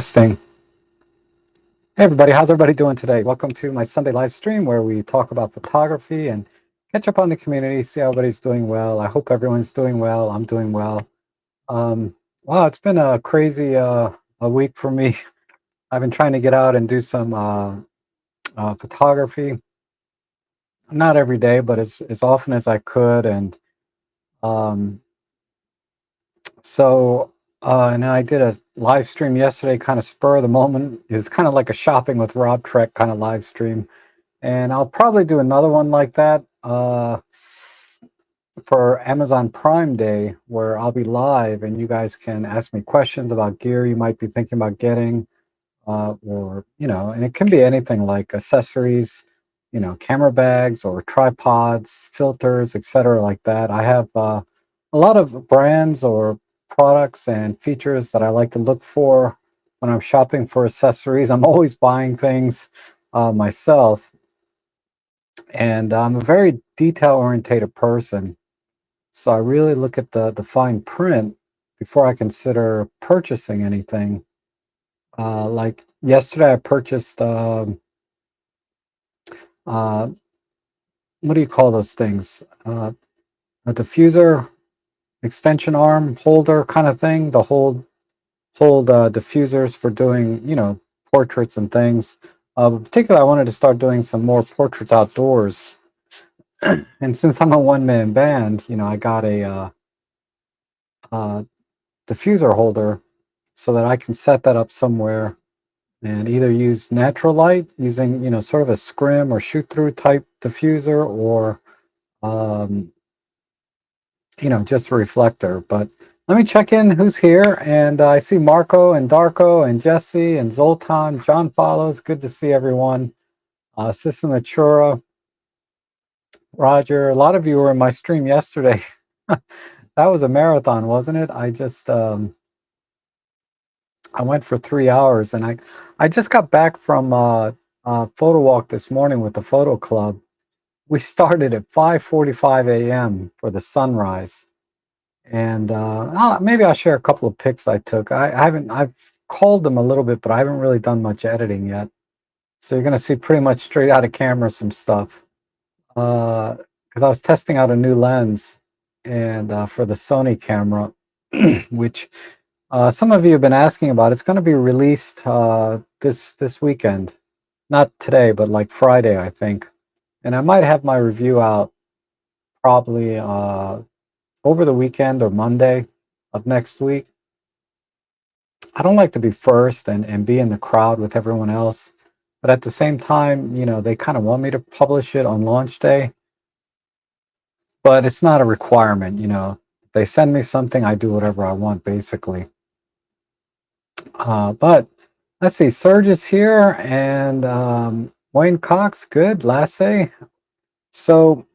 Testing. Hey everybody, how's everybody doing today? Welcome to my Sunday live stream where we talk about photography and catch up on the community, see how everybody's doing well. I hope everyone's doing well. I'm doing well. Um, wow, it's been a crazy a week for me. I've been trying to get out and do some photography, not every day, but as often as I could. And um, so, and I did a live stream yesterday, kind of spur of the moment. It's kind of like a shopping with Rob Trek kind of live stream. And I'll probably do another one like that for Amazon Prime Day, where I'll be live and you guys can ask me questions about gear you might be thinking about getting, or, and it can be anything like accessories, camera bags or tripods, filters, etc., like that. I have a lot of brands or products and features that I like to look for when I'm shopping for accessories. I'm always buying things myself, and I'm a very detail oriented person, so I really look at the fine print before I consider purchasing anything. Like yesterday I purchased uh, what do you call those things, a diffuser extension arm holder kind of thing, the hold diffusers for doing portraits and things. But particularly I wanted to start doing some more portraits outdoors. And since I'm a one-man band, I got a uh, diffuser holder so that I can set that up somewhere and either use natural light using, sort of a scrim or shoot through type diffuser, or, um, just a reflector. But let me check in who's here. And I see Marco and Darko and Jesse and Zoltan. John follows. Good to see everyone. System Natura, Roger. A lot of you were in my stream yesterday. That was a marathon, wasn't it? I went for 3 hours, and I just got back from photo walk this morning with the photo club. We started at 5:45 a.m. for the sunrise, and maybe I'll share a couple of pics I took. I've called them a little bit, but I haven't really done much editing yet. So you're gonna see pretty much straight out of camera some stuff. Because I was testing out a new lens, and for the Sony camera, which some of you have been asking about. It's going to be released this weekend, not today, but like Friday, I think. And I might have my review out probably over the weekend or Monday of next week. I don't like to be first and be in the crowd with everyone else, but at the same time, they kind of want me to publish it on launch day, but it's not a requirement. If they send me something, I do whatever I want, basically. But let's see, Serge is here, and Wayne Cox, good, Lasse. So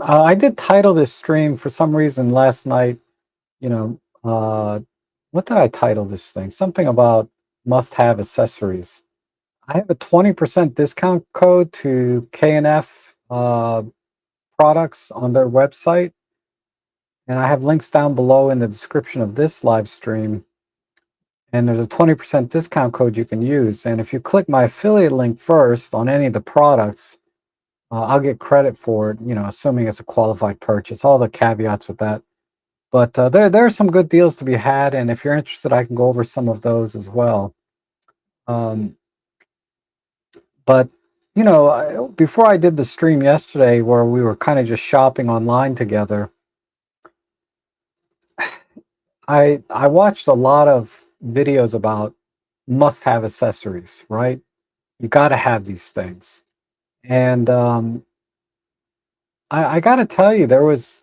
I did title this stream for some reason last night, you know, what did I title this thing? Something about must-have accessories. I have a 20% discount code to KNF products on their website, and I have links down below in the description of this live stream. And there's a 20% discount code you can use. And if you click my affiliate link first on any of the products, I'll get credit for it, assuming it's a qualified purchase, all the caveats with that. But there are some good deals to be had. And if you're interested, I can go over some of those as well. Um, but, before I did the stream yesterday where we were kind of just shopping online together, I watched a lot of videos about must-have accessories, right? You got to have these things. And I got to tell you, there was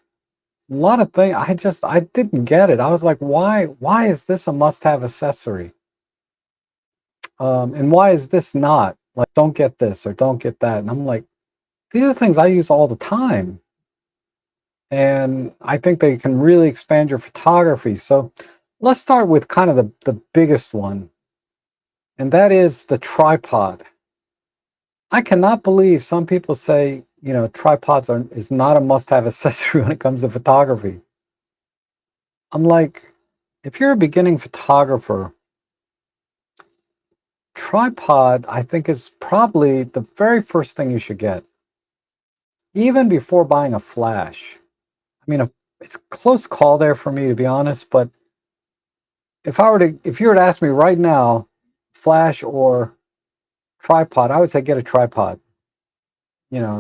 a lot of things I didn't get it. I was like, why is this a must-have accessory? And why is this not? Like, don't get this or don't get that. And I'm like, these are things I use all the time. And I think they can really expand your photography. So let's start with kind of the biggest one, and that is the tripod. I cannot believe some people say, tripods is not a must-have accessory when it comes to photography. I'm like, if you're a beginning photographer, tripod, I think, is probably the very first thing you should get, even before buying a flash. I mean, it's a close call there for me, to be honest, but if you were to ask me right now, flash or tripod, I would say get a tripod.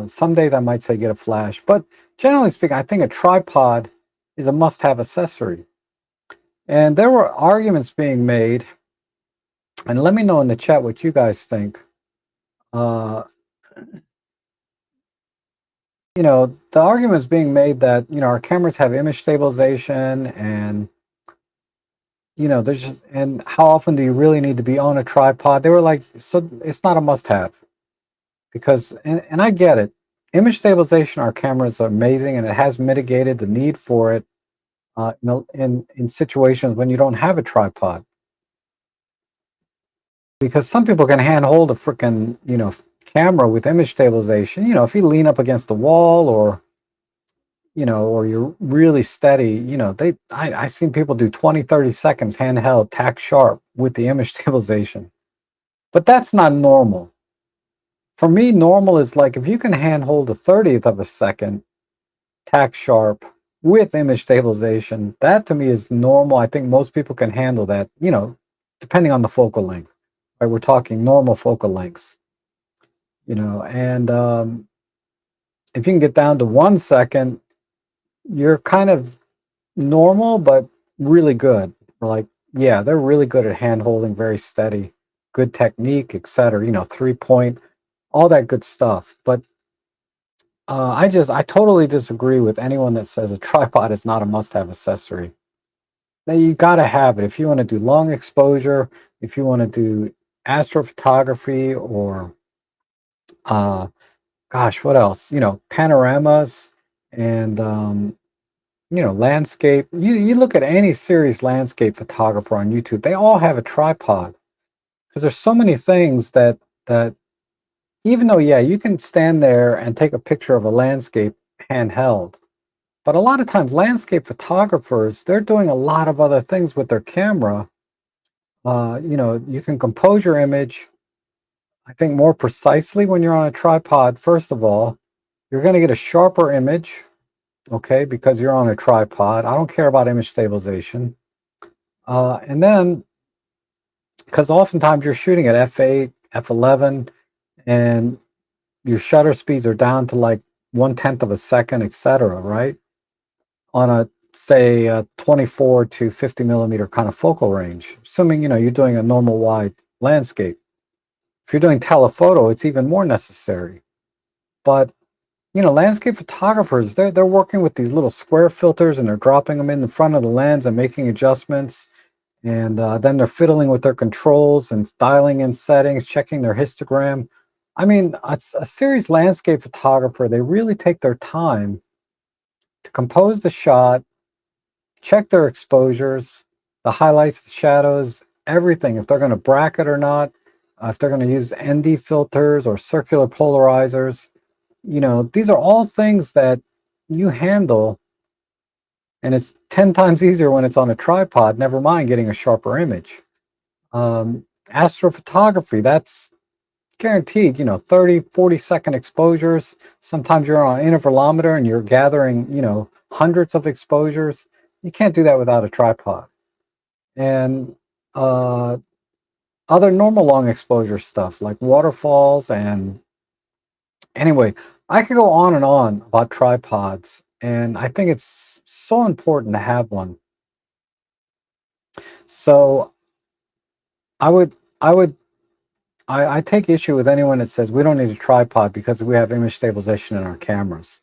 Some days I might say get a flash, but generally speaking, I think a tripod is a must-have accessory. And there were arguments being made, and let me know in the chat what you guys think. Uh, the argument is being made that, our cameras have image stabilization, and, there's just, and how often do you really need to be on a tripod? They were like, so it's not a must-have. Because, and I get it, image stabilization, our cameras are amazing, and it has mitigated the need for it in situations when you don't have a tripod. Because some people can handhold a freaking camera with image stabilization. If you lean up against the wall, or you're really steady, I seen people do 20-30 seconds handheld tack sharp with the image stabilization. But that's not normal. For me, normal is like if you can handhold a 30th of a second tack sharp with image stabilization, that to me is normal. I think most people can handle that, depending on the focal length. Right? We're talking normal focal lengths, and if you can get down to 1 second, you're kind of normal, but really good. Like, yeah, they're really good at hand holding, very steady, good technique, etc. 3 point, all that good stuff. But I totally disagree with anyone that says a tripod is not a must-have accessory. Now you gotta have it if you want to do long exposure, if you want to do astrophotography, or uh, gosh, what else? Panoramas, and landscape. You look at any serious landscape photographer on YouTube, they all have a tripod, because there's so many things that even though, yeah, you can stand there and take a picture of a landscape handheld, but a lot of times landscape photographers, they're doing a lot of other things with their camera. You can compose your image, I think, more precisely when you're on a tripod. First of all, you're going to get a sharper image, okay, because you're on a tripod. I don't care about image stabilization. And then, because oftentimes you're shooting at f8, f11, and your shutter speeds are down to like 1/10 of a second, etc., right? On a, say, a 24 to 50 millimeter kind of focal range, assuming, you're doing a normal wide landscape. If you're doing telephoto, it's even more necessary. But landscape photographers, they're working with these little square filters, and they're dropping them in the front of the lens and making adjustments. And then they're fiddling with their controls and dialing in settings, checking their histogram. I mean, a serious landscape photographer, they really take their time to compose the shot, check their exposures, the highlights, the shadows, everything. If they're going to bracket or not, if they're going to use ND filters or circular polarizers, these are all things that you handle, and it's 10 times easier when it's on a tripod, never mind getting a sharper image. Astrophotography, that's guaranteed, 30-40 second exposures. Sometimes you're on an intervalometer and you're gathering, hundreds of exposures. You can't do that without a tripod. And uh, other normal long exposure stuff like waterfalls. And anyway, I could go on and on about tripods, and I think it's so important to have one. So I would, I would, I take issue with anyone that says we don't need a tripod because we have image stabilization in our cameras.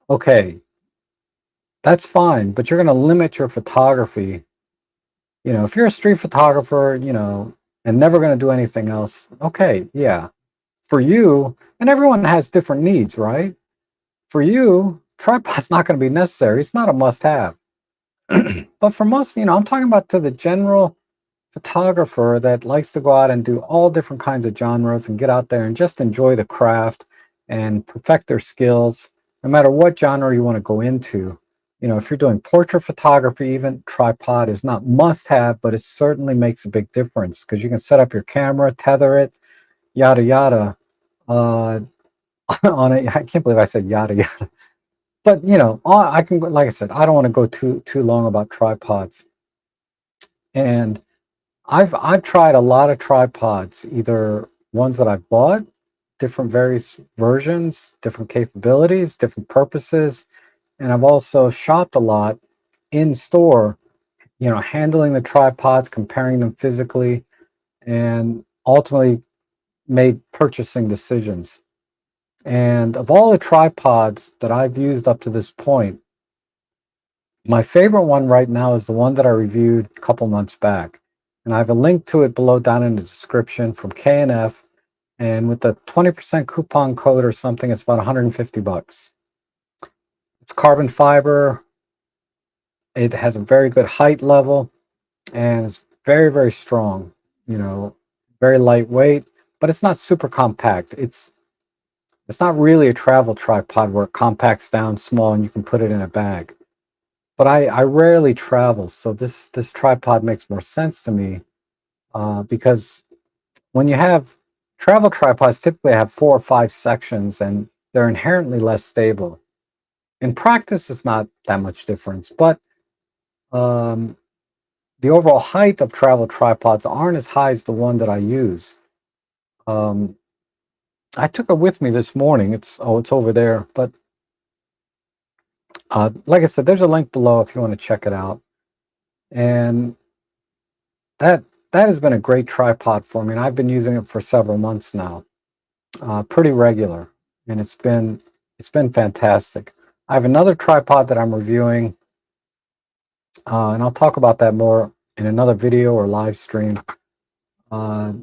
Okay, that's fine, but you're going to limit your photography. If you're a street photographer, and never going to do anything else, okay, yeah. For you, and everyone has different needs, right? For you, tripod's not going to be necessary. It's not a must-have. But for most, I'm talking about to the general photographer that likes to go out and do all different kinds of genres and get out there and just enjoy the craft and perfect their skills, no matter what genre you want to go into. if you're doing portrait photography, even tripod is not must have, but it certainly makes a big difference because you can set up your camera, tether it, yada yada. Uh, on it, I can't believe I said yada yada. But I can, like I said, I don't want to go too long about tripods. And I've tried a lot of tripods, either ones that I've bought, different various versions, different capabilities, different purposes, and I've also shopped a lot in store, handling the tripods, comparing them physically, and ultimately made purchasing decisions. And of all the tripods that I've used up to this point, my favorite one right now is the one that I reviewed a couple months back. And I have a link to it below down in the description from K&F. And with the 20% coupon code or something, it's about 150 bucks. It's carbon fiber. It has a very good height level and it's very, very strong, very lightweight, but it's not super compact. It's not really a travel tripod where it compacts down small and you can put it in a bag. But I rarely travel, so this tripod makes more sense to me because when you have travel tripods, typically have 4 or 5 sections, and they're inherently less stable. In practice, it's not that much difference, but um, the overall height of travel tripods aren't as high as the one that I use. Um, I took it with me this morning. It's over there, but like I said, there's a link below if you want to check it out. And that that has been a great tripod for me, and I've been using it for several months now, pretty regular, and it's been fantastic. I have another tripod that I'm reviewing, and I'll talk about that more in another video or live stream. Uh,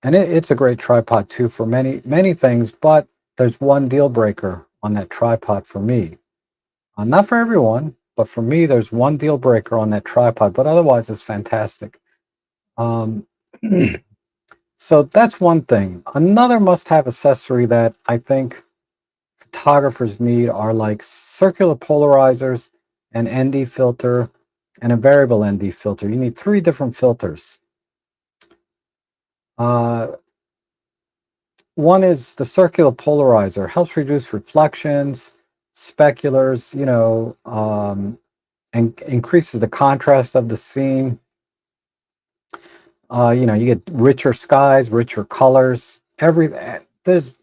and it's a great tripod too for many many things, but there's one deal breaker on that tripod for me. Not for everyone, but for me, there's one deal breaker on that tripod. But otherwise, it's fantastic. Um, So that's one thing. Another must-have accessory that I think photographers need are like circular polarizers, an ND filter, and a variable ND filter. You need 3 different filters. Uh, one is the circular polarizer, helps reduce reflections, speculars, and increases the contrast of the scene. You get richer skies, richer colors. There's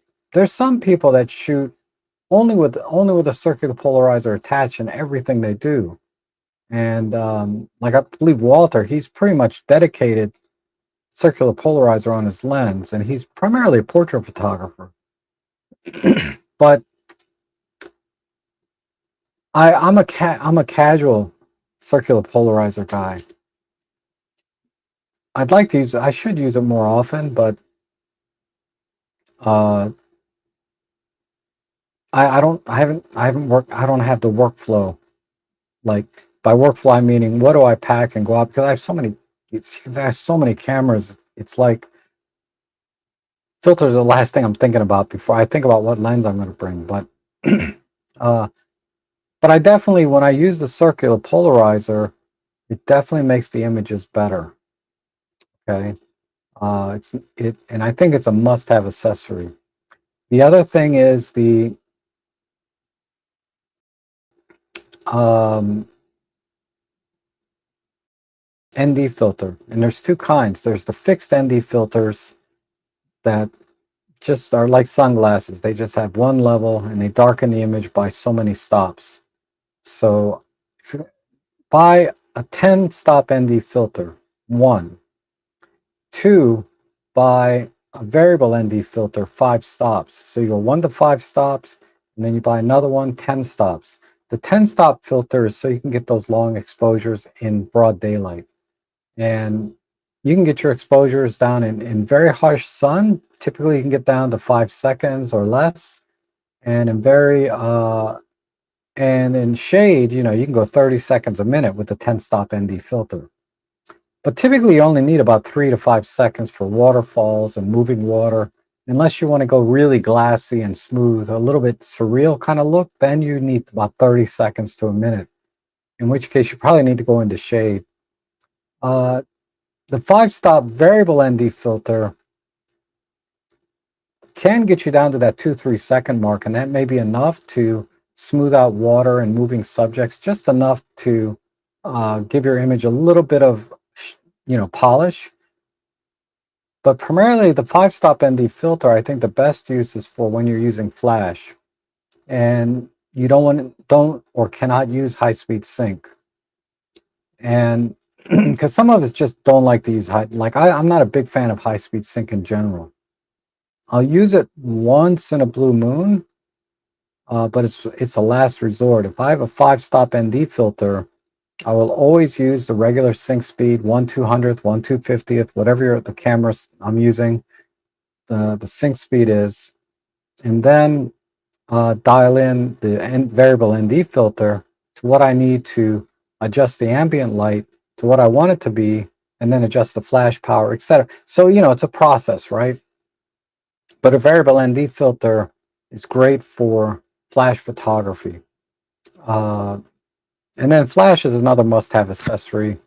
some people that shoot only with a circular polarizer attached in everything they do. And like I believe Walter, he's pretty much dedicated circular polarizer on his lens, and he's primarily a portrait photographer. But I'm a casual circular polarizer guy. I should use it more often, but uh, I haven't worked. I don't have the workflow. Like by workflow, I'm meaning what do I pack and go out because I have so many. I have so many cameras. It's like filters are the last thing I'm thinking about before I think about what lens I'm going to bring. But uh, but I definitely, when I use the circular polarizer, it definitely makes the images better. Okay, and I think it's a must-have accessory. The other thing is the um, ND filter, and there's 2 kinds. There's the fixed ND filters that just are like sunglasses. They just have one level and they darken the image by so many stops. So if you buy a 10 stop ND filter, 1. 2, buy a variable ND filter, 5 stops. So you go 1 to 5 stops, and then you buy another one, 10 stops. The 10 stop filter is so you can get those long exposures in broad daylight. And you can get your exposures down in very harsh sun. Typically, you can get down to 5 seconds or less. And in shade, you can go 30 seconds a minute with the 10 stop ND filter. But typically, you only need about 3 to 5 seconds for waterfalls and moving water. Unless you want to go really glassy and smooth, a little bit surreal kind of look, then you need about 30 seconds to a minute, in which case you probably need to go into shade. Uh, the 5-stop variable ND filter can get you down to that 2-3 second mark, and that may be enough to smooth out water and moving subjects, just enough to give your image a little bit of polish. But primarily the 5-stop ND filter, I think the best use is for when you're using flash and you don't or cannot use high-speed sync. And because some of us just don't like to use I'm not a big fan of high-speed sync in general. I'll use it once in a blue moon, but it's a last resort. If I have a 5-stop ND filter, I will always use the regular sync speed, 1/200th, 1/250th, whatever the camera I'm using, the sync speed is, and then dial in the variable ND filter to what I need to adjust the ambient light to what I want it to be, and then adjust the flash power, etc. So, it's a process, right? But a variable ND filter is great for flash photography. And then flash is another must-have accessory.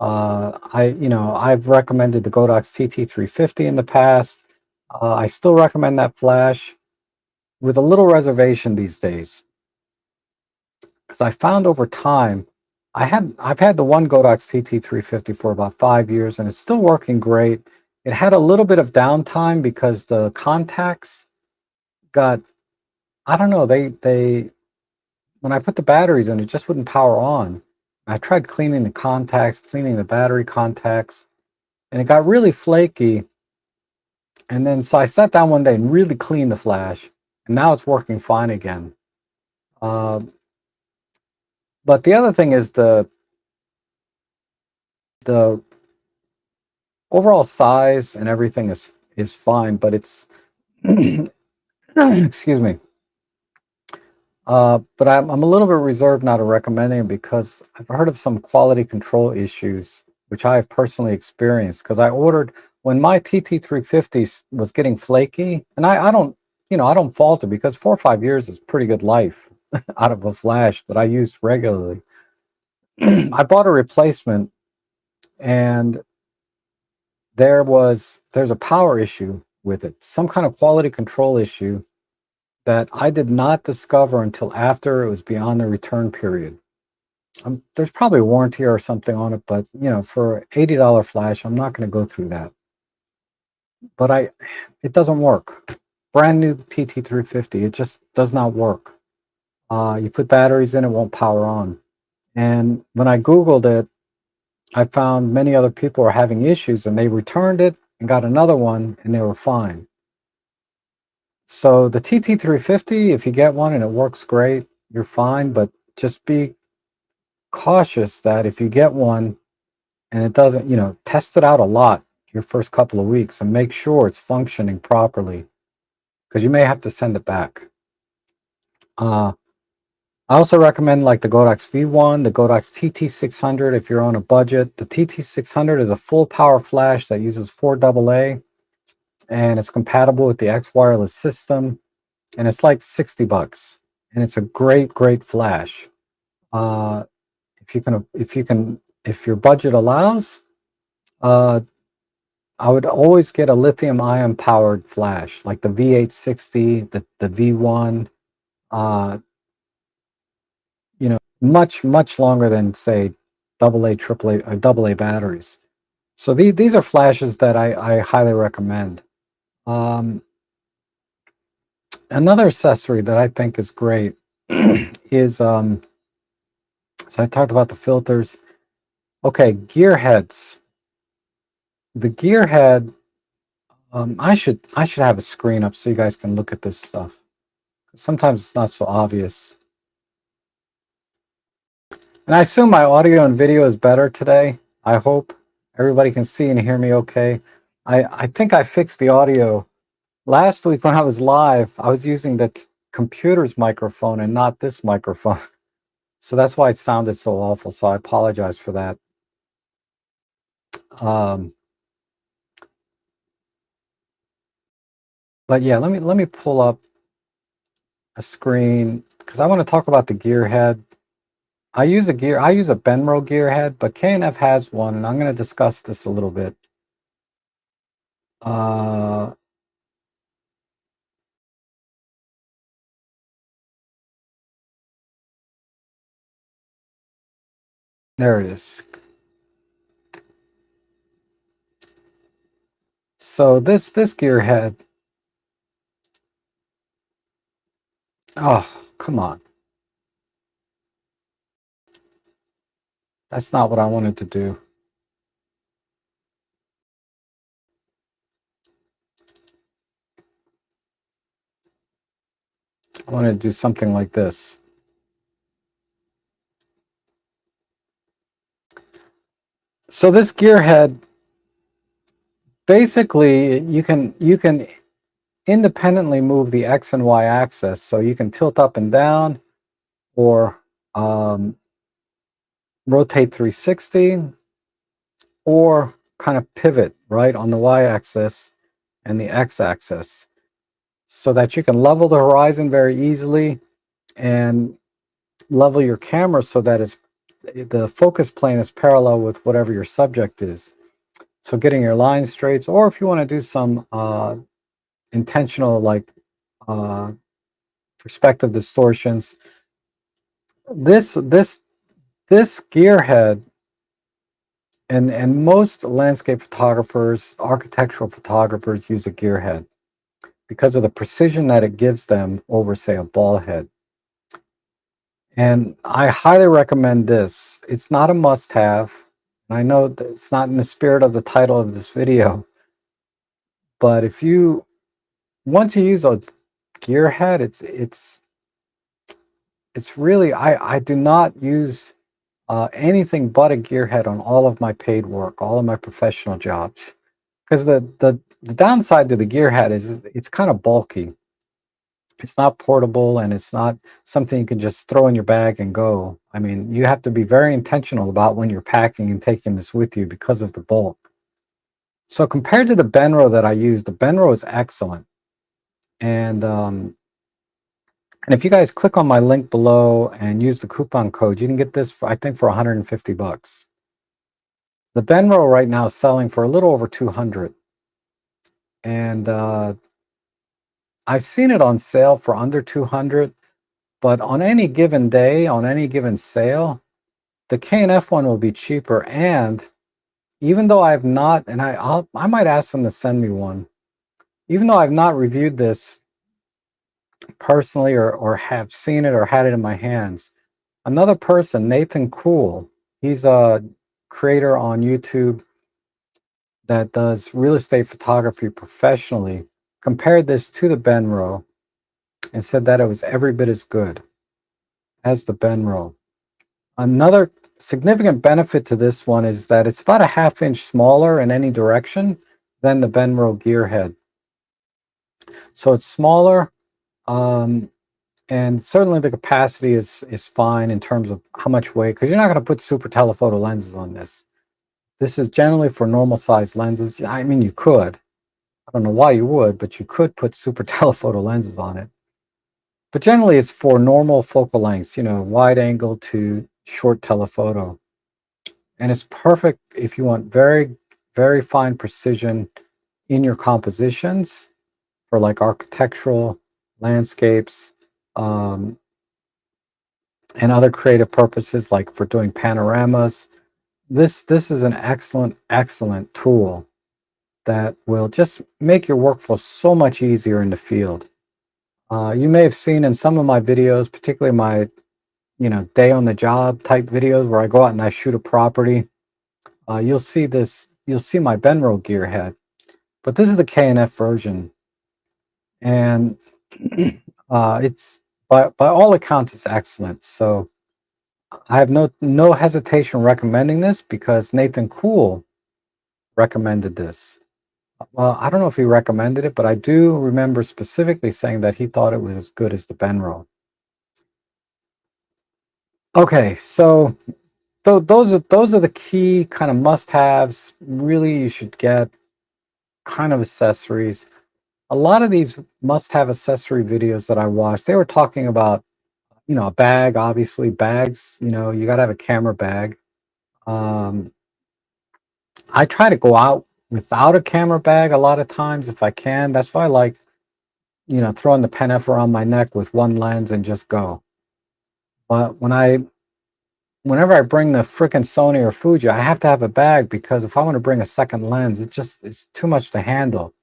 I've recommended the Godox TT350 in the past. I still recommend that flash with a little reservation these days, because I found over time, I've had the one Godox TT350 for about 5 years, and it's still working great. It had a little bit of downtime because the contacts got, I don't know, they when I put the batteries in, it just wouldn't power on. I tried cleaning the contacts, cleaning the battery contacts, and it got really flaky. And then so I sat down one day and really cleaned the flash, and now it's working fine again. Uh, but the other thing is the overall size and everything is fine, but it's excuse me. But I'm a little bit reserved now to recommending it because I've heard of some quality control issues, which I have personally experienced. Because I ordered when my TT350 was getting flaky, and I don't, I don't fault it because 4 or 5 years is pretty good life out of a flash that I used regularly. I bought a replacement, and there's a power issue with it, some kind of quality control issue that I did not discover until after it was beyond the return period. There's probably a warranty or something on it, but for $80 flash, I'm not going to go through that. But it doesn't work. Brand new TT350, it just does not work. You put batteries in, it won't power on. And when I Googled it, I found many other people are having issues, and they returned it and got another one, and they were fine. So the TT350, if you get one and it works great, you're fine, but just be cautious that if you get one and it doesn't, test it out a lot your first couple of weeks and make sure it's functioning properly, because you may have to send it back. I also recommend like the Godox V1, the Godox TT600 if you're on a budget. The TT600 is a full power flash that uses 4AA, and it's compatible with the X wireless system, and it's like 60 bucks, and it's a great flash. Uh, if your budget allows, uh, I would always get a lithium ion powered flash like the V860, the V1. Uh, much longer than say AA, AAA, or AA batteries. So these are flashes that I highly recommend. Um, Another accessory that I think is great is so I talked about the filters. Okay, gear heads. The gear head. I should have a screen up so you guys can look at this stuff. Sometimes it's not so obvious. And I assume my audio and video is better today. I hope everybody can see and hear me okay. I think I fixed the audio. Last week when I was live, I was using the computer's microphone and not this microphone. So that's why it sounded so awful. So I apologize for that. Um, But yeah, let me pull up a screen because I want to talk about the gear head. I use a Benro gear head, but K&F has one, and I'm going to discuss this a little bit. Uh, there it is. So this gear head. Oh, come on. That's not what I wanted to do. I wanted to do something like this. So this gear head, basically, you can independently move the X and Y axis. So you can tilt up and down, or rotate 360, or kind of pivot right on the Y axis and the X axis, so that you can level the horizon very easily and level your camera so that the focus plane is parallel with whatever your subject is. So getting your lines straight, or if you want to do some intentional, like uh, perspective distortions, this this this gear head, and most landscape photographers, architectural photographers use a gear head because of the precision that it gives them over, say, a ball head. And I highly recommend this. It's not a must-have. I know that it's not in the spirit of the title of this video, but if you once you use a gear head, it's really, I do not use anything but a gear head on all of my paid work, all of my professional jobs, because the downside to the gear head is it's kind of bulky. It's not portable, and it's not something you can just throw in your bag and go. I mean, you have to be very intentional about when you're packing and taking this with you because of the bulk. So compared to the Benro that I use, the Benro is excellent. And if you guys click on my link below and use the coupon code, you can get this for, I think, for 150 bucks. The Benro right now is selling for a little over 200. And I've seen it on sale for under 200, but on any given day, on any given sale, the K&F one will be cheaper. And even though I've not, and I might ask them to send me one, even though I've not reviewed this personally, or have seen it or had it in my hands, another person, Nathan Cool, he's a creator on YouTube that does real estate photography professionally, compared this to the Benro and said that it was every bit as good as the Benro. Another significant benefit to this one is that it's about a ½ inch smaller in any direction than the Benro gearhead. So it's smaller, and certainly the capacity is fine in terms of how much weight, because you're not going to put super telephoto lenses on this. This is generally for normal size lenses. I mean, you could. I don't know why you would, but you could put super telephoto lenses on it. But generally, it's for normal focal lengths, wide angle to short telephoto. And it's perfect if you want very, very fine precision in your compositions for like architectural, landscapes, um, and other creative purposes, like for doing panoramas. This is an excellent tool that will just make your workflow so much easier in the field. You may have seen in some of my videos, particularly my day on the job type videos where I go out and I shoot a property. You'll see this. You'll see my Benro gear head, but this is the K&F version, and it's by all accounts it's excellent. So I have no hesitation recommending this because Nathan Cool recommended this. Well, I don't know if he recommended it, but I do remember specifically saying that he thought it was as good as the Benro. Okay, so those are the key kind of must-haves. Really, you should get kind of accessories. a lot of these must-have accessory videos that I watched, they were talking about, a bag, obviously bags, you got to have a camera bag. Um, I try to go out without a camera bag a lot of times if I can. That's why I like, throwing the Pen F around my neck with one lens and just go. But whenever I bring the frickin' Sony or Fuji, I have to have a bag because if I want to bring a second lens, it's too much to handle.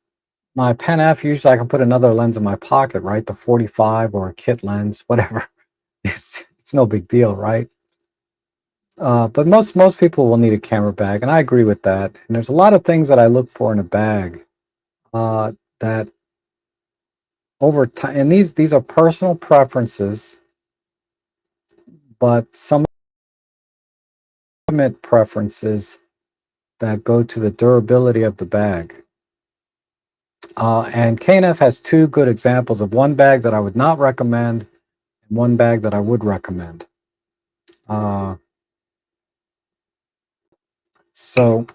My Pen F, usually I can put another lens in my pocket, right? The 45 or a kit lens, whatever. It's no big deal, right? But most people will need a camera bag, and I agree with that. And there's a lot of things that I look for in a bag that over time, and these are personal preferences, but some preferences that go to the durability of the bag. And KNF has two good examples of one bag that I would not recommend and one bag that I would recommend. So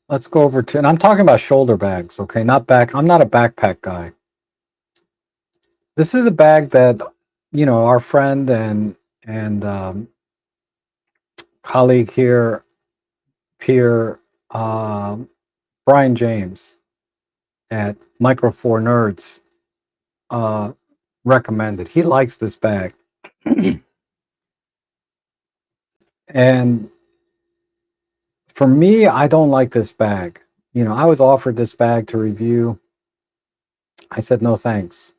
let's go over to, and I'm talking about shoulder bags, okay? Not back. I'm not a backpack guy. This is a bag that, our friend and colleague here, peer, Brian James at Micro Four Nerds recommended. He likes this bag, and for me, I don't like this bag. I was offered this bag to review. I said no thanks.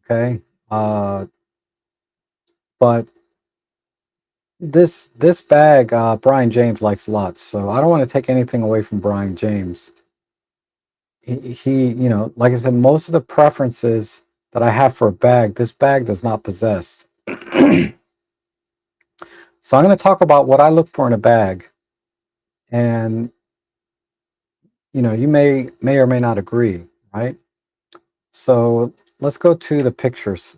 Okay, but this bag, Brian James likes a lot, so I don't want to take anything away from Brian James. He, like I said, most of the preferences that I have for a bag, this bag does not possess. So I'm going to talk about what I look for in a bag, and you may or may not agree, right? So let's go to the pictures.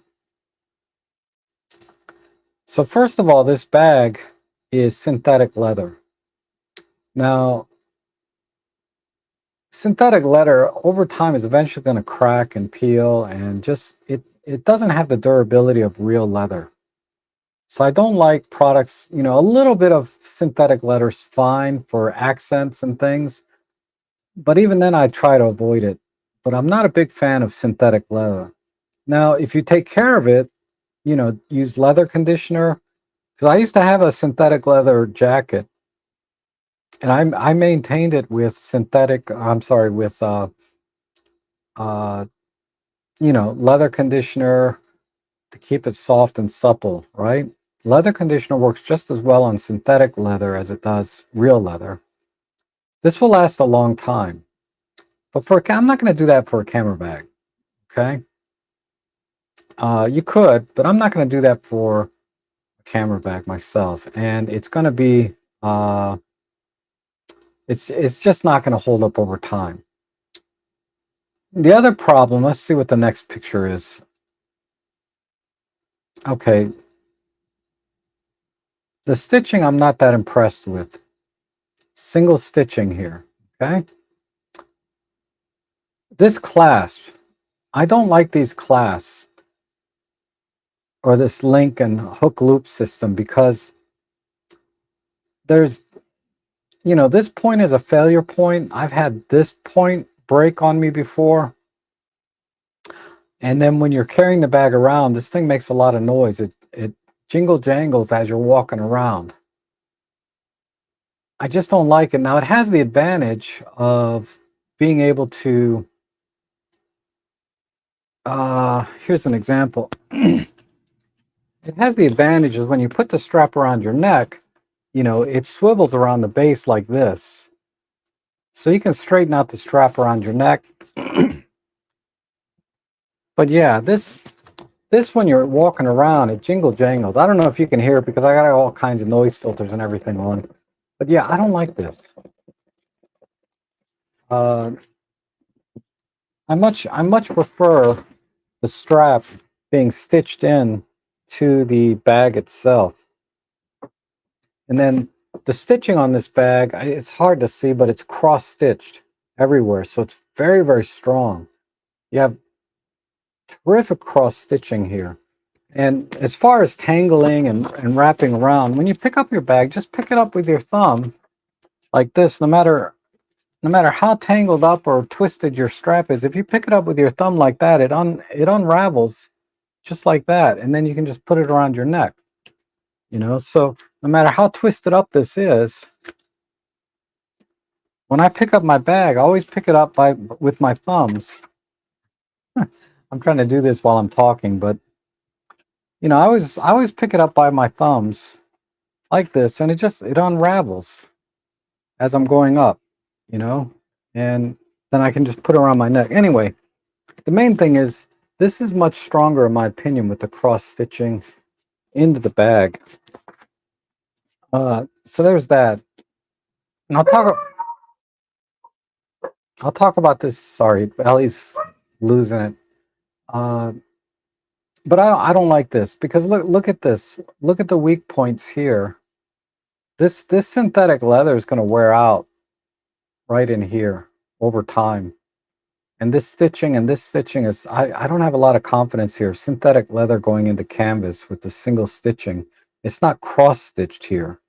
So first of all, this bag is synthetic leather. Now, synthetic leather over time is eventually going to crack and peel, and just it doesn't have the durability of real leather. So I don't like products, a little bit of synthetic leather's fine for accents and things, but even then I try to avoid it. But I'm not a big fan of synthetic leather. Now, if you take care of it, use leather conditioner, because I used to have a synthetic leather jacket, and I maintained it with synthetic. I'm sorry, with uh, leather conditioner to keep it soft and supple. Right? Leather conditioner works just as well on synthetic leather as it does real leather. This will last a long time, but I'm not going to do that for a camera bag. Okay, you could, but I'm not going to do that for a camera bag myself, and it's going to be. It's just not going to hold up over time. The other problem, let's see what the next picture is. Okay, the stitching I'm not that impressed with. Single stitching here, okay? This clasp, I don't like these clasps or this link and hook loop system because there's, this point is a failure point. I've had this point break on me before. And then when you're carrying the bag around, this thing makes a lot of noise. It jingle jangles as you're walking around. I just don't like it. Now, it has the advantage of being able to, here's an example. It has the advantage of when you put the strap around your neck, it swivels around the base like this. So you can straighten out the strap around your neck. But yeah, this when you're walking around, it jingle jangles. I don't know if you can hear it because I got all kinds of noise filters and everything on. But yeah, I don't like this. Uh, I much prefer the strap being stitched in to the bag itself. And then the stitching on this bag, it's hard to see, but it's cross-stitched. everywhere. So it's very, very strong. You have terrific cross stitching here. And as far as tangling and wrapping around, when you pick up your bag, just pick it up with your thumb like this, no matter how tangled up or twisted your strap is. If you pick it up with your thumb like that, it unravels just like that, and then you can just put it around your neck. So no matter how twisted up this is, when I pick up my bag, I always pick it up with my thumbs. I'm trying to do this while I'm talking, but I always pick it up by my thumbs like this, and it unravels as I'm going up, you know, and then I can just put it around my neck. Anyway, the main thing is this is much stronger in my opinion with the cross stitching into the bag. So there's that. And I'll talk about this. Sorry, Ellie's losing it. Uh, but I don't like this because look at this. Look at the weak points here. This synthetic leather is going to wear out right in here over time. And this stitching is I don't have a lot of confidence here. Synthetic leather going into canvas with the single stitching. It's not cross stitched here.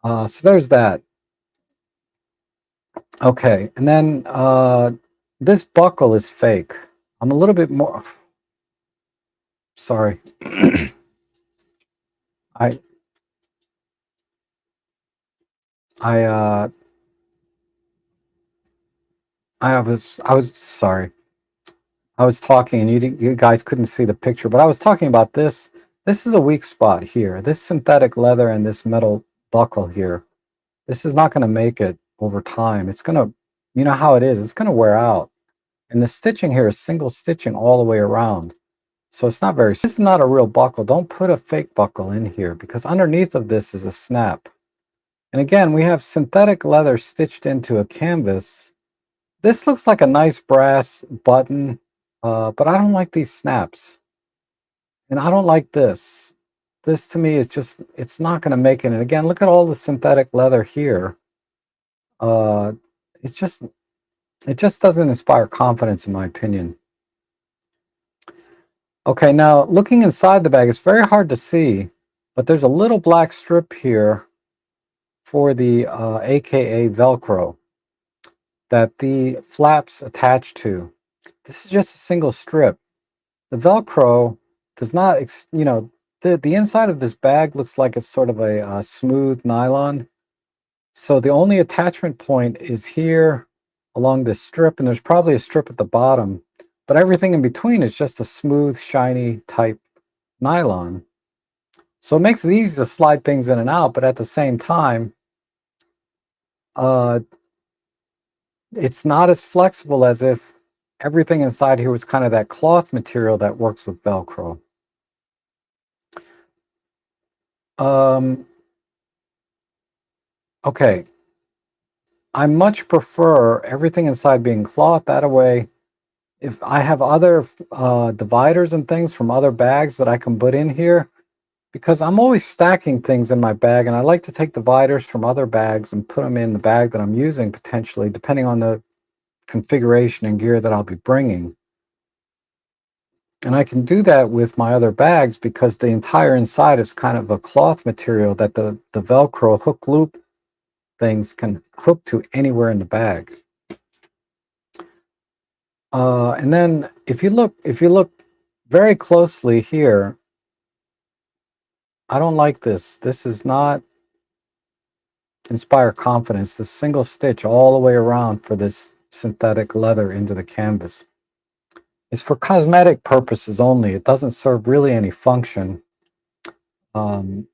So there's that. Okay, and then this buckle is fake. I'm a little bit more sorry. I I I was sorry. I was talking and you guys couldn't see the picture, but I was talking about this. This is a weak spot here. This synthetic leather and this metal buckle here. This is not going to make it over time. It's going to, you know how it is. It's going to wear out. And the stitching here is single stitching all the way around. So it's not very, this is not a real buckle. Don't put a fake buckle in here because underneath of this is a snap. And again, we have synthetic leather stitched into a canvas. This looks like a nice brass button, but I don't like these snaps. And I don't like this. This to me is just, it's not going to make it. And again, look at all the synthetic leather here. Uh, it's just, it just doesn't inspire confidence in my opinion. Okay, now looking inside the bag, it's very hard to see, but there's a little black strip here for the AKA Velcro that the flaps attach to. This is just a single strip. The Velcro does not, the inside of this bag looks like it's sort of a smooth nylon. So the only attachment point is here along this strip, and there's probably a strip at the bottom, but everything in between is just a smooth, shiny type nylon. So it makes it easy to slide things in and out, but at the same time, uh, it's not as flexible as if everything inside here was kind of that cloth material that works with Velcro. Um, okay, I much prefer everything inside being cloth. That way, if I have other dividers and things from other bags that I can put in here, because I'm always stacking things in my bag, and I like to take dividers from other bags and put them in the bag that I'm using potentially, depending on the configuration and gear that I'll be bringing. And I can do that with my other bags because the entire inside is kind of a cloth material that the Velcro hook loop things can hook to anywhere in the bag. And then if you look very closely here, I don't like this. This is not inspire confidence. The single stitch all the way around for this synthetic leather into the canvas. It's for cosmetic purposes only. It doesn't serve really any function. Um,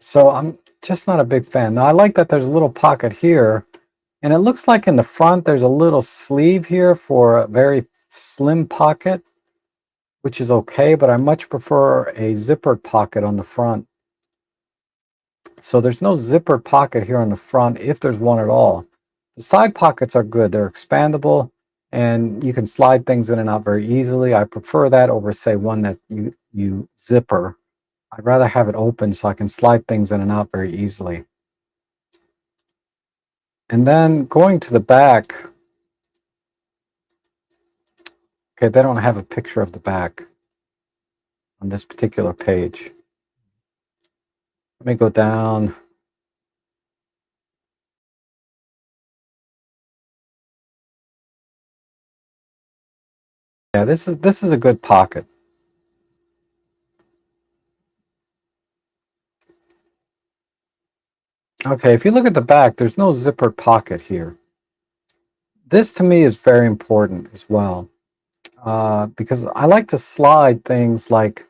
so I'm just not a big fan. Now I like that there's a little pocket here, and it looks like in the front there's a little sleeve here for a very slim pocket, which is okay, but I much prefer a zippered pocket on the front. So there's no zippered pocket here on the front, if there's one at all. The side pockets are good. They're expandable, and you can slide things in and out very easily. I prefer that over, say, one that you zipper. I'd rather have it open so I can slide things in and out very easily. And then going to the back, okay, they don't have a picture of the back on this particular page. Let me go down. Yeah, this is a good pocket. Okay, if you look at the back, there's no zippered pocket here. This to me is very important as well, because I like to slide things like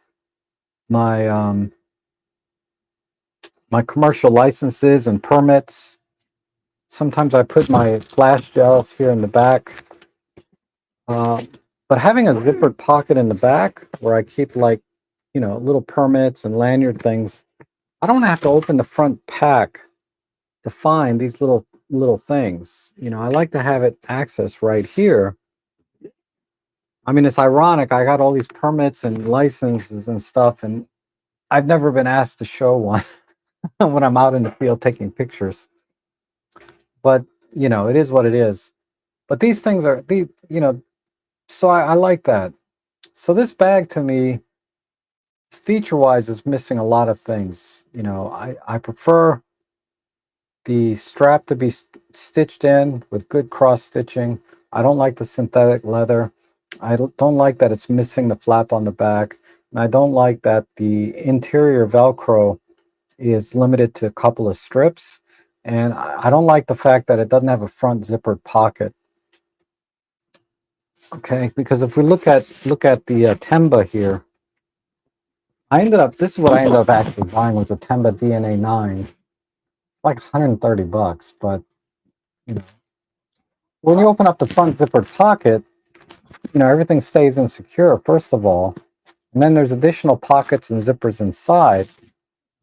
my my commercial licenses and permits. Sometimes I put my flash gels here in the back. Uh, but having a zippered pocket in the back where I keep like, little permits and lanyard things, I don't have to open the front pack to find these little things. I like to have it access right here. I mean, it's ironic. I got all these permits and licenses and stuff, and I've never been asked to show one when I'm out in the field taking pictures. But, it is what it is. But these things are so I like that. So this bag to me, feature wise, is missing a lot of things. I prefer the strap to be stitched in with good cross stitching. I don't like the synthetic leather. I don't like that it's missing the flap on the back. And I don't like that the interior Velcro is limited to a couple of strips. And I don't like the fact that it doesn't have a front zippered pocket. Okay, because if we look at the Temba here, this is what I ended up actually buying, was a Temba DNA 9, like 130 bucks. But when you open up the front zippered pocket, everything stays insecure, first of all. And then there's additional pockets and zippers inside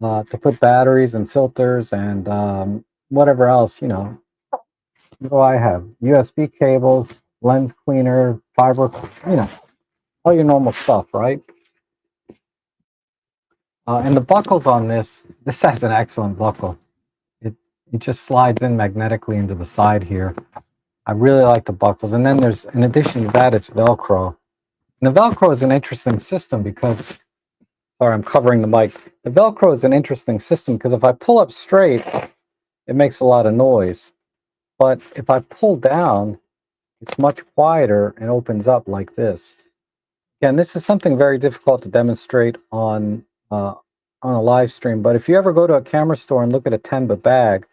to put batteries and filters and whatever else, what do I have? USB cables, lens cleaner, fiber, all your normal stuff, right? And the buckles on this has an excellent buckle. It just slides in magnetically into the side here. I really like the buckles. And then in addition to that, it's Velcro. And the Velcro is an interesting system because, sorry, I'm covering the mic. The Velcro is an interesting system because if I pull up straight, it makes a lot of noise. But if I pull down, it's much quieter and opens up like this. Again, this is something very difficult to demonstrate on a live stream. But if you ever go to a camera store and look at a Tenba bag,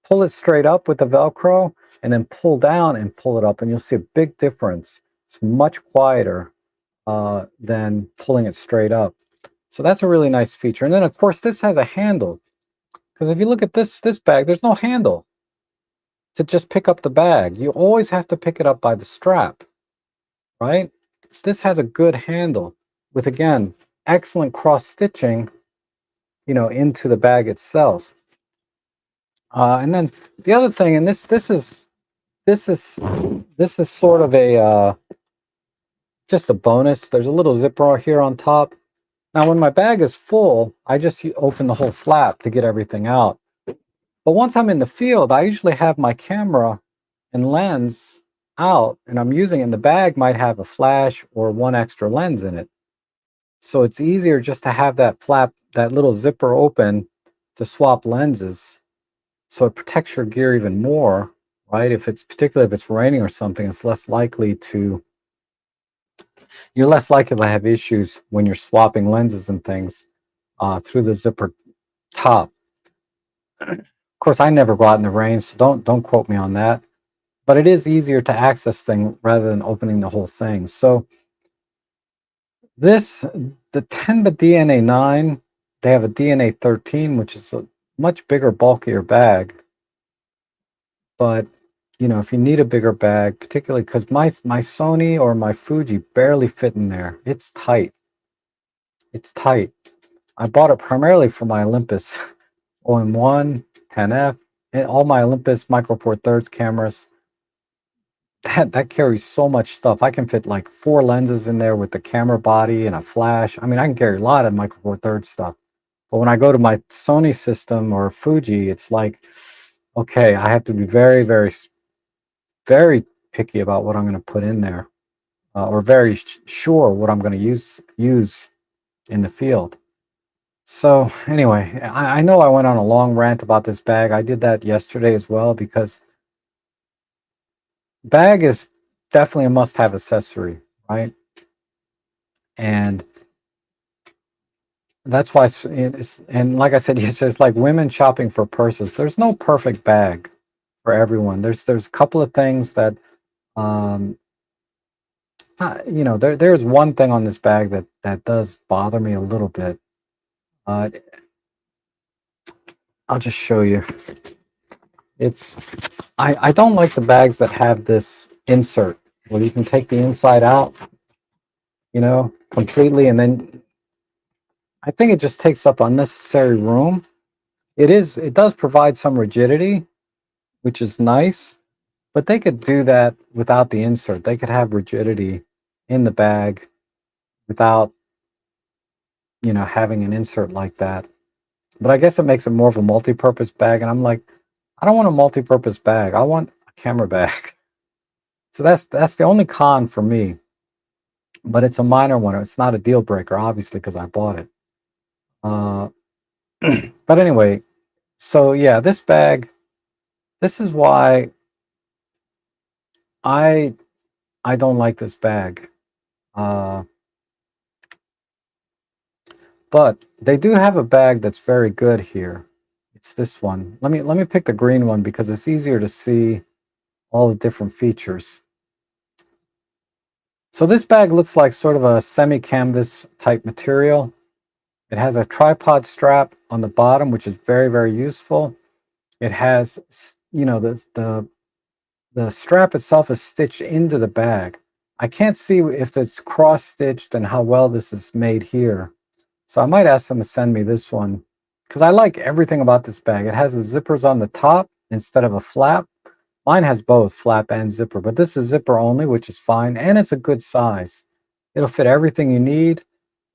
pull it straight up with the Velcro and then pull down and pull it up, and you'll see a big difference. It's much quieter than pulling it straight up. So that's a really nice feature. And then of course this has a handle, because if you look at this bag, there's no handle to just pick up the bag. You always have to pick it up by the strap, right? This has a good handle with, again, excellent cross stitching, into the bag itself. And then the other thing, and this is sort of a just a bonus. There's a little zipper here on top. Now, when my bag is full, I just open the whole flap to get everything out. But once I'm in the field, I usually have my camera and lens out, and I'm using it, and the bag might have a flash or one extra lens in it. So it's easier just to have that flap, that little zipper open to swap lenses. So it protects your gear even more, right? Particularly if it's raining or something, you're less likely to have issues when you're swapping lenses and things through the zipper top. Of course, I never go out in the rain, so don't quote me on that. But it is easier to access things rather than opening the whole thing. So the Tenba DNA 9, they have a DNA 13, which is a much bigger, bulkier bag. But if you need a bigger bag, particularly because my Sony or my Fuji barely fit in there. It's tight. It's tight. I bought it primarily for my Olympus OM1, 10F, and all my Olympus Micro Four Thirds cameras. That carries so much stuff. I can fit like 4 lenses in there with the camera body and a flash. I mean, I can carry a lot of Micro Four Thirds stuff. But when I go to my Sony system or Fuji, it's like Okay, I have to be very, very, very picky about what I'm going to put in there, or very sure what I'm going to use in the field. So anyway, I know I went on a long rant about this bag. I did that yesterday as well because bag is definitely a must-have accessory, right? And that's why it's, and like I said, it's like women shopping for purses. There's no perfect bag for everyone. There's a couple of things that um there's one thing on this bag that does bother me a little bit. Uh, I'll just show you. It's I don't like the bags that have this insert where you can take the inside out, completely, and then I think it just takes up unnecessary room. It does provide some rigidity, which is nice, but they could do that without the insert. They could have rigidity in the bag without, having an insert like that. But I guess it makes it more of a multi-purpose bag, and I'm like, I don't want a multi-purpose bag. I want a camera bag. So that's the only con for me, but it's a minor one. It's not a deal breaker, obviously, because I bought it. Uh, but anyway, so yeah, this bag. This is why I I don't like this bag. Uh, but they do have a bag that's very good here. It's this one. Let me pick the green one because it's easier to see all the different features. So this bag looks like sort of a semi-canvas type material. It has a tripod strap on the bottom, which is very, very useful. It has, the strap itself is stitched into the bag. I can't see if it's cross-stitched and how well this is made here. So I might ask them to send me this one because I like everything about this bag. It has the zippers on the top instead of a flap. Mine has both flap and zipper, but this is zipper only, which is fine, and it's a good size. It'll fit everything you need.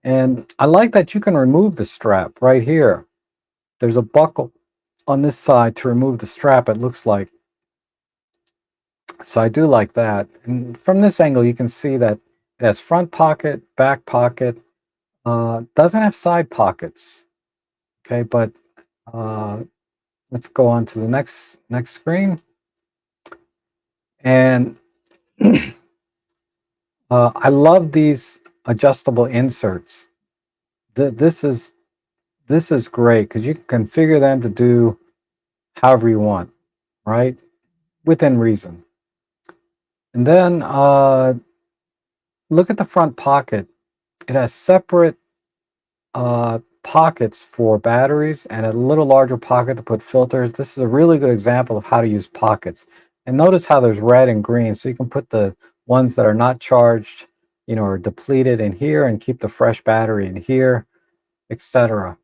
And I like that you can remove the strap right here. There's a buckle on this side to remove the strap, it looks like. So I do like that. And from this angle, you can see that it has front pocket, back pocket, doesn't have side pockets. Okay, but uh, let's go on to the next screen. And I love these adjustable inserts. This is great because you can configure them to do however you want, right? Within reason. And then look at the front pocket. It has separate pockets for batteries and a little larger pocket to put filters. This is a really good example of how to use pockets. And notice how there's red and green, so you can put the ones that are not charged, or depleted in here and keep the fresh battery in here, etc.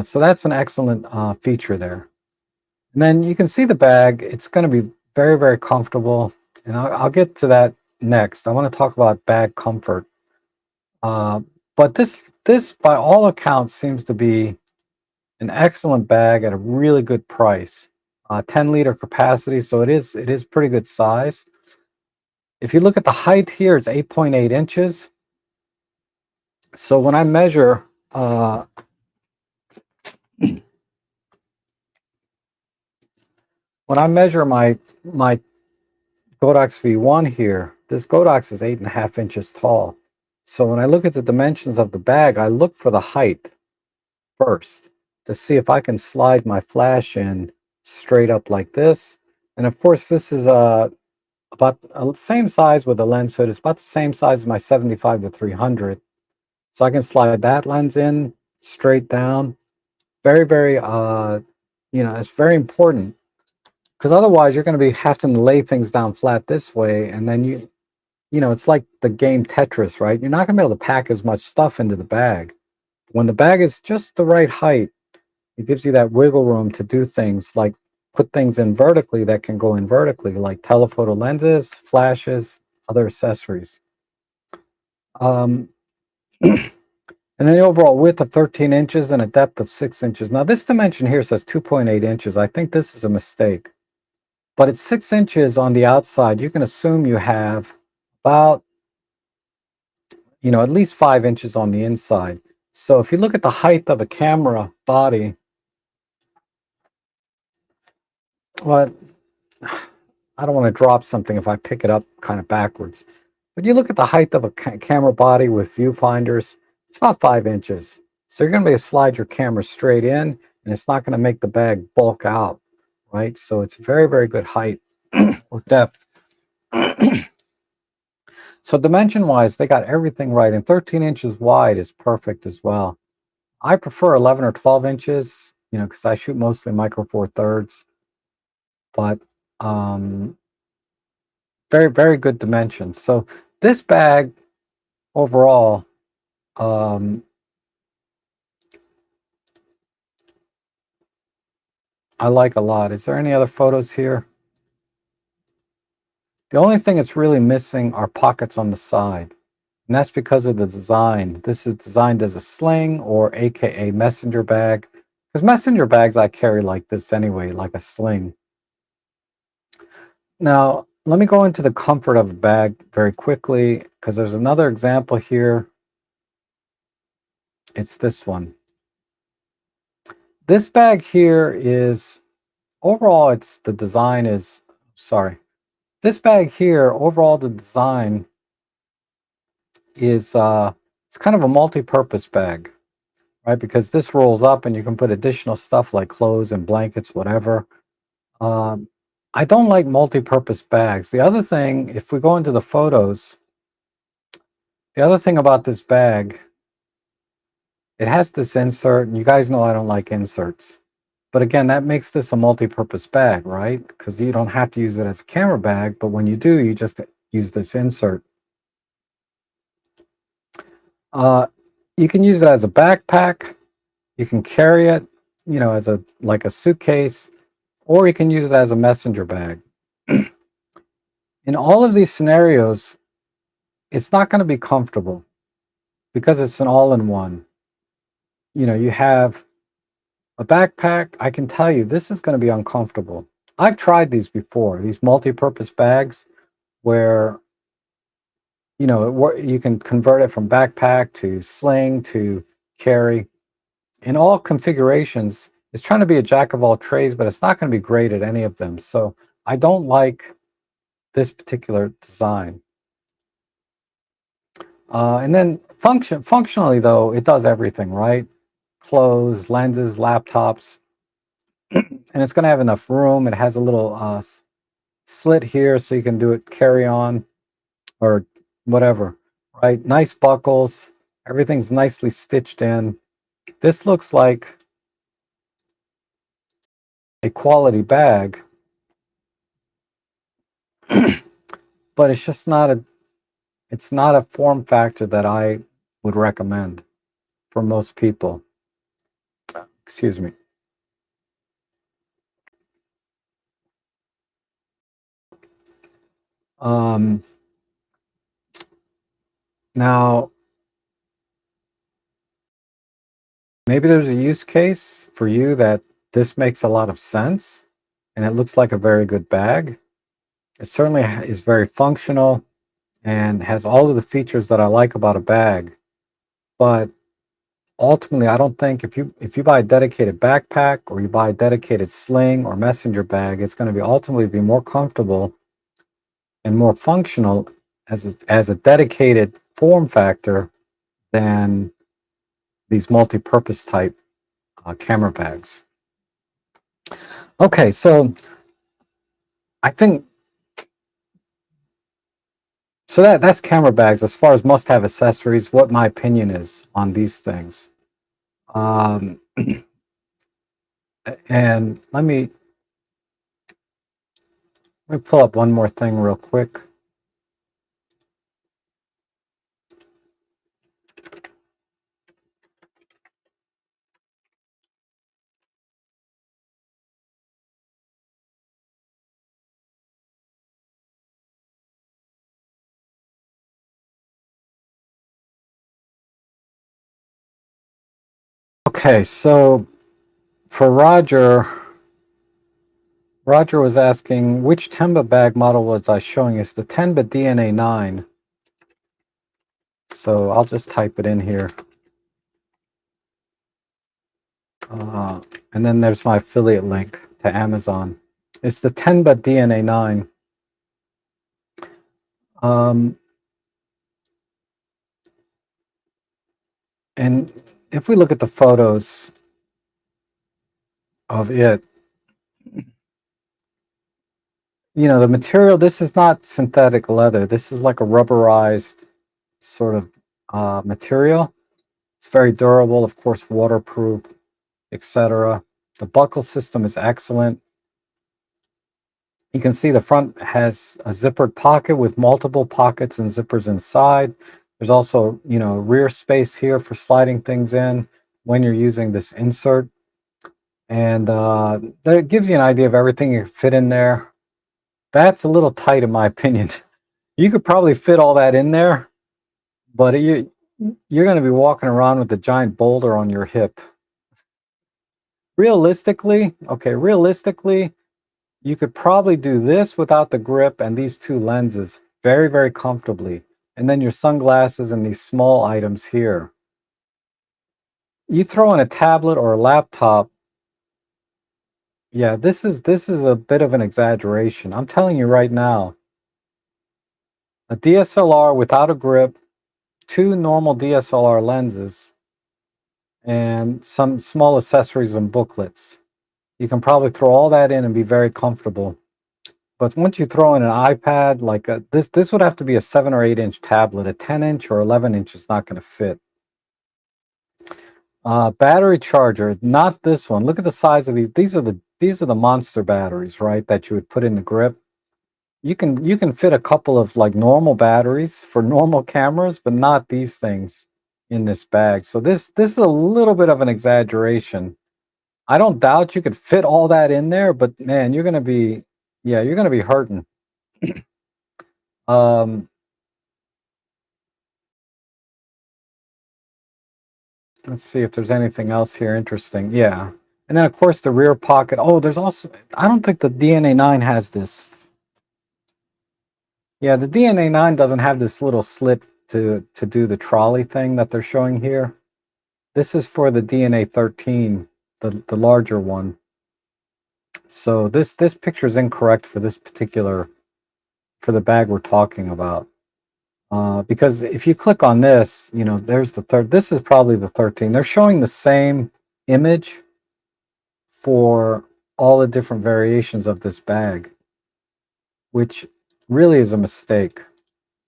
So that's an excellent feature there. And then you can see the bag. It's going to be very, very comfortable. And I'll get to that next. I want to talk about bag comfort. Uh, but this, by all accounts, seems to be an excellent bag at a really good price. 10-liter capacity, so it is pretty good size. If you look at the height here, it's 8.8 inches. So when I measure, my Godox V1 here, this Godox is 8.5 inches tall. So when I look at the dimensions of the bag, I look for the height first to see if I can slide my flash in straight up like this. And of course, this is about the same size with the lens hood. It's about the same size as my 75 to 300. So I can slide that lens in straight down. Very, very, it's very important because otherwise you're going to be having to lay things down flat this way. And then it's like the game Tetris, right? You're not going to be able to pack as much stuff into the bag. When the bag is just the right height, it gives you that wiggle room to do things like put things in vertically that can go in vertically, like telephoto lenses, flashes, other accessories. Um, and And then the overall width of 13 inches and a depth of 6 inches. Now this dimension here says 2.8 inches. I think this is a mistake. But it's 6 inches on the outside. You can assume you have about, at least 5 inches on the inside. So if you look at the height of a camera body, well, I don't want to drop something if I pick it up kind of backwards. But you look at the height of a camera body with viewfinders, it's about 5 inches. So you're going to be able to slide your camera straight in, and it's not going to make the bag bulk out, right? So it's very, very good height or depth. So dimension-wise, they got everything right, and 13 inches wide is perfect as well. I prefer 11 or 12 inches, because I shoot mostly micro four thirds, but very, very good dimensions. So this bag overall, I like a lot. Is there any other photos here? The only thing it's really missing are pockets on the side, and that's because of the design. This is designed as a sling or AKA messenger bag, because messenger bags I carry like this anyway, like a sling. Now, let me go into the comfort of a bag very quickly, because there's another example here. It's this one. This bag here is, overall, the design is, sorry. This bag here, overall, the design is, it's kind of a multi-purpose bag, right? Because this rolls up and you can put additional stuff like clothes and blankets, whatever. Um, I don't like multi-purpose bags. The other thing, if we go into the photos, the other thing about this bag, it has this insert, and you guys know I don't like inserts. But again, that makes this a multi-purpose bag, right? Because you don't have to use it as a camera bag, but when you do, you just use this insert. Uh, you can use it as a backpack. You can carry it, as like a suitcase, or you can use it as a messenger bag. In all of these scenarios, it's not going to be comfortable because it's an all-in-one. You have a backpack. I can tell you this is going to be uncomfortable. I've tried these before, these multi-purpose bags where you can convert it from backpack to sling to carry in all configurations. It's trying to be a jack of all trades, but it's not going to be great at any of them. So I don't like this particular design. And then functionally though, it does everything, right? Clothes, lenses, laptops, and it's going to have enough room. It has a little slit here so you can do it carry on or whatever, right? Nice buckles. Everything's nicely stitched in. This looks like a quality bag, but it's not a form factor that I would recommend for most people. Excuse me. Um, Now, maybe there's a use case for you that this makes a lot of sense and it looks like a very good bag. It certainly is very functional and has all of the features that I like about a bag. But ultimately, I don't think if you buy a dedicated backpack or you buy a dedicated sling or messenger bag, it's going to be ultimately be more comfortable and more functional as a dedicated form factor than these multi-purpose type camera bags. Okay, so I think so that's camera bags as far as must-have accessories. What my opinion is on these things, um, and let me pull up one more thing real quick. Okay, so for Roger was asking which Tenba bag model was I showing? It's the Tenba DNA 9. So I'll just type it in here. Uh, and then there's my affiliate link to Amazon. It's the Tenba DNA 9. And if we look at the photos of it, you know, the material, this is not synthetic leather. This is like a rubberized sort of material. It's very durable, of course, waterproof, etc. The buckle system is excellent. You can see the front has a zippered pocket with multiple pockets and zippers inside. There's also, you know, rear space here for sliding things in when you're using this insert. And that gives you an idea of everything you fit in there. That's a little tight in my opinion. You could probably fit all that in there, but you're going to be walking around with a giant boulder on your hip. Realistically, you could probably do this without the grip and these two lenses very, very comfortably. And then your sunglasses and these small items here. You throw in a tablet or a laptop. Yeah, this is a bit of an exaggeration. I'm telling you right now, a DSLR without a grip, two normal DSLR lenses, and some small accessories and booklets. You can probably throw all that in and be very comfortable. But once you throw in an iPad, like this would have to be a 7 or 8 inch tablet. A 10-inch or 11-inch is not going to fit. Battery charger, not this one. Look at the size of these. These are the monster batteries, right? That you would put in the grip. You can fit a couple of like normal batteries for normal cameras, but not these things in this bag. So this is a little bit of an exaggeration. I don't doubt you could fit all that in there, but man, you're gonna be, yeah, you're gonna be hurting. Um, let's see if there's anything else here interesting. Yeah, and then of course the rear pocket. Oh, there's also, I don't think the DNA 9 has this. Yeah, the DNA 9 doesn't have this little slit to do the trolley thing that they're showing here. This is for the DNA 13, the larger one. So this picture is incorrect for this particular, for the bag we're talking about. Because if you click on this, you know, there's the third. This is probably the 13. They're showing the same image for all the different variations of this bag, which really is a mistake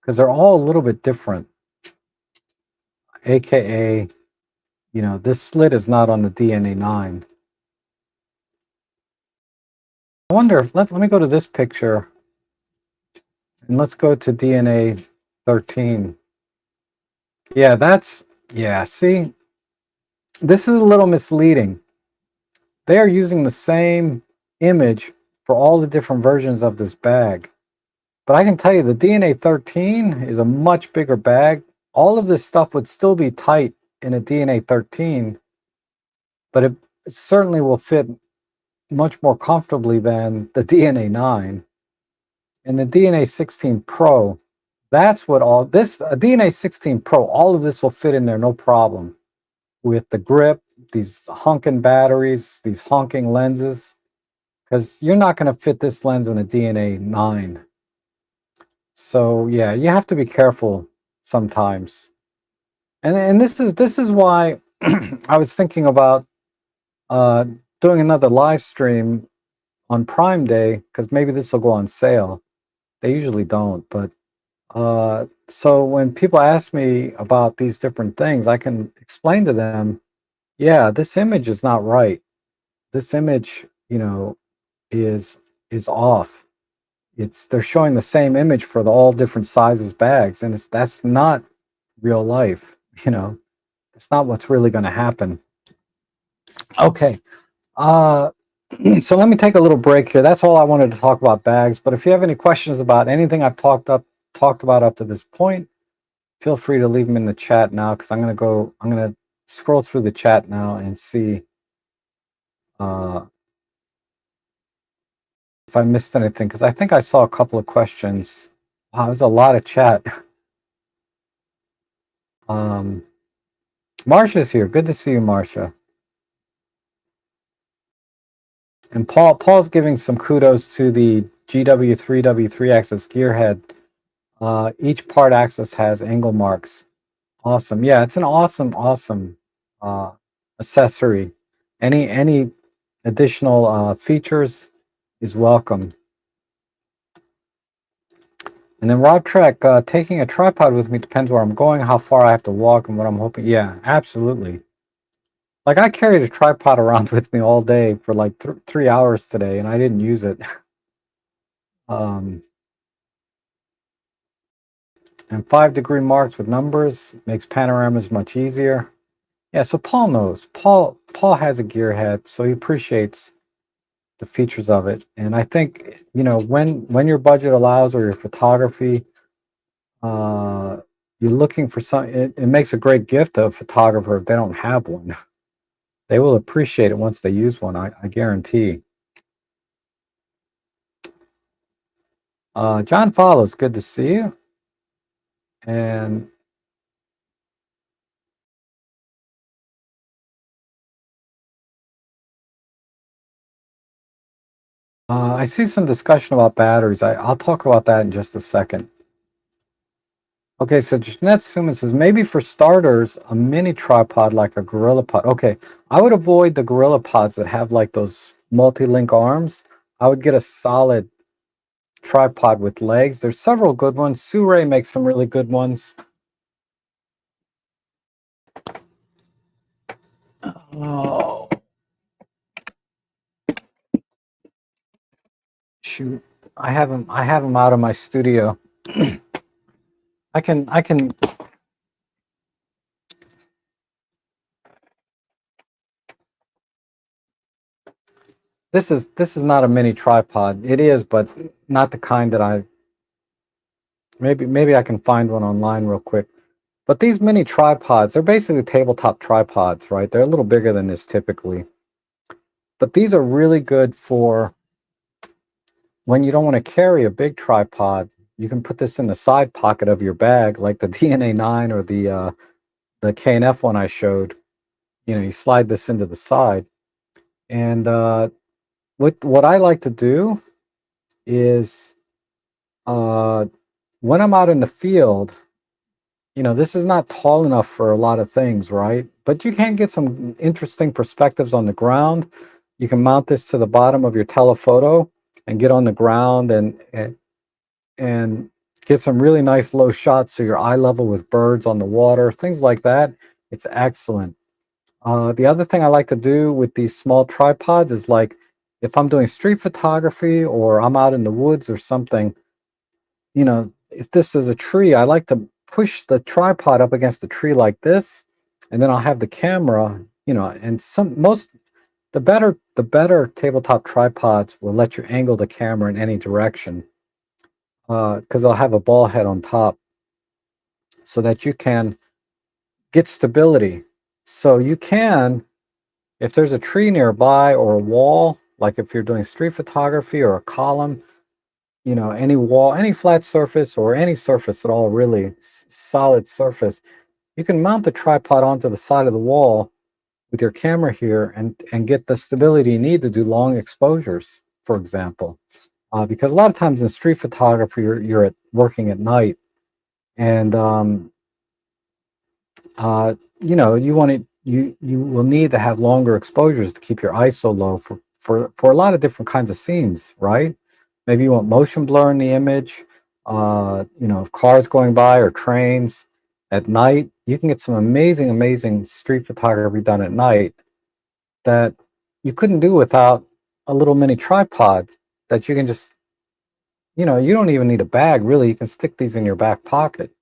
because they're all a little bit different. AKA, you know, this slit is not on the DNA 9. I wonder if, let me go to this picture and let's go to DNA 13. Yeah, yeah, see, this is a little misleading. They are using the same image for all the different versions of this bag. But I can tell you the DNA 13 is a much bigger bag. All of this stuff would still be tight in a DNA 13, but it certainly will fit much more comfortably than the DNA 9. And the DNA 16 Pro, that's what all this, a DNA 16 Pro, all of this will fit in there no problem. With the grip, these honking batteries, these honking lenses, because you're not going to fit this lens in a DNA 9. So yeah, you have to be careful sometimes. And this is why I was thinking about uh, doing another live stream on Prime Day because maybe this will go on sale. They usually don't, but so when people ask me about these different things, I can explain to them, yeah, this image is not right. This image, you know, is off. They're showing the same image for the all different sizes bags, and that's not real life. You know, it's not what's really going to happen. Okay, uh, so let me take a little break here. That's all I wanted to talk about bags. But if you have any questions about anything I've talked about up to this point, feel free to leave them in the chat now because I'm going to go. I'm going to scroll through the chat now and see if I missed anything, because I think I saw a couple of questions. Wow, there's a lot of chat. Marsha's here. Good to see you, Marsha. And Paul's giving some kudos to the GW3W3 axis gearhead. Each part axis has angle marks. Awesome. Yeah, it's an awesome uh, accessory. Any additional features is welcome. And then Rob Trek, taking a tripod with me depends where I'm going, how far I have to walk, and what I'm hoping. Yeah, absolutely. Like I carried a tripod around with me all day for like 3 hours today, and I didn't use it. And 5-degree marks with numbers makes panoramas much easier. Yeah, so Paul knows. Paul has a gearhead, so he appreciates the features of it. And I think, you know, when your budget allows or your photography, you're looking for it makes a great gift to a photographer if they don't have one. They will appreciate it once they use one, I guarantee. John Follows, good to see you. And I see some discussion about batteries. I'll talk about that in just a second. Okay, so Jeanette Suman says, maybe for starters, a mini tripod like a Gorilla Pod. Okay, I would avoid the Gorilla Pods that have like those multi-link arms. I would get a solid tripod with legs. There's several good ones. Sue makes some really good ones. Oh, shoot. I have them out of my studio. I can this is not a mini tripod. It is, but not the kind that maybe I can find one online real quick. But these mini tripods, they're basically tabletop tripods, right? They're a little bigger than this typically. But these are really good for when you don't want to carry a big tripod. You can put this in the side pocket of your bag, like the DNA9 or the K&F one I showed. You know, you slide this into the side. And what I like to do is when I'm out in the field, you know, this is not tall enough for a lot of things, right? But you can get some interesting perspectives on the ground. You can mount this to the bottom of your telephoto and get on the ground and get some really nice low shots so you're eye level with birds on the water, things like that. It's excellent. The other thing I like to do with these small tripods is like if I'm doing street photography or I'm out in the woods or something, you know, if this is a tree, I like to push the tripod up against a tree like this, and then I'll have the camera, you know, and the better tabletop tripods will let you angle the camera in any direction, because I'll have a ball head on top so that you can get stability. So you can, if there's a tree nearby or a wall, like if you're doing street photography or a column, you know, any wall, any flat surface or any surface at all, really solid surface, you can mount the tripod onto the side of the wall with your camera here and get the stability you need to do long exposures, for example. Because a lot of times in street photography, you're working at night, and you know, you will need to have longer exposures to keep your ISO low for a lot of different kinds of scenes, right? Maybe you want motion blur in the image, you know, cars going by or trains at night. You can get some amazing street photography done at night that you couldn't do without a little mini tripod that you can just, you know, you don't even need a bag really. You can stick these in your back pocket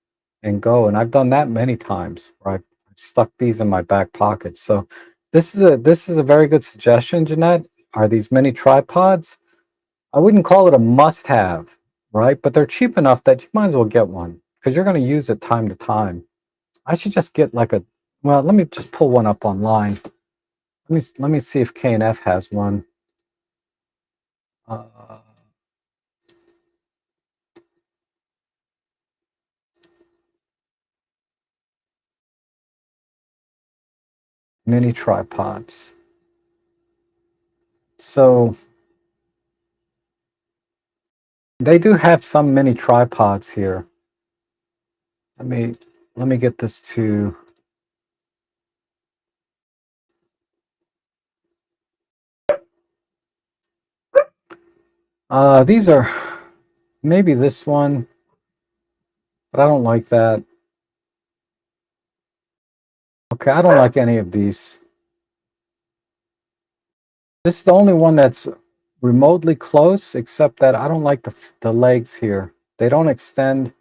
and go. And I've done that many times where I've stuck these in my back pocket. So this is a very good suggestion, Jeanette. Are these mini tripods? I wouldn't call it a must-have, right? But they're cheap enough that you might as well get one because you're going to use it time to time. I should just get like Well, let me just pull one up online. Let me see if K&F has one. Uh, mini tripods. So they do have some mini tripods here. Let me get this to. These are maybe this one, but I don't like that. Okay, I don't like any of these. This is the only one that's remotely close, except that I don't like the legs here. They don't extend,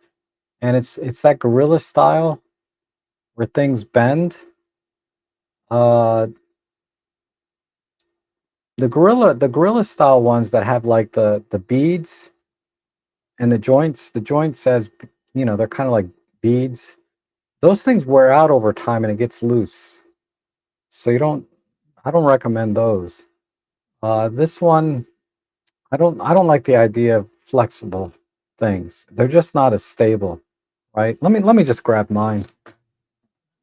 and it's that gorilla style where things bend. Uh, the gorilla style ones that have like the beads and the joints as they're kind of like beads. Those things wear out over time and it gets loose. So I don't recommend those. This one, I don't like the idea of flexible things. They're just not as stable, right? Let me just grab mine.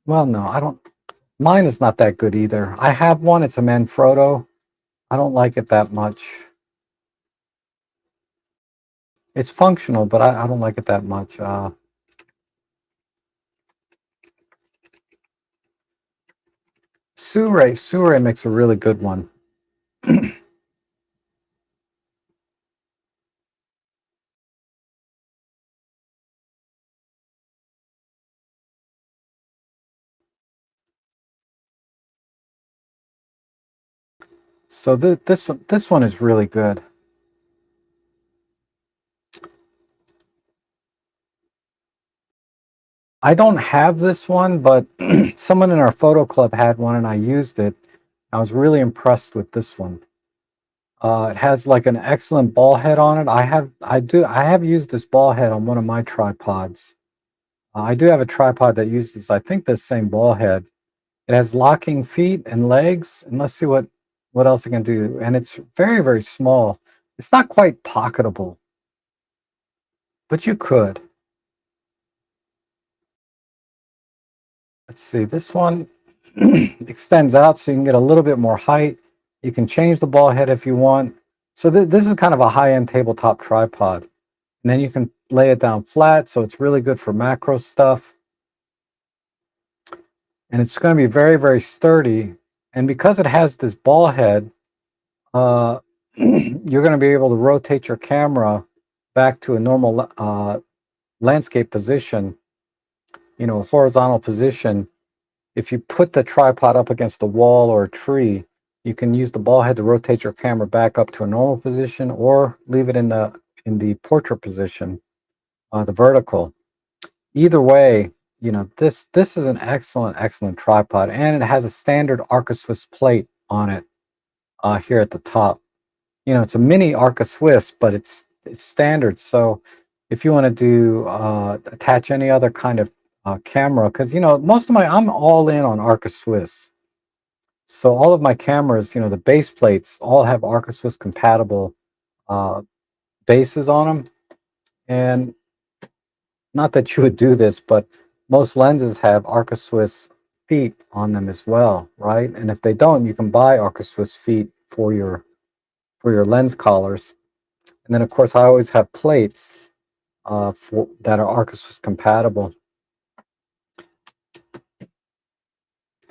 Well, no, I don't. Mine is not that good either. I have one. It's a Manfrotto. I don't like it that much. It's functional, but I don't like it that much. Sure makes a really good one. So this one is really good. I don't have this one, but someone in our photo club had one and I used it. I was really impressed with this one. It has like an excellent ball head on it. I have used this ball head on one of my tripods. I do have a tripod that uses, I think, this same ball head. It has locking feet and legs, and let's see what else it can do. And it's very, very small. It's not quite pocketable, but you could. Let's see, this one extends out so you can get a little bit more height. You can change the ball head if you want. So this is kind of a high-end tabletop tripod. And then you can lay it down flat, so it's really good for macro stuff. And it's going to be very, very sturdy. And because it has this ball head, you're going to be able to rotate your camera back to a normal landscape position, horizontal position. If you put the tripod up against a wall or a tree, you can use the ball head to rotate your camera back up to a normal position, or leave it in the portrait position, the vertical. Either way, this is an excellent tripod, and it has a standard Arca Swiss plate on it here at the top. It's a mini Arca Swiss, but it's standard. So if you want to do attach any other kind of camera, because most of I'm all in on Arca Swiss. So all of my cameras, the base plates all have Arca Swiss compatible uh, bases on them, and not that you would do this, but most lenses have Arca Swiss feet on them as well, right? And if they don't, you can buy Arca Swiss feet for your lens collars. And then of course I always have plates that are Arca Swiss compatible.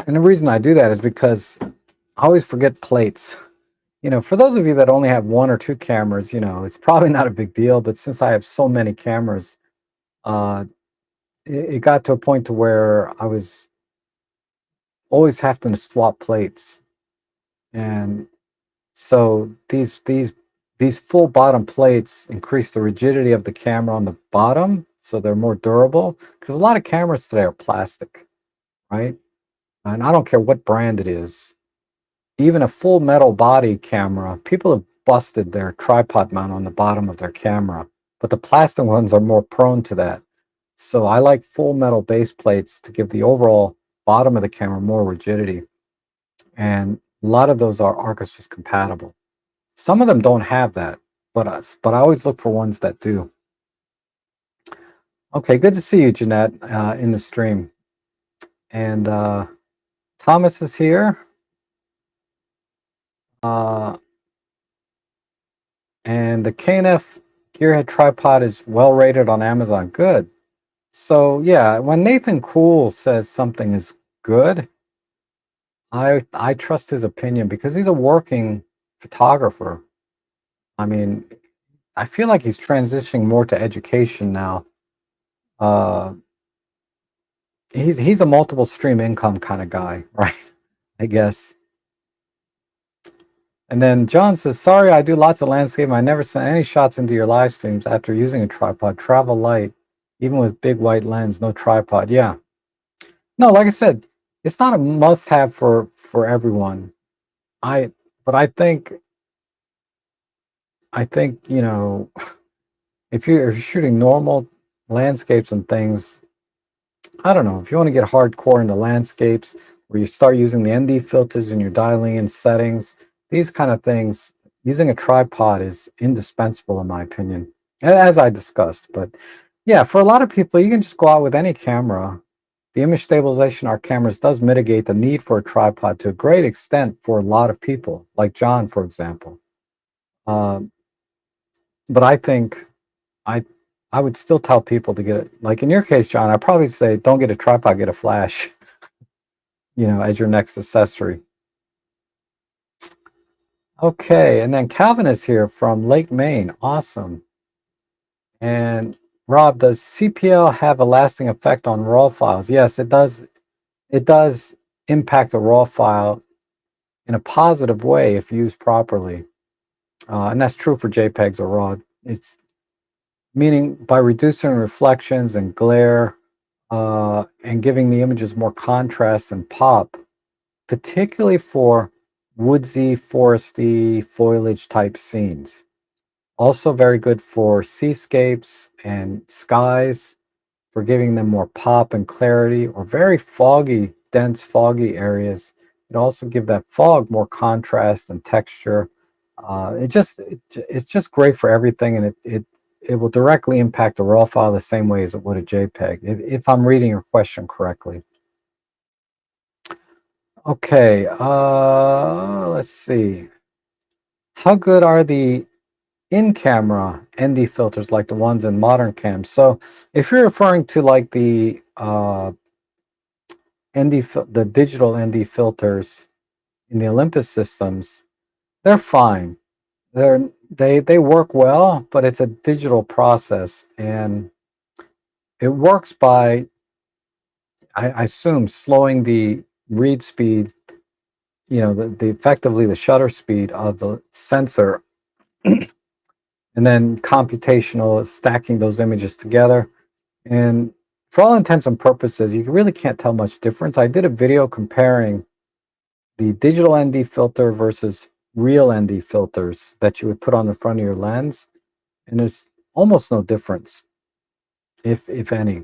And the reason I do that is because I always forget plates. For those of you that only have one or two cameras, it's probably not a big deal. But since I have so many cameras, uh, it got to a point to where I was always having to swap plates. And so these full bottom plates increase the rigidity of the camera on the bottom, so they're more durable. Because a lot of cameras today are plastic, right? And I don't care what brand it is. Even a full metal body camera, people have busted their tripod mount on the bottom of their camera, but the plastic ones are more prone to that. So I like full metal base plates to give the overall bottom of the camera more rigidity. And a lot of those are Arcus compatible. Some of them don't have that, but I always look for ones that do. Okay, good to see you, Jeanette, in the stream. And Thomas is here. And the KNF Gearhead tripod is well rated on Amazon. Good. So yeah, when Nathan Cool says something is good, I trust his opinion because he's a working photographer. I mean, I feel like he's transitioning more to education now. He's a multiple stream income kind of guy, right? I guess. And then John says, sorry, I do lots of landscape. I never sent any shots into your live streams after using a tripod. Travel light, even with big white lens, no tripod. Yeah. No, like I said, it's not a must-have for everyone. But I think you know, if you're shooting normal landscapes and things, I don't know, if you want to get hardcore into landscapes where you start using the ND filters and you're dialing in settings, these kind of things, using a tripod is indispensable in my opinion, as I discussed. But yeah, for a lot of people, you can just go out with any camera. The image stabilization our cameras does mitigate the need for a tripod to a great extent for a lot of people, like John, for example. But I think I I would still tell people to get it. Like in your case, John, I'd probably say don't get a tripod, get a flash, as your next accessory. Okay, and then Calvin is here from Lake Maine. Awesome. And Rob, does CPL have a lasting effect on RAW files? Yes, it does. It does impact a RAW file in a positive way if used properly. And that's true for JPEGs or RAW. It's meaning by reducing reflections and glare and giving the images more contrast and pop, particularly for woodsy, foresty, foliage type scenes. Also very good for seascapes and skies, for giving them more pop and clarity, or very foggy, dense, foggy areas. It also give that fog more contrast and texture. It's just great for everything, and it will directly impact a raw file the same way as it would a JPEG, if I'm reading your question correctly. Okay, let's see. How good are the in-camera ND filters like the ones in modern cams? So if you're referring to like the the digital ND filters in the Olympus systems, they're fine. They work well, but it's a digital process, and it works by I assume slowing the read speed, the effectively the shutter speed of the sensor, and then computational stacking those images together. And for all intents and purposes, you really can't tell much difference. I did a video comparing the digital ND filter versus real ND filters that you would put on the front of your lens, and there's almost no difference, if any,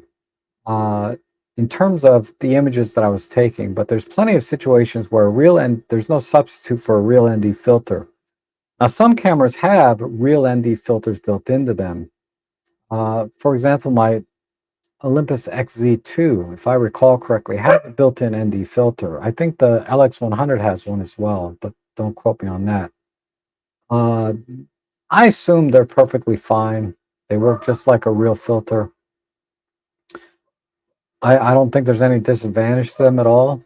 in terms of the images that I was taking. But there's plenty of situations where there's no substitute for a real ND filter. Now, some cameras have real ND filters built into them. For example, my Olympus XZ2, if I recall correctly, has a built-in ND filter. I think the LX100 has one as well, but don't quote me on that. I assume they're perfectly fine. They work just like a real filter. I don't think there's any disadvantage to them at all,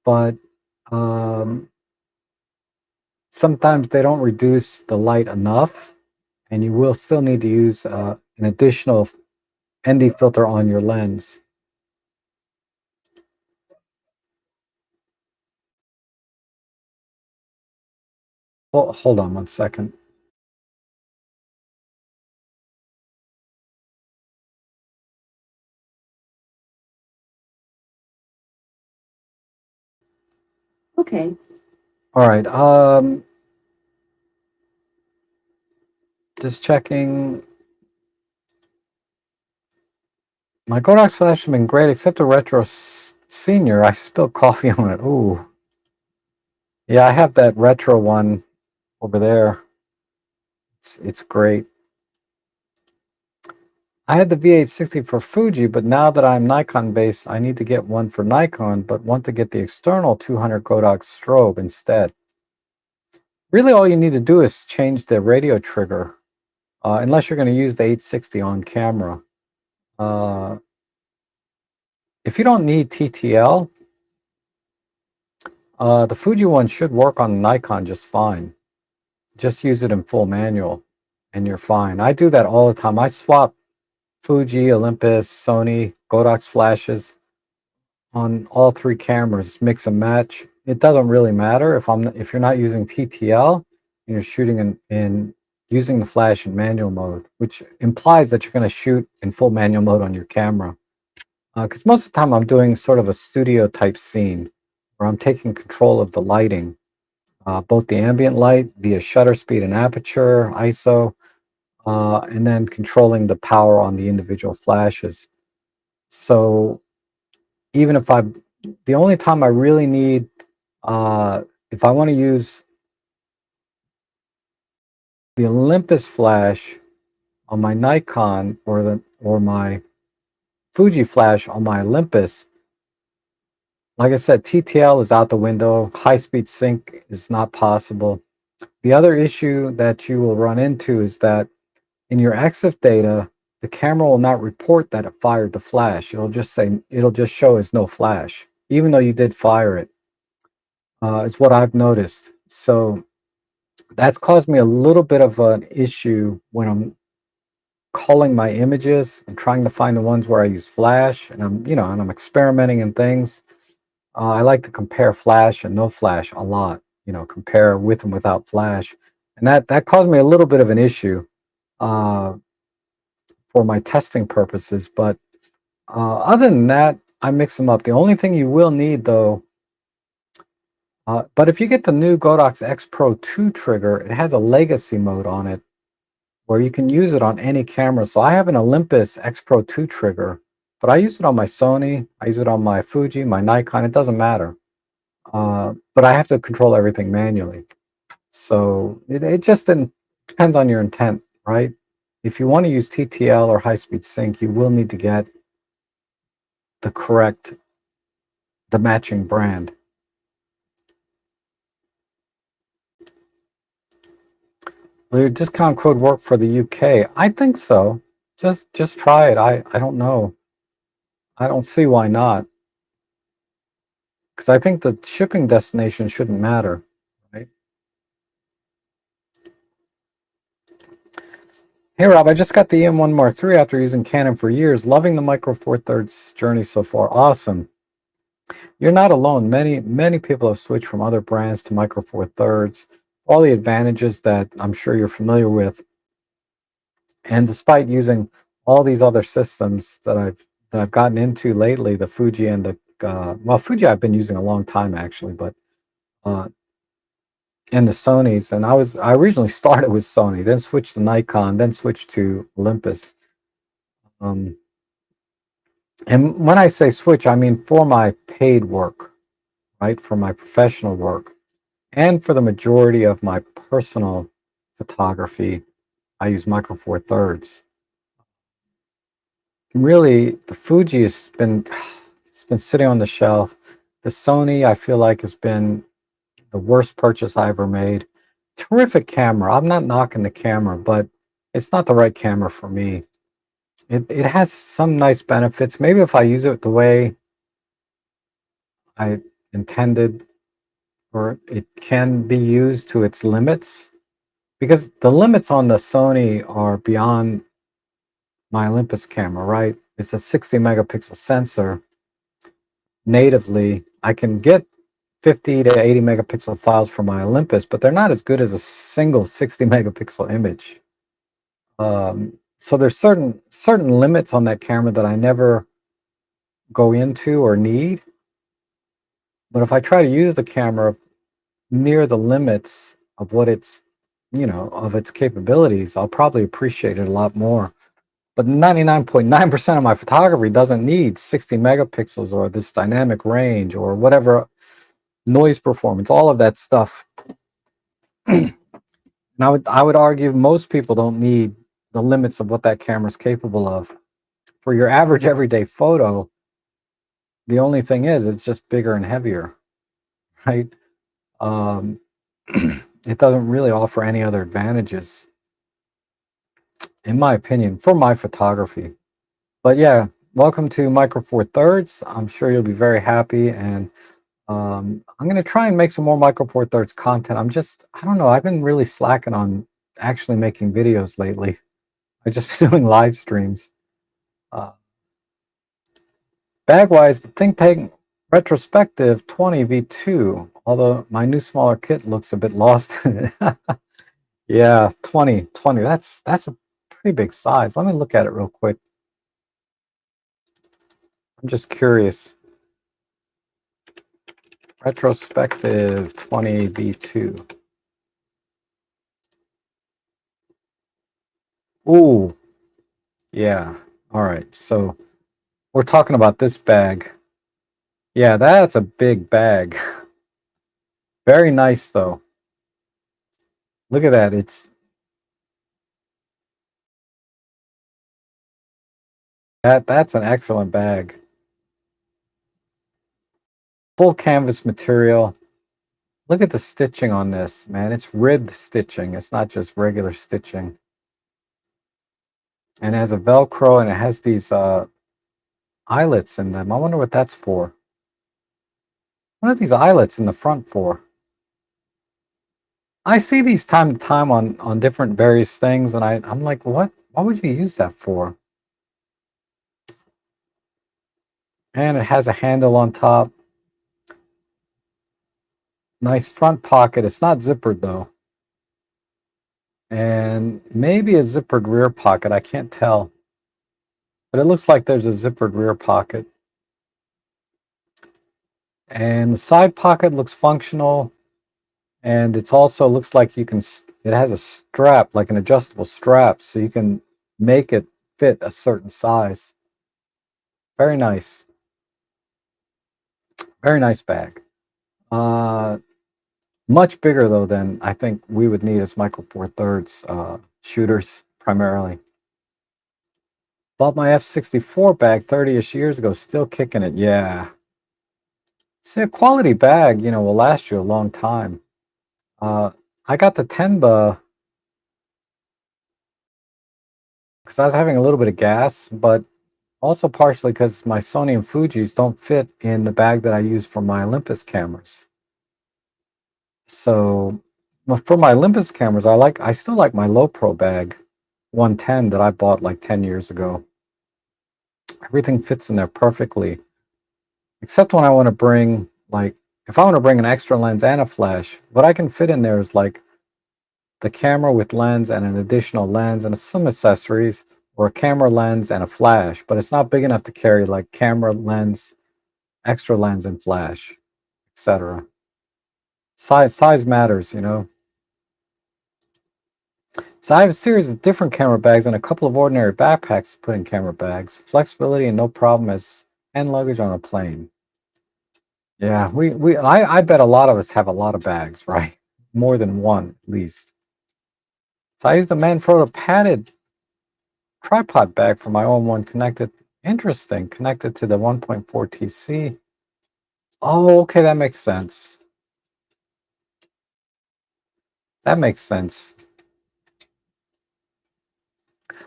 but um, sometimes they don't reduce the light enough, and you will still need to use an additional ND filter on your lens. Hold on one second. Okay. All right. Just checking. My Kodak's flash have been great, except the retro Senior, I spilled coffee on it. Ooh. Yeah, I have that retro one over there. It's great. I had the V860 for Fuji, but now that I'm Nikon based, I need to get one for Nikon, but want to get the external 200 Godox strobe instead. Really, all you need to do is change the radio trigger, unless you're going to use the 860 on camera. Uh, if you don't need TTL, the Fuji one should work on Nikon just fine. Just use it in full manual and you're fine. I do that all the time. I swap Fuji, Olympus, Sony, Godox flashes on all three cameras, mix and match. It doesn't really matter if you're not using TTL and you're shooting in using the flash in manual mode, which implies that you're going to shoot in full manual mode on your camera. Because most of the time I'm doing sort of a studio type scene where I'm taking control of the lighting, both the ambient light via shutter speed and aperture, ISO, and then controlling the power on the individual flashes. So even if the only time I really need, if I want to use the Olympus flash on my Nikon or my Fuji flash on my Olympus, like I said, TTL is out the window. High-speed sync is not possible. The other issue that you will run into is that in your EXIF data, the camera will not report that it fired the flash. It'll just show as no flash, even though you did fire it. It's what I've noticed. So that's caused me a little bit of an issue when I'm culling my images and trying to find the ones where I use flash, and I'm experimenting and things. I like to compare flash and no flash a lot. Compare with and without flash, and that caused me a little bit of an issue uh, for my testing purposes. But other than that, I mix them up. The only thing you will need, though, but if you get the new Godox X Pro 2 trigger, it has a legacy mode on it where you can use it on any camera. So I have an Olympus X Pro 2 trigger, but I use it on my Sony, I use it on my Fuji, my Nikon, it doesn't matter. But I have to control everything manually. So it just depends on your intent, right? If you want to use TTL or high-speed sync, you will need to get the matching brand. Will your discount code work for the UK? I think so. Just try it. I don't know. I don't see why not. Because I think the shipping destination shouldn't matter, right? Hey Rob, I just got the EM1 Mark III after using Canon for years. Loving the Micro Four Thirds journey so far. Awesome. You're not alone. Many people have switched from other brands to Micro Four Thirds. All the advantages that I'm sure you're familiar with. And despite using all these other systems that I've gotten into lately, the Fuji and the Fuji I've been using a long time actually, but uh, and the Sonys. And I originally started with Sony, then switched to Nikon, then switched to Olympus. Um, and when I say switch, I mean for my paid work, right? For my professional work, and for the majority of my personal photography, I use Micro Four Thirds. Really, the Fuji has been it's been sitting on the shelf. The Sony, I feel like, has been the worst purchase I ever made. Terrific camera. I'm not knocking the camera, but it's not the right camera for me. It has some nice benefits. Maybe if I use it the way I intended, or it can be used to its limits, because the limits on the Sony are beyond my Olympus camera, right? It's a 60 megapixel sensor. Natively, I can get 50 to 80 megapixel files from my Olympus, but they're not as good as a single 60 megapixel image. So there's certain limits on that camera that I never go into or need. But if I try to use the camera near the limits of what of its capabilities, I'll probably appreciate it a lot more. But 99.9% of my photography doesn't need 60 megapixels or this dynamic range or whatever, noise performance, all of that stuff. And I would argue most people don't need the limits of what that camera is capable of. For your average everyday photo, the only thing is it's just bigger and heavier, right? Um, it doesn't really offer any other advantages, in my opinion, for my photography. But yeah, welcome to Micro Four Thirds. I'm sure you'll be very happy, and I'm gonna try and make some more Micro Four Thirds content. I don't know, I've been really slacking on actually making videos lately. I've just been doing live streams. Uh, Bag-wise, the Think Tank Retrospective 20 V2, although my new smaller kit looks a bit lost in it. Yeah, 20, that's a pretty big size. Let me look at it real quick. I'm just curious. Retrospective 20 V2. Ooh, yeah. All right. So we're talking about this bag. Yeah, that's a big bag. Very nice though. Look at that. That's an excellent bag. Full canvas material. Look at the stitching on this, man. It's ribbed stitching. It's not just regular stitching. And it has a Velcro and it has these eyelets in them. I wonder what that's for. What are these eyelets in the front for? I see these time to time on different various things, and I'm like, what would you use that for? And it has a handle on top. Nice front pocket. It's not zippered though. And maybe a zippered rear pocket. I can't tell. But it looks like there's a zippered rear pocket. And the side pocket looks functional. And it's also looks like it has a strap, like an adjustable strap, so you can make it fit a certain size. Very nice. Very nice bag. Uh, Much bigger though than I think we would need as Micro Four Thirds shooters primarily. Bought my F64 bag 30-ish years ago, still kicking it. Yeah. See, a quality bag, will last you a long time. Uh, I got the Tenba because I was having a little bit of gas, but also partially because my Sony and Fujis don't fit in the bag that I use for my Olympus cameras. So for my Olympus cameras, I still like my low pro bag 110 that I bought like 10 years ago. Everything fits in there perfectly, except when I want to bring like if I want to bring an extra lens and a flash, what I can fit in there is like the camera with lens and an additional lens and some accessories, or a camera lens and a flash, but it's not big enough to carry like camera lens, extra lens and flash, etc. Size matters. So I have a series of different camera bags and a couple of ordinary backpacks to put in camera bags. Flexibility and no problem as hand luggage on a plane. Yeah, I bet a lot of us have a lot of bags, right? More than one, at least. So I used a Manfrotto padded tripod bag for my own one connected. Interesting, connected to the 1.4 TC. Oh, okay, that makes sense. That makes sense.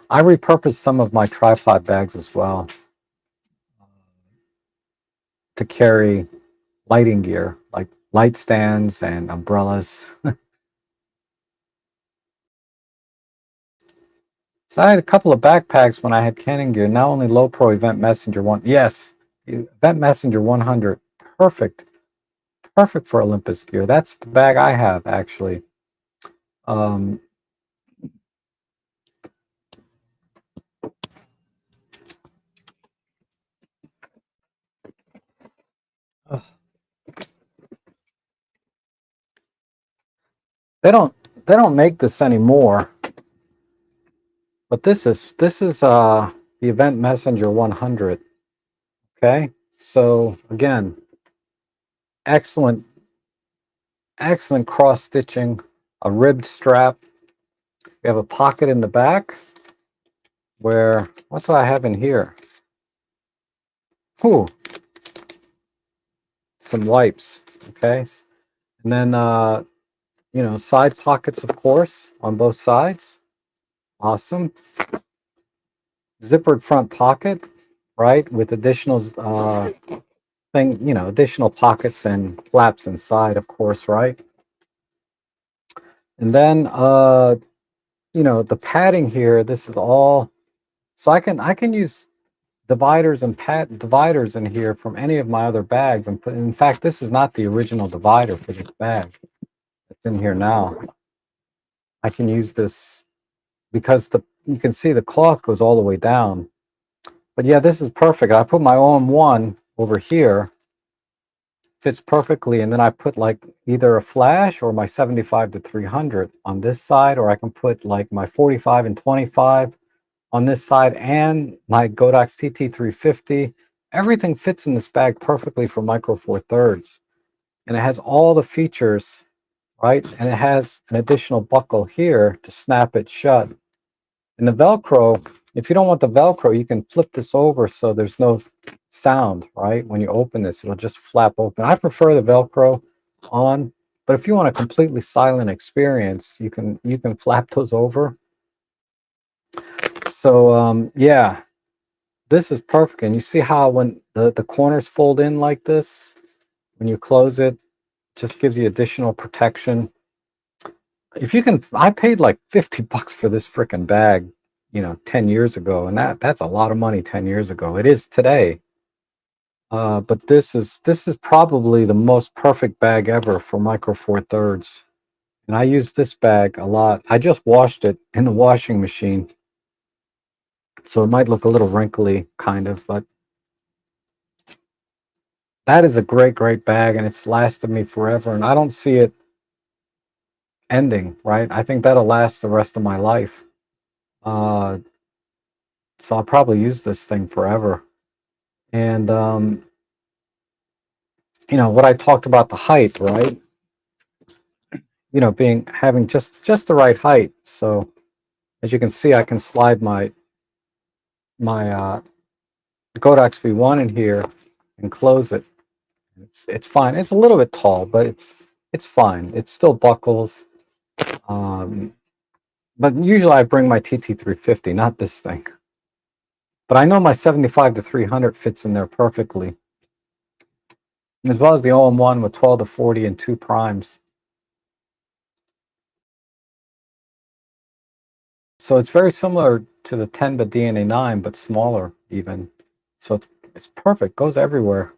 I repurposed some of my tripod bags as well to carry lighting gear, like light stands and umbrellas. So I had a couple of backpacks when I had Canon gear. Now only low pro Event Messenger one. Yes, Event Messenger 100. Perfect. Perfect for Olympus gear. That's the bag I have actually. Um, ugh, they don't make this anymore. But this is the Event Messenger 100. Okay, so again, excellent cross stitching, a ribbed strap. We have a pocket in the back where, what do I have in here? Ooh, some wipes. Okay, and then side pockets, of course, on both sides. Awesome. Zippered front pocket, right, with additional additional pockets and flaps inside, of course, right? And then the padding here, this is all, so I can use dividers and dividers in here from any of my other bags, and put, in fact, this is not the original divider for this bag. It's in here now. I can use this because you can see the cloth goes all the way down. But yeah, this is perfect. I put my OM1 over here, fits perfectly, and then I put like either a flash or my 75 to 300 on this side, or I can put like my 45 and 25 on this side and my Godox TT350. Everything fits in this bag perfectly for Micro Four Thirds, and it has all the features, right? And it has an additional buckle here to snap it shut. And the Velcro, if you don't want the Velcro, you can flip this over so there's no sound, right? When you open this, it'll just flap open. I prefer the Velcro on, but if you want a completely silent experience, you can flap those over. So yeah, this is perfect. And you see how when the corners fold in like this, when you close it, just gives you additional protection. If you can, I paid like $50 for this freaking bag, 10 years ago, and that's a lot of money 10 years ago. It is today. But this is probably the most perfect bag ever for Micro Four Thirds. And I use this bag a lot. I just washed it in the washing machine, so it might look a little wrinkly, kind of, but that is a great bag, and it's lasted me forever, and I don't see it ending, right? I think that'll last the rest of my life. Uh, so I'll probably use this thing forever. And what I talked about, the height, right? Having just the right height. So as you can see, I can slide my Godox V1 in here and close it. It's fine. It's a little bit tall, but it's fine. It still buckles. But usually I bring my TT350, not this thing. But I know my 75 to 300 fits in there perfectly, as well as the OM1 with 12 to 40 and 2 primes. So it's very similar to the Tenba DNA9, but smaller even. So it's perfect, goes everywhere.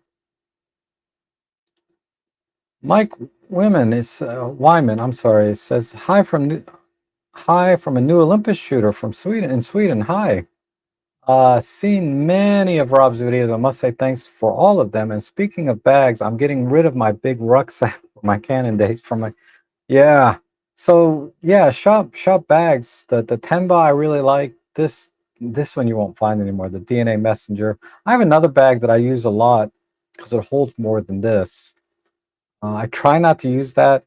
Mike Wyman, I'm sorry, it says, hi from a new Olympus shooter from Sweden. Hi. Seen many of Rob's videos. I must say thanks for all of them. And speaking of bags, I'm getting rid of my big rucksack for my Canon days from my, yeah. So yeah, shop bags. The Tenba I really like. This one you won't find anymore. The DNA Messenger. I have another bag that I use a lot because it holds more than this. I try not to use that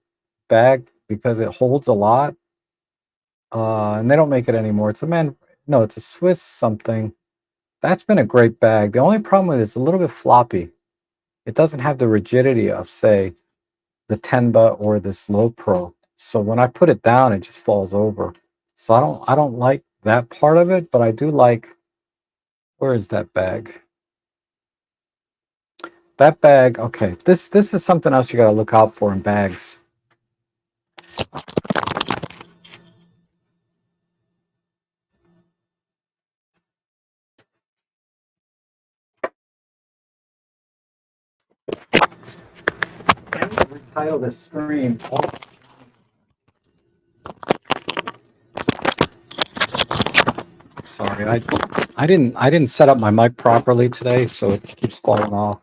bag because it holds a lot. And they don't make it anymore. It's a Swiss something. That's been a great bag. The only problem with it is a little bit floppy. It doesn't have the rigidity of, say, the Tenba or this Low Pro. So when I put it down, it just falls over. So I don't like that part of it, but I do like, where is that bag? That bag, okay. This is something else you got to look out for in bags. Retitle this stream. Sorry, I didn't set up my mic properly today, so it keeps falling off.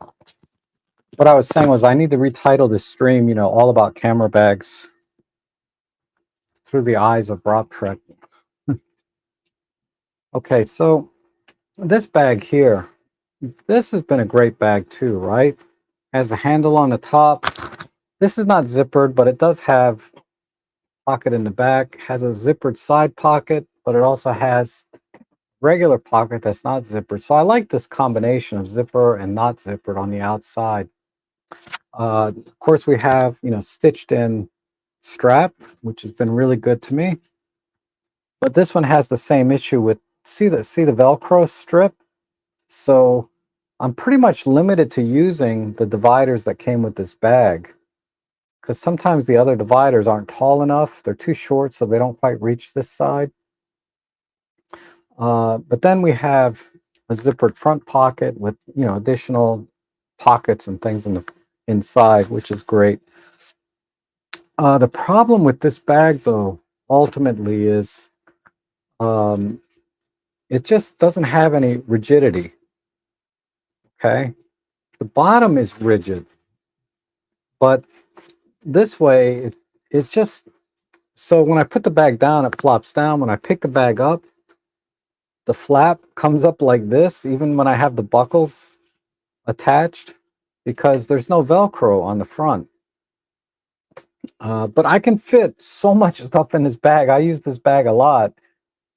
What I was saying was I need to retitle this stream, all about camera bags through the eyes of Rob Trek. Okay, so this bag here, this has been a great bag too, right? Has the handle on the top. This is not zippered, but it does have pocket in the back, has a zippered side pocket, but it also has regular pocket that's not zippered. So I like this combination of zipper and not zippered on the outside. Of course, we have, stitched in strap, which has been really good to me. But this one has the same issue with, see the Velcro strip? So I'm pretty much limited to using the dividers that came with this bag, because sometimes the other dividers aren't tall enough. They're too short, so they don't quite reach this side. But then we have a zippered front pocket with, additional pockets and things in the inside, which is great. The problem with this bag, though, ultimately is um, it just doesn't have any rigidity. Okay, the bottom is rigid, but this way it's just, so when I put the bag down, it flops down. When I pick the bag up, the flap comes up like this, even when I have the buckles attached, because there's no Velcro on the front. But I can fit so much stuff in this bag. I use this bag a lot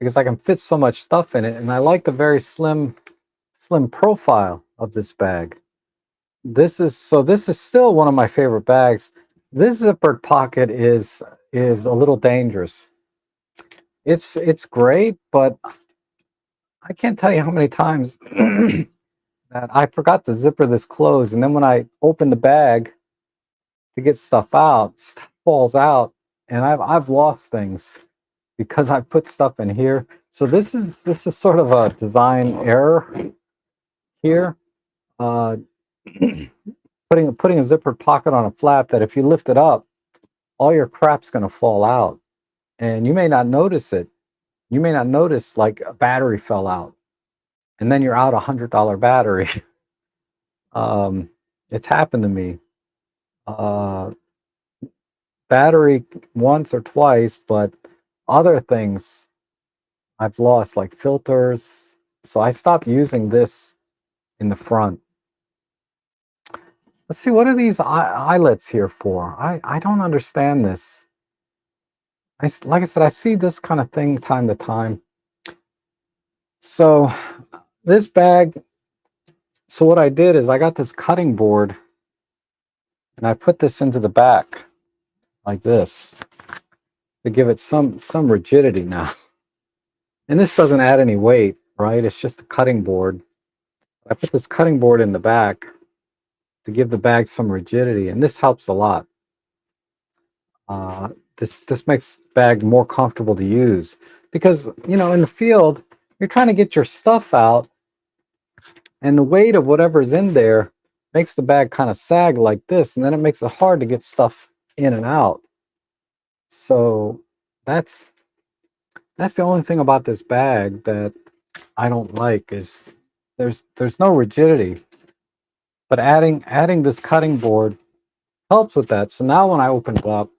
because I can fit so much stuff in it, and I like the very slim profile of this bag. This is still one of my favorite bags. This zippered pocket is a little dangerous. It's great, but I can't tell you how many times that I forgot to zipper this closed, and then when I open the bag to get stuff out, stuff falls out, and I've lost things because I put stuff in here. So this is sort of a design error here. Uh, putting a zippered pocket on a flap that if you lift it up, all your crap's going to fall out, and you may not notice it. You may not notice like a battery fell out, and then you're out $100 battery. um, it's happened to me. Uh, Battery once or twice, but other things I've lost, like filters. So I stopped using this in the front. Let's see, what are these eyelets here for? I don't understand this. Like I said, I see this kind of thing time to time. So this bag, so what I did is I got this cutting board and I put this into the back like this to give it some rigidity now. And this doesn't add any weight, right? It's just a cutting board. I put this cutting board in the back to give the bag some rigidity, and this helps a lot. Uh, this makes the bag more comfortable to use because, in the field, you're trying to get your stuff out, and the weight of whatever's in there makes the bag kind of sag like this, and then it makes it hard to get stuff in and out. So that's the only thing about this bag that I don't like, is there's no rigidity. But adding this cutting board helps with that. So now when I open it up,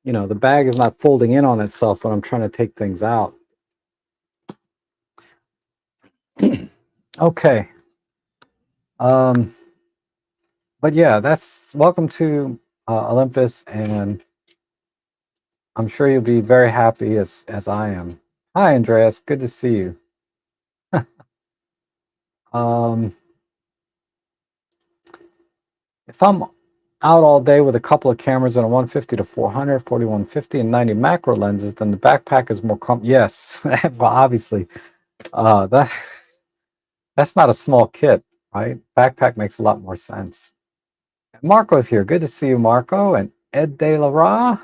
the bag is not folding in on itself when I'm trying to take things out. Okay. Um, but yeah, that's welcome to Olympus, and I'm sure you'll be very happy as I am. Hi, Andreas. Good to see you. Um, if I'm out all day with a couple of cameras and a 150 to 400, 4150, and 90 macro lenses, then the backpack is more Yes, well, obviously, that that's not a small kit, right? Backpack makes a lot more sense. Marco's here. Good to see you, Marco. And Ed De La Ra.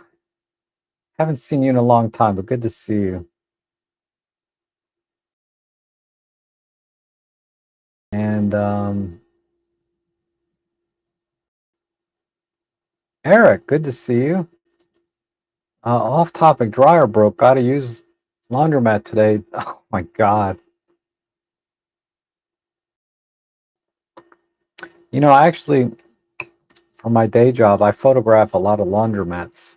Haven't seen you in a long time, but good to see you. And Eric, good to see you. Off topic, dryer broke. Got to use laundromat today. Oh my God. I actually, for my day job, I photograph a lot of laundromats.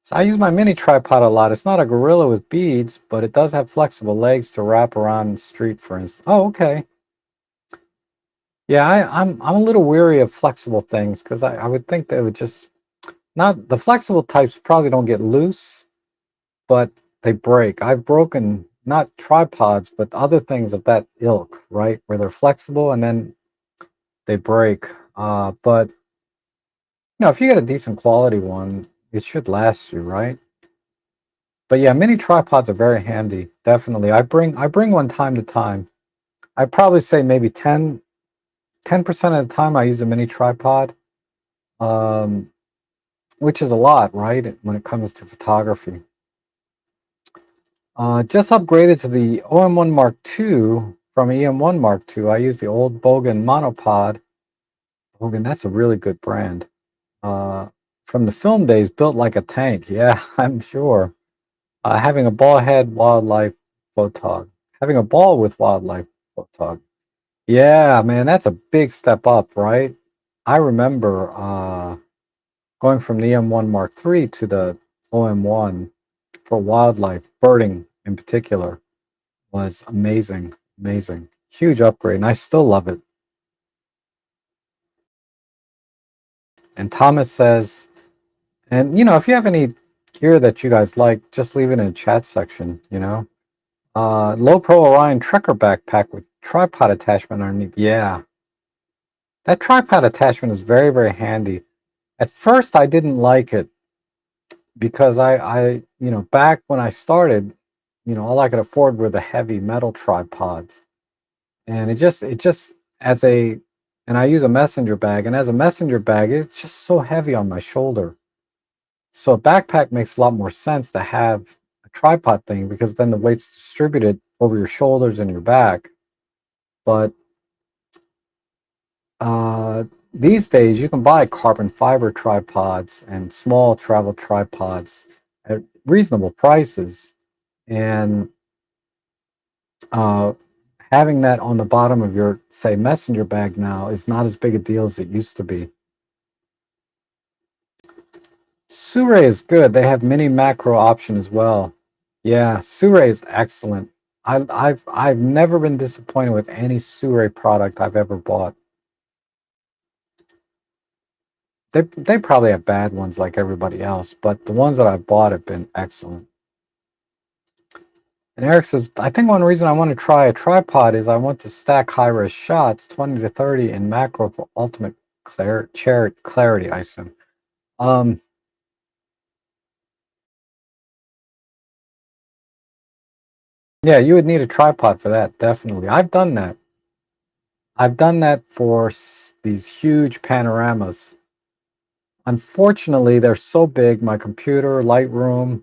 So I use my mini tripod a lot. It's not a gorilla with beads, but it does have flexible legs to wrap around the street, for instance. Oh, okay. Yeah, I'm a little weary of flexible things because I would think they would just not the flexible types probably don't get loose, but they break. I've broken not tripods, but other things of that ilk, right? Where they're flexible and then they break. But if you get a decent quality one, it should last you, right? But yeah, mini tripods are very handy. Definitely. I bring one time to time. I'd probably say maybe 10% of the time I use a mini tripod. Um, which is a lot, right? When it comes to photography. Just upgraded to the OM1 Mark II from EM1 Mark II. I use the old Bogan monopod. Bogan, that's a really good brand. Uh, from the film days, built like a tank. Yeah, I'm sure. Having a ball head wildlife photog. Having a ball with wildlife photog. Yeah, man, that's a big step up, right? I remember going from the EM1 Mark III to the OM1 for wildlife, birding in particular, was amazing, amazing. Huge upgrade, and I still love it. And Thomas says, and if you have any gear that you guys like, just leave it in the chat section. Low Pro Orion Trekker backpack with tripod attachment underneath. Yeah, that tripod attachment is very, very handy. At first, I didn't like it because back when I started, all I could afford were the heavy metal tripods. And it just as a and I use a messenger bag, and as a messenger bag, it's just so heavy on my shoulder. So a backpack makes a lot more sense to have a tripod thing because then the weight's distributed over your shoulders and your back. But uh, these days, you can buy carbon fiber tripods and small travel tripods at reasonable prices, and uh, having that on the bottom of your, say, messenger bag now is not as big a deal as it used to be. Surae is good. They have mini macro option as well. Yeah, Surae is excellent. I've never been disappointed with any Surae product I've ever bought. They probably have bad ones like everybody else, but the ones that I've bought have been excellent. And Eric says, I think one reason I want to try a tripod is I want to stack high-res shots, 20 to 30 in macro for ultimate clarity, I assume. Um, yeah, you would need a tripod for that, definitely. I've done that. I've done that for these huge panoramas. Unfortunately, they're so big, my computer, Lightroom,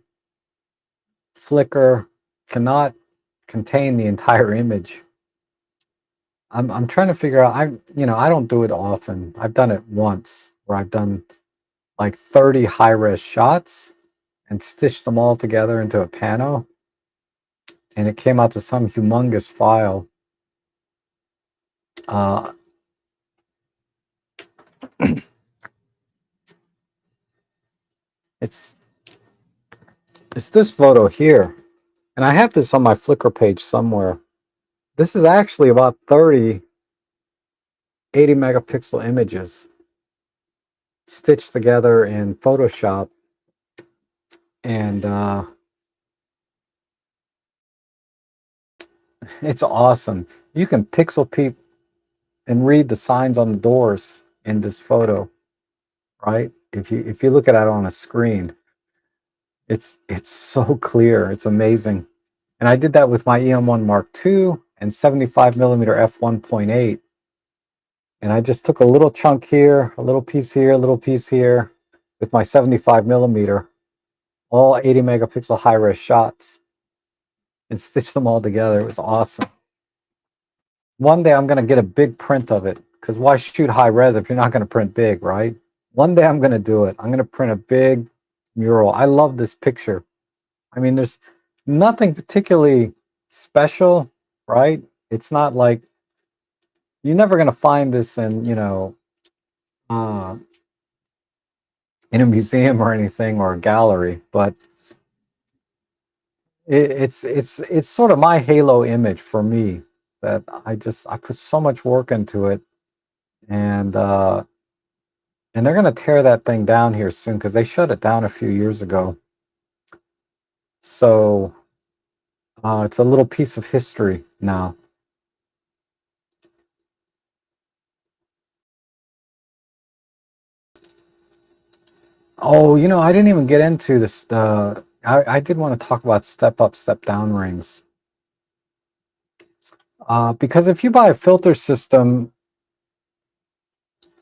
Flickr cannot contain the entire image. I'm trying to figure out, I don't do it often. I've done it once where I've done like 30 high-res shots and stitched them all together into a pano, and it came out to some humongous file. Uh, it's it's this photo here, and I have this on my Flickr page somewhere. This is actually about 30 80 megapixel images stitched together in Photoshop, and it's awesome. You can pixel peep and read the signs on the doors in this photo, right? If you look at it on a screen, it's so clear. It's amazing. And I did that with my EM1 Mark II and 75 millimeter f1.8. And I just took a little chunk here, a little piece here, a little piece here with my 75 millimeter, all 80 megapixel high res shots, and stitched them all together. It was awesome. One day I'm going to get a big print of it because why shoot high res if you're not going to print big, right? One day I'm going to do it. I'm going to print a big mural. I love this picture. I mean, there's nothing particularly special, right? It's not like you're never going to find this in, uh, in a museum or anything or a gallery, but it's sort of my halo image for me that I put so much work into it, and they're gonna tear that thing down here soon because they shut it down a few years ago. So it's a little piece of history now. Oh, I didn't even get into this. I did want to talk about step up, step down rings. Because if you buy a filter system,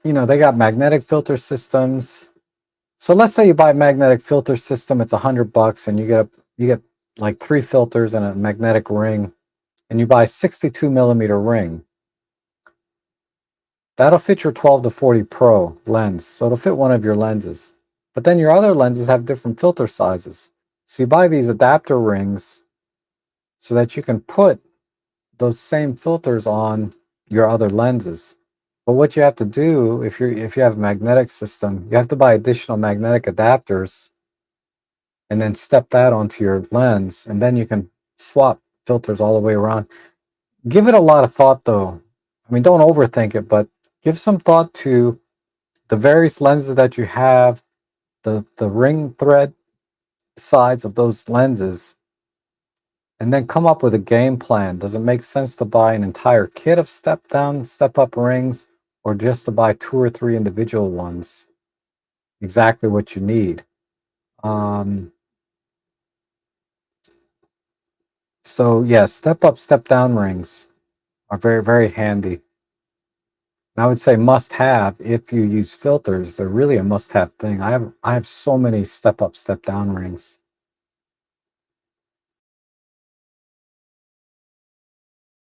they got magnetic filter systems. So let's say you buy a magnetic filter system, it's $100, and you get like 3 filters and a magnetic ring, and you buy a 62 millimeter ring. That'll fit your 12 to 40 Pro lens, so it'll fit one of your lenses. But then your other lenses have different filter sizes. So you buy these adapter rings so that you can put those same filters on your other lenses. But what you have to do if you have a magnetic system, you have to buy additional magnetic adapters and then step that onto your lens, and then you can swap filters all the way around. Give it a lot of thought though. I mean, don't overthink it, but give some thought to the various lenses that you have, the ring thread sides of those lenses, and then come up with a game plan. Does it make sense to buy an entire kit of step down, step up rings, or just to buy 2 or 3 individual ones? Exactly what you need. Um, so yeah, step up, step down rings are very, very handy. And I would say must have if you use filters. They're really a must have thing. I have so many step up, step down rings.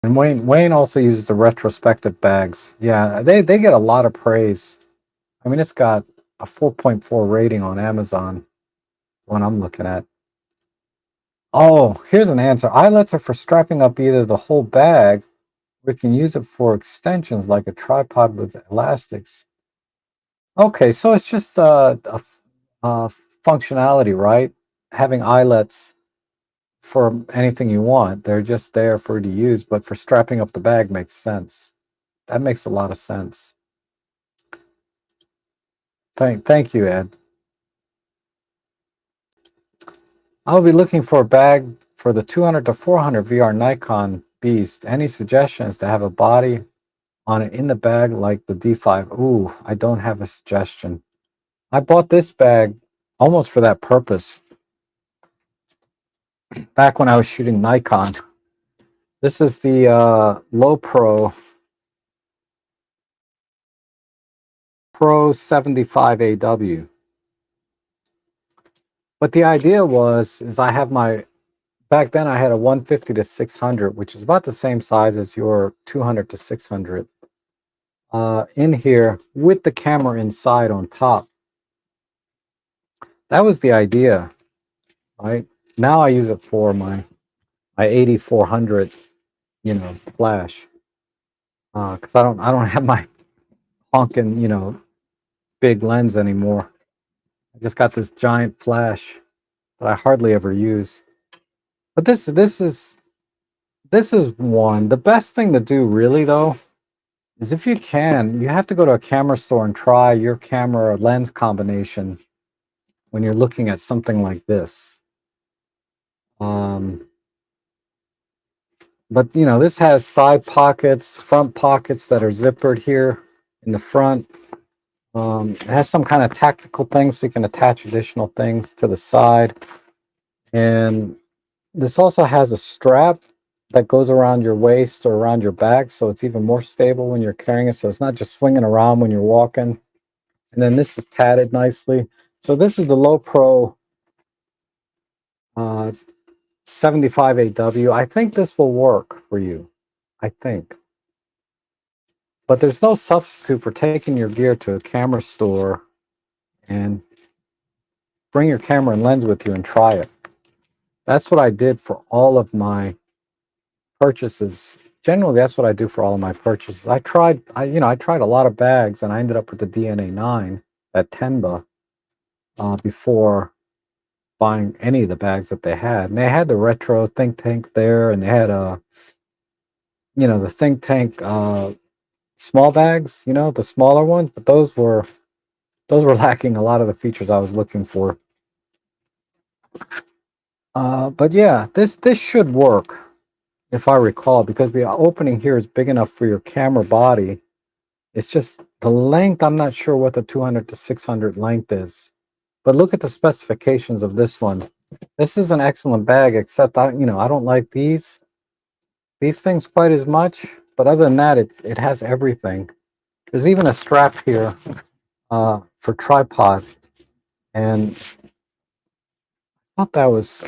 And Wayne also uses the retrospective bags. Yeah, they get a lot of praise. I mean, it's got a 4.4 rating on Amazon, one I'm looking at. Oh, here's an answer. Eyelets are for strapping up either the whole bag, or you can use it for extensions like a tripod with elastics. Okay, so it's just a functionality, right? Having eyelets for anything you want. They're just there for you to use, but for strapping up the bag makes sense. That makes a lot of sense. Thank you, Ed. I'll be looking for a bag for the 200 to 400 VR Nikon Beast. Any suggestions to have a body on it in the bag like the D5? Ooh, I don't have a suggestion. I bought this bag almost for that purpose back when I was shooting Nikon. This is the Low Pro 75 AW. But the idea is I have back then I had a 150 to 600, which is about the same size as your 200 to 600, in here with the camera inside on top. That was the idea, right? Now I use it for my 8400, flash, because I don't have my honking, big lens anymore. I just got this giant flash that I hardly ever use. But this is one. The best thing to do really though is if you can, you have to go to a camera store and try your camera lens combination when you're looking at something like this. But this has side pockets, front pockets that are zippered here in the front. It has some kind of tactical things so you can attach additional things to the side. And this also has a strap that goes around your waist or around your back, so it's even more stable when you're carrying it. So it's not just swinging around when you're walking. And then this is padded nicely. So this is the Low Pro 75 AW. I think this will work for you. I think. But there's no substitute for taking your gear to a camera store and bring your camera and lens with you and try it. That's what I did for all of my purchases. Generally, that's what I do for all of my purchases. I tried a lot of bags and I ended up with the DNA 9, that Tenba. before buying any of the bags that they had. And they had the retro Think Tank there, and they had the Think Tank small bags, the smaller ones, but those were lacking a lot of the features I was looking for. But yeah, this should work if I recall, because the opening here is big enough for your camera body. It's just the length. I'm not sure what the 200 to 600 length is, but look at the specifications of this one. This is an excellent bag, except I don't like these things quite as much. But other than that, it has everything. There's even a strap here for tripod, and I thought that was.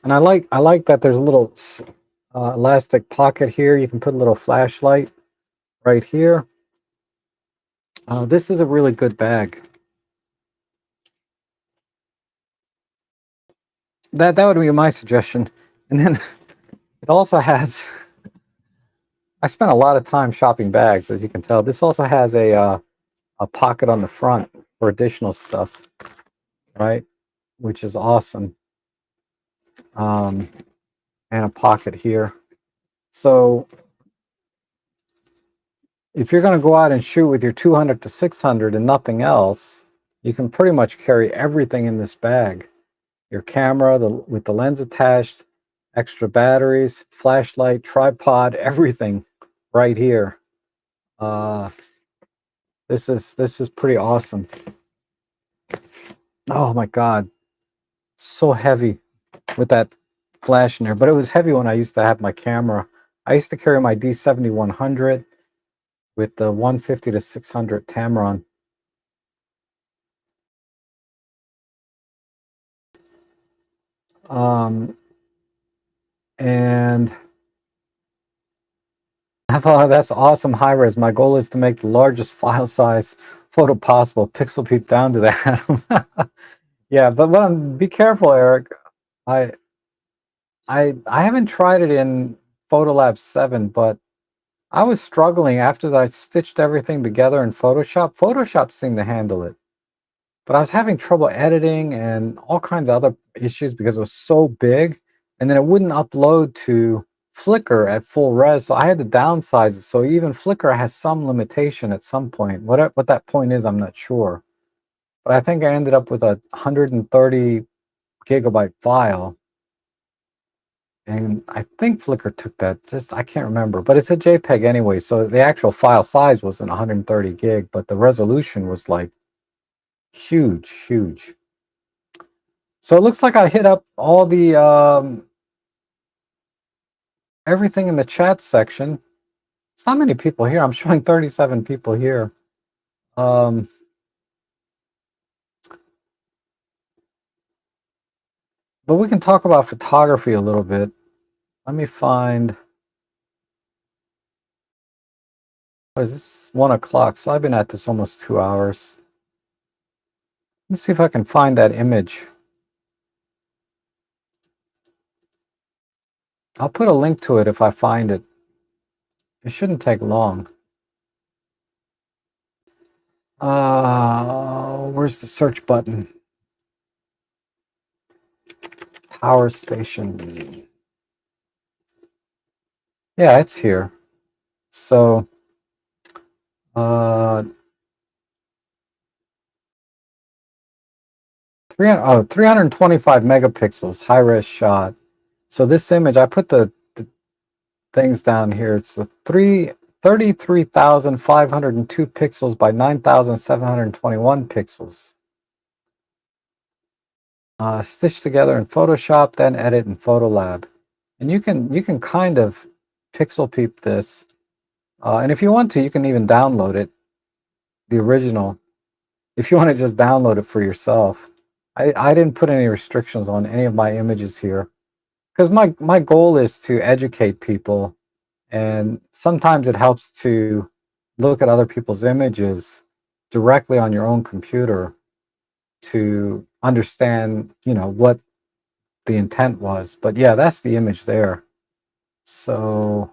And I like that there's a little elastic pocket here. You can put a little flashlight right here. This is a really good bag. That would be my suggestion. And then it also has. I spent a lot of time shopping bags, as you can tell. This also has a pocket on the front for additional stuff, right? Which is awesome. And a pocket here. So if you're going to go out and shoot with your 200 to 600 and nothing else, you can pretty much carry everything in this bag. Your camera with the lens attached, extra batteries, flashlight, tripod, everything right here. This is pretty awesome. Oh my God, so heavy with that flash in there. But it was heavy when I used to have my camera. I used to carry my D7100 with the 150 to 600 Tamron. And that's awesome, high res. My goal is to make the largest file size photo possible. Pixel peep down to that. Yeah, but be careful, Eric. I I haven't tried it in Photolab 7, but I was struggling after I stitched everything together in Photoshop. Photoshop seemed to handle it, but I was having trouble editing and all kinds of other issues because it was so big, and then it wouldn't upload to Flickr at full res, so I had to downsize it. So even Flickr has some limitation at some point. What that point is, I'm not sure. But I think I ended up with a 130 gigabyte file, and I think Flickr took that. Just I can't remember, but it's a JPEG anyway. So the actual file size wasn't 130 gig, but the resolution was like huge, huge. So it looks like I hit up all the everything in the chat section. It's not many people here. I'm showing 37 people here. But we can talk about photography a little bit. Let me find. What is this? 1 o'clock. So I've been at this almost 2 hours. Let me see if I can find that image. I'll put a link to it if I find it. It shouldn't take long. Where's the search button? Power station. Yeah, it's here. So, 325 megapixels, high res shot. So this image, I put the things down here. It's the 33,502 pixels by 9,721 pixels. Stitched together in Photoshop, then edit in Photolab. And you can kind of pixel peep this. And if you want to, you can even download it, the original, if you want to just download it for yourself. I didn't put any restrictions on any of my images here because my goal is to educate people, and sometimes it helps to look at other people's images directly on your own computer to understand, what the intent was. But yeah, that's the image there. So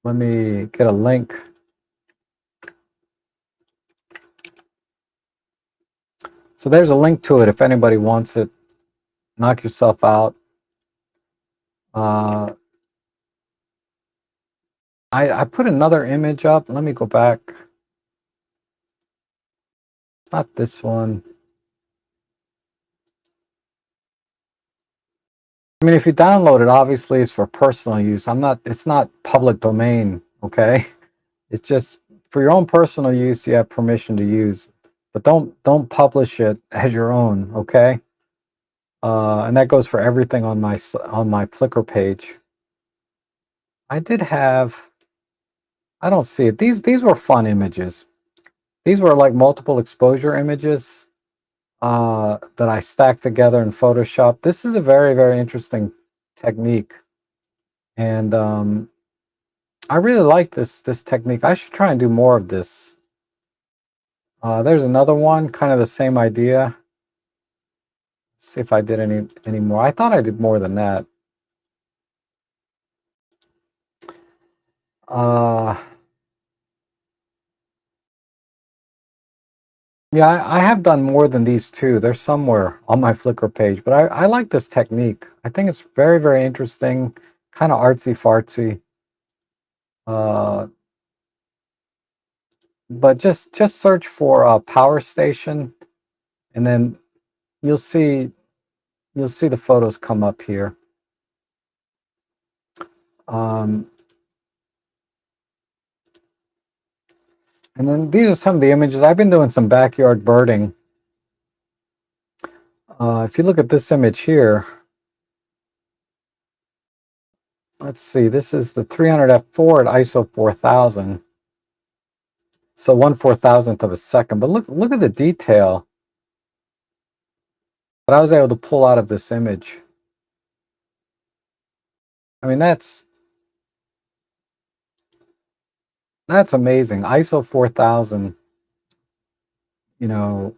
let me get a link. So there's a link to it if anybody wants it. Knock yourself out. I put another image up. Let me go back. Not this one. I mean, if you download it, obviously it's for personal use. It's not public domain, okay? It's just for your own personal use, you have permission to use. But don't publish it as your own, okay? And that goes for everything on my Flickr page. I did have, I don't see it. These were fun images. These were like multiple exposure images that I stacked together in Photoshop. This is a very, very interesting technique. And I really like this technique. I should try and do more of this. There's another one, kind of the same idea. Let's see if I did any more. I thought I did more than that. Yeah, I have done more than these two. They're somewhere on my Flickr page, but I like this technique. I think it's very, very interesting, kind of artsy fartsy. But just search for a power station, and then you'll see the photos come up here. And then these are some of the images. I've been doing some backyard birding. If you look at this image here, let's see, this is the 300 f4 at ISO 4000. So 1/4000th of a second. But look at the detail that I was able to pull out of this image. I mean, that's amazing. ISO 4000, you know,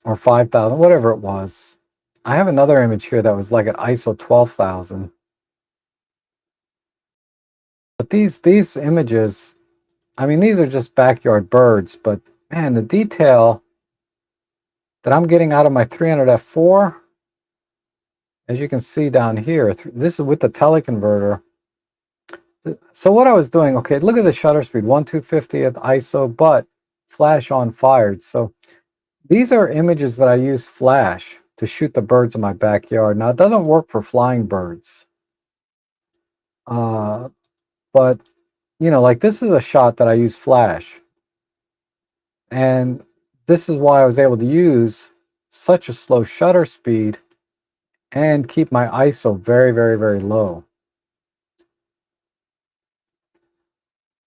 or 5000, whatever it was. I have another image here that was like at ISO 12,000. But these images, I mean, these are just backyard birds, but man, the detail that I'm getting out of my 300 f4, as you can see down here, this is with the teleconverter. So what I was doing, okay, look at the shutter speed, 1/250th ISO, but flash on fired. So these are images that I use flash to shoot the birds in my backyard. Now it doesn't work for flying birds, but like this is a shot that I use flash, and this is why I was able to use such a slow shutter speed and keep my ISO very, very, very low.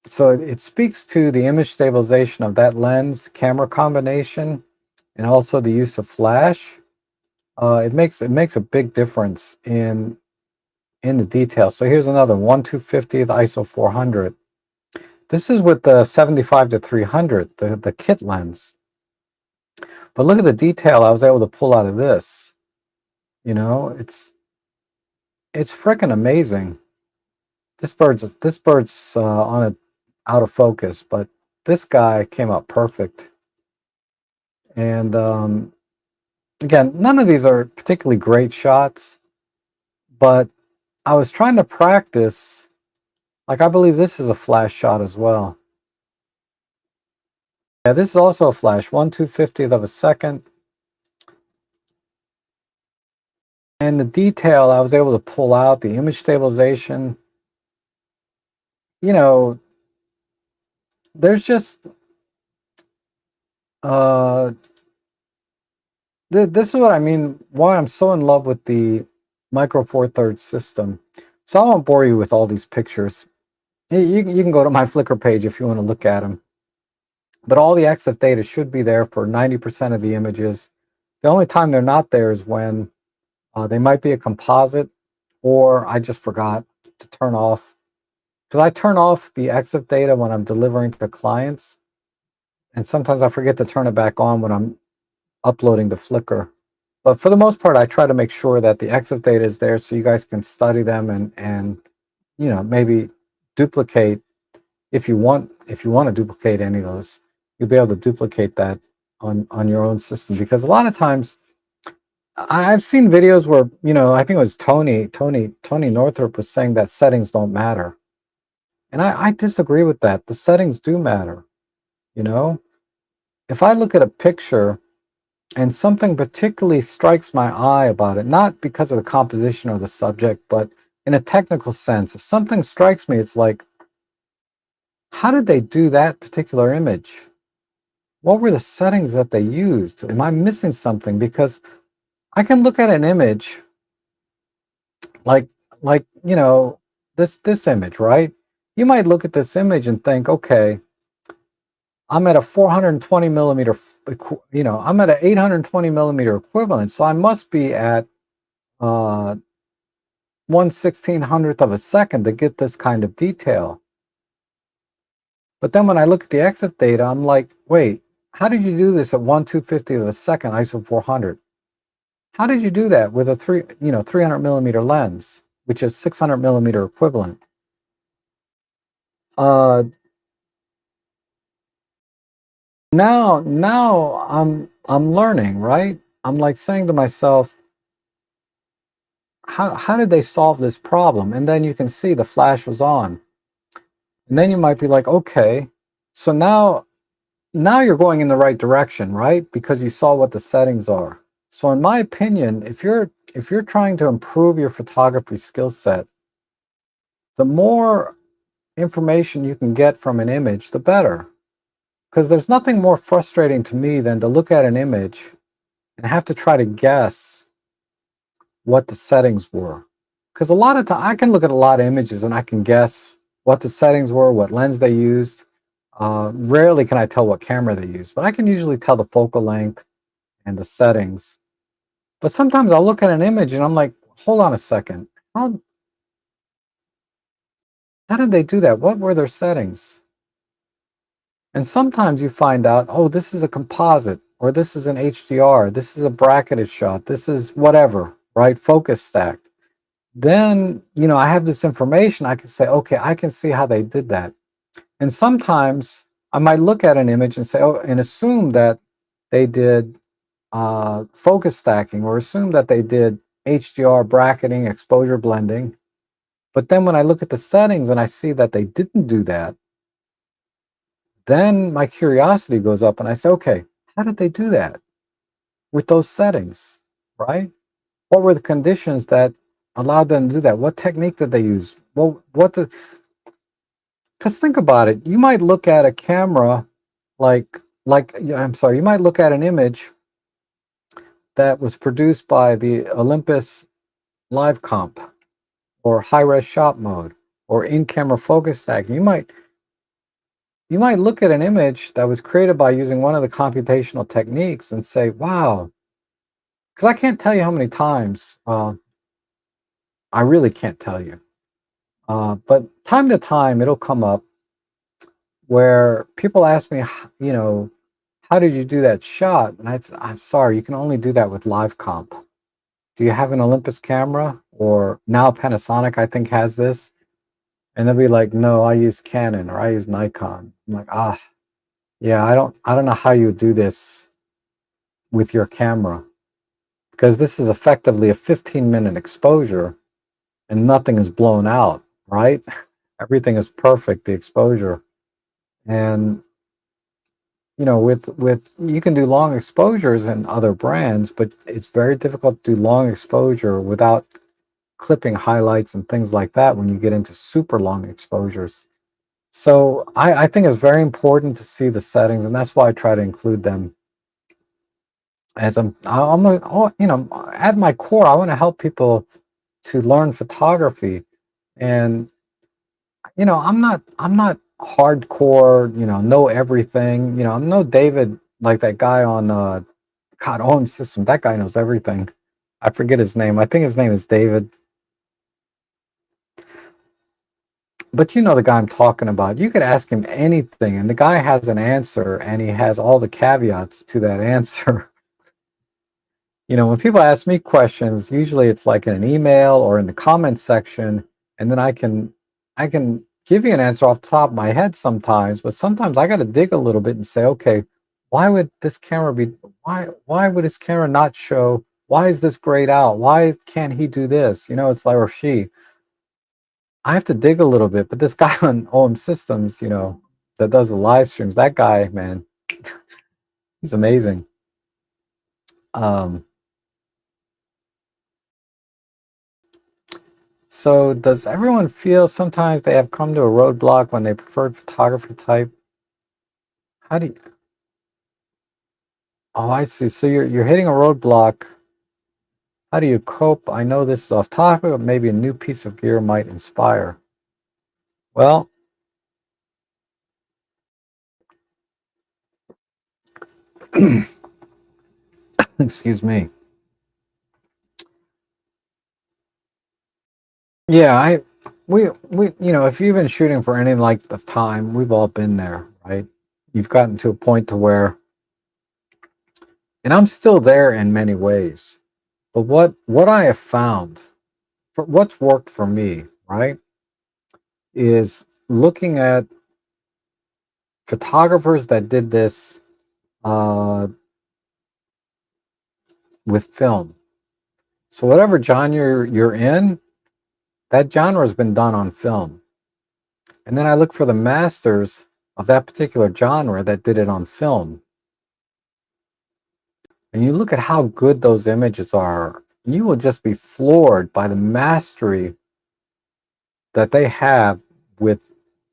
So it speaks to the image stabilization of that lens camera combination, and also the use of flash. It makes a big difference in the detail. So here's another 1/250th ISO 400. This is with the 75 to 300, the kit lens. But look at the detail I was able to pull out of this. It's freaking amazing. This bird's on a out of focus, but this guy came out perfect. And again, none of these are particularly great shots, but I was trying to practice. Like, I believe this is a flash shot as well. Yeah, this is also a flash, 1/250th of a second. And the detail I was able to pull out, the image stabilization, there's just uh this is what I mean, why I'm so in love with the Micro Four Thirds system. So I won't bore you with all these pictures. You can go to my Flickr page if you want to look at them. But all the EXIF data should be there for 90% of the images. The only time they're not there is when they might be a composite, or I just forgot to turn off. Because I turn off the EXIF data when I'm delivering to clients, and sometimes I forget to turn it back on when I'm uploading to Flickr. But for the most part, I try to make sure that the EXIF data is there so you guys can study them and maybe duplicate if you want to duplicate any of those. You'll be able to duplicate that on your own system, because a lot of times I've seen videos where, I think it was Tony Northrup was saying that settings don't matter. And I disagree with that. The settings do matter. You know, if I look at a picture and something particularly strikes my eye about it, not because of the composition or the subject, but in a technical sense, if something strikes me, it's like, how did they do that particular image? What were the settings that they used? Am I missing something? Because I can look at an image like like this image, right? You might look at this image and think, okay, I'm at a 420 millimeter, I'm at an 820 millimeter equivalent, so I must be at 1/1600th of a second to get this kind of detail. But then when I look at the EXIF data, I'm like, wait, how did you do this at 1/250th of a second ISO 400? How did you do that with a 300 millimeter lens, which is 600 millimeter equivalent? Uh, now I'm learning, right? I'm like saying to myself, how did they solve this problem? And then you can see the flash was on. And then you might be like, okay, so now you're going in the right direction, right? Because you saw what the settings are. So in my opinion, if you're trying to improve your photography skill set, the more information you can get from an image, the better. Because there's nothing more frustrating to me than to look at an image and have to try to guess what the settings were. Because a lot of time I can look at a lot of images and I can guess what the settings were, what lens they used. Rarely can I tell what camera they used, but I can usually tell the focal length and the settings. But sometimes I'll look at an image and I'm like, hold on a second. How did they do that? What were their settings? And sometimes you find out, oh, this is a composite, or this is an HDR, this is a bracketed shot, this is whatever, right? Focus stacked. Then, I have this information. I can say, okay, I can see how they did that. And sometimes I might look at an image and say, oh, and assume that they did focus stacking, or assume that they did HDR bracketing, exposure blending. But then when I look at the settings and I see that they didn't do that, then my curiosity goes up and I say, okay, how did they do that with those settings, right? What were the conditions that allowed them to do that? What technique did they use? Well, because think about it, you might look at a camera I'm sorry, you might look at an image that was produced by the Olympus Live Comp, or high res shot mode, or in camera focus stacking. You might look at an image that was created by using one of the computational techniques and say, wow, because I can't tell you how many times, I really can't tell you. But time to time, it'll come up where people ask me, how did you do that shot? And I'm sorry, you can only do that with live comp. Do you have an Olympus camera? Or now Panasonic, I think, has this. And they'll be like, no, I use Canon or I use Nikon. I'm like, yeah, I don't know how you do this with your camera, because this is effectively a 15-minute exposure and nothing is blown out, right? Everything is perfect, the exposure. And with you can do long exposures in other brands, but it's very difficult to do long exposure without clipping highlights and things like that when you get into super long exposures. So I think it's very important to see the settings, and that's why I try to include them. As at my core, I want to help people to learn photography. And I'm not hardcore, know everything. I'm no David, like that guy on God, OM System. That guy knows everything. I forget his name. I think his name is David. But you know the guy I'm talking about. You could ask him anything, and the guy has an answer, and he has all the caveats to that answer. When people ask me questions, usually it's like in an email or in the comments section, and then I can give you an answer off the top of my head sometimes, but sometimes I got to dig a little bit and say, okay, why would this camera be why would his camera not show, why is this grayed out? Why can't he do this? You know, it's like, or she. I have to dig a little bit, but this guy on OM Systems, you know, that does the live streams, that guy, man, he's amazing. Um, so does everyone feel sometimes they have come to a roadblock when they preferred photography type? How do you, oh, I see. So you're hitting a roadblock. How do you cope? I know this is off topic, but maybe a new piece of gear might inspire. Well, excuse me. Yeah, we you know, if you've been shooting for any length of time, we've all been there, right? You've gotten to a point to where, and I'm still there in many ways. But what I have found, for what's worked for me, right, is looking at photographers that did this uh, with film. So whatever genre you're in, that genre has been done on film. And then I look for the masters of that particular genre that did it on film. And you look at how good those images are, you will just be floored by the mastery that they have with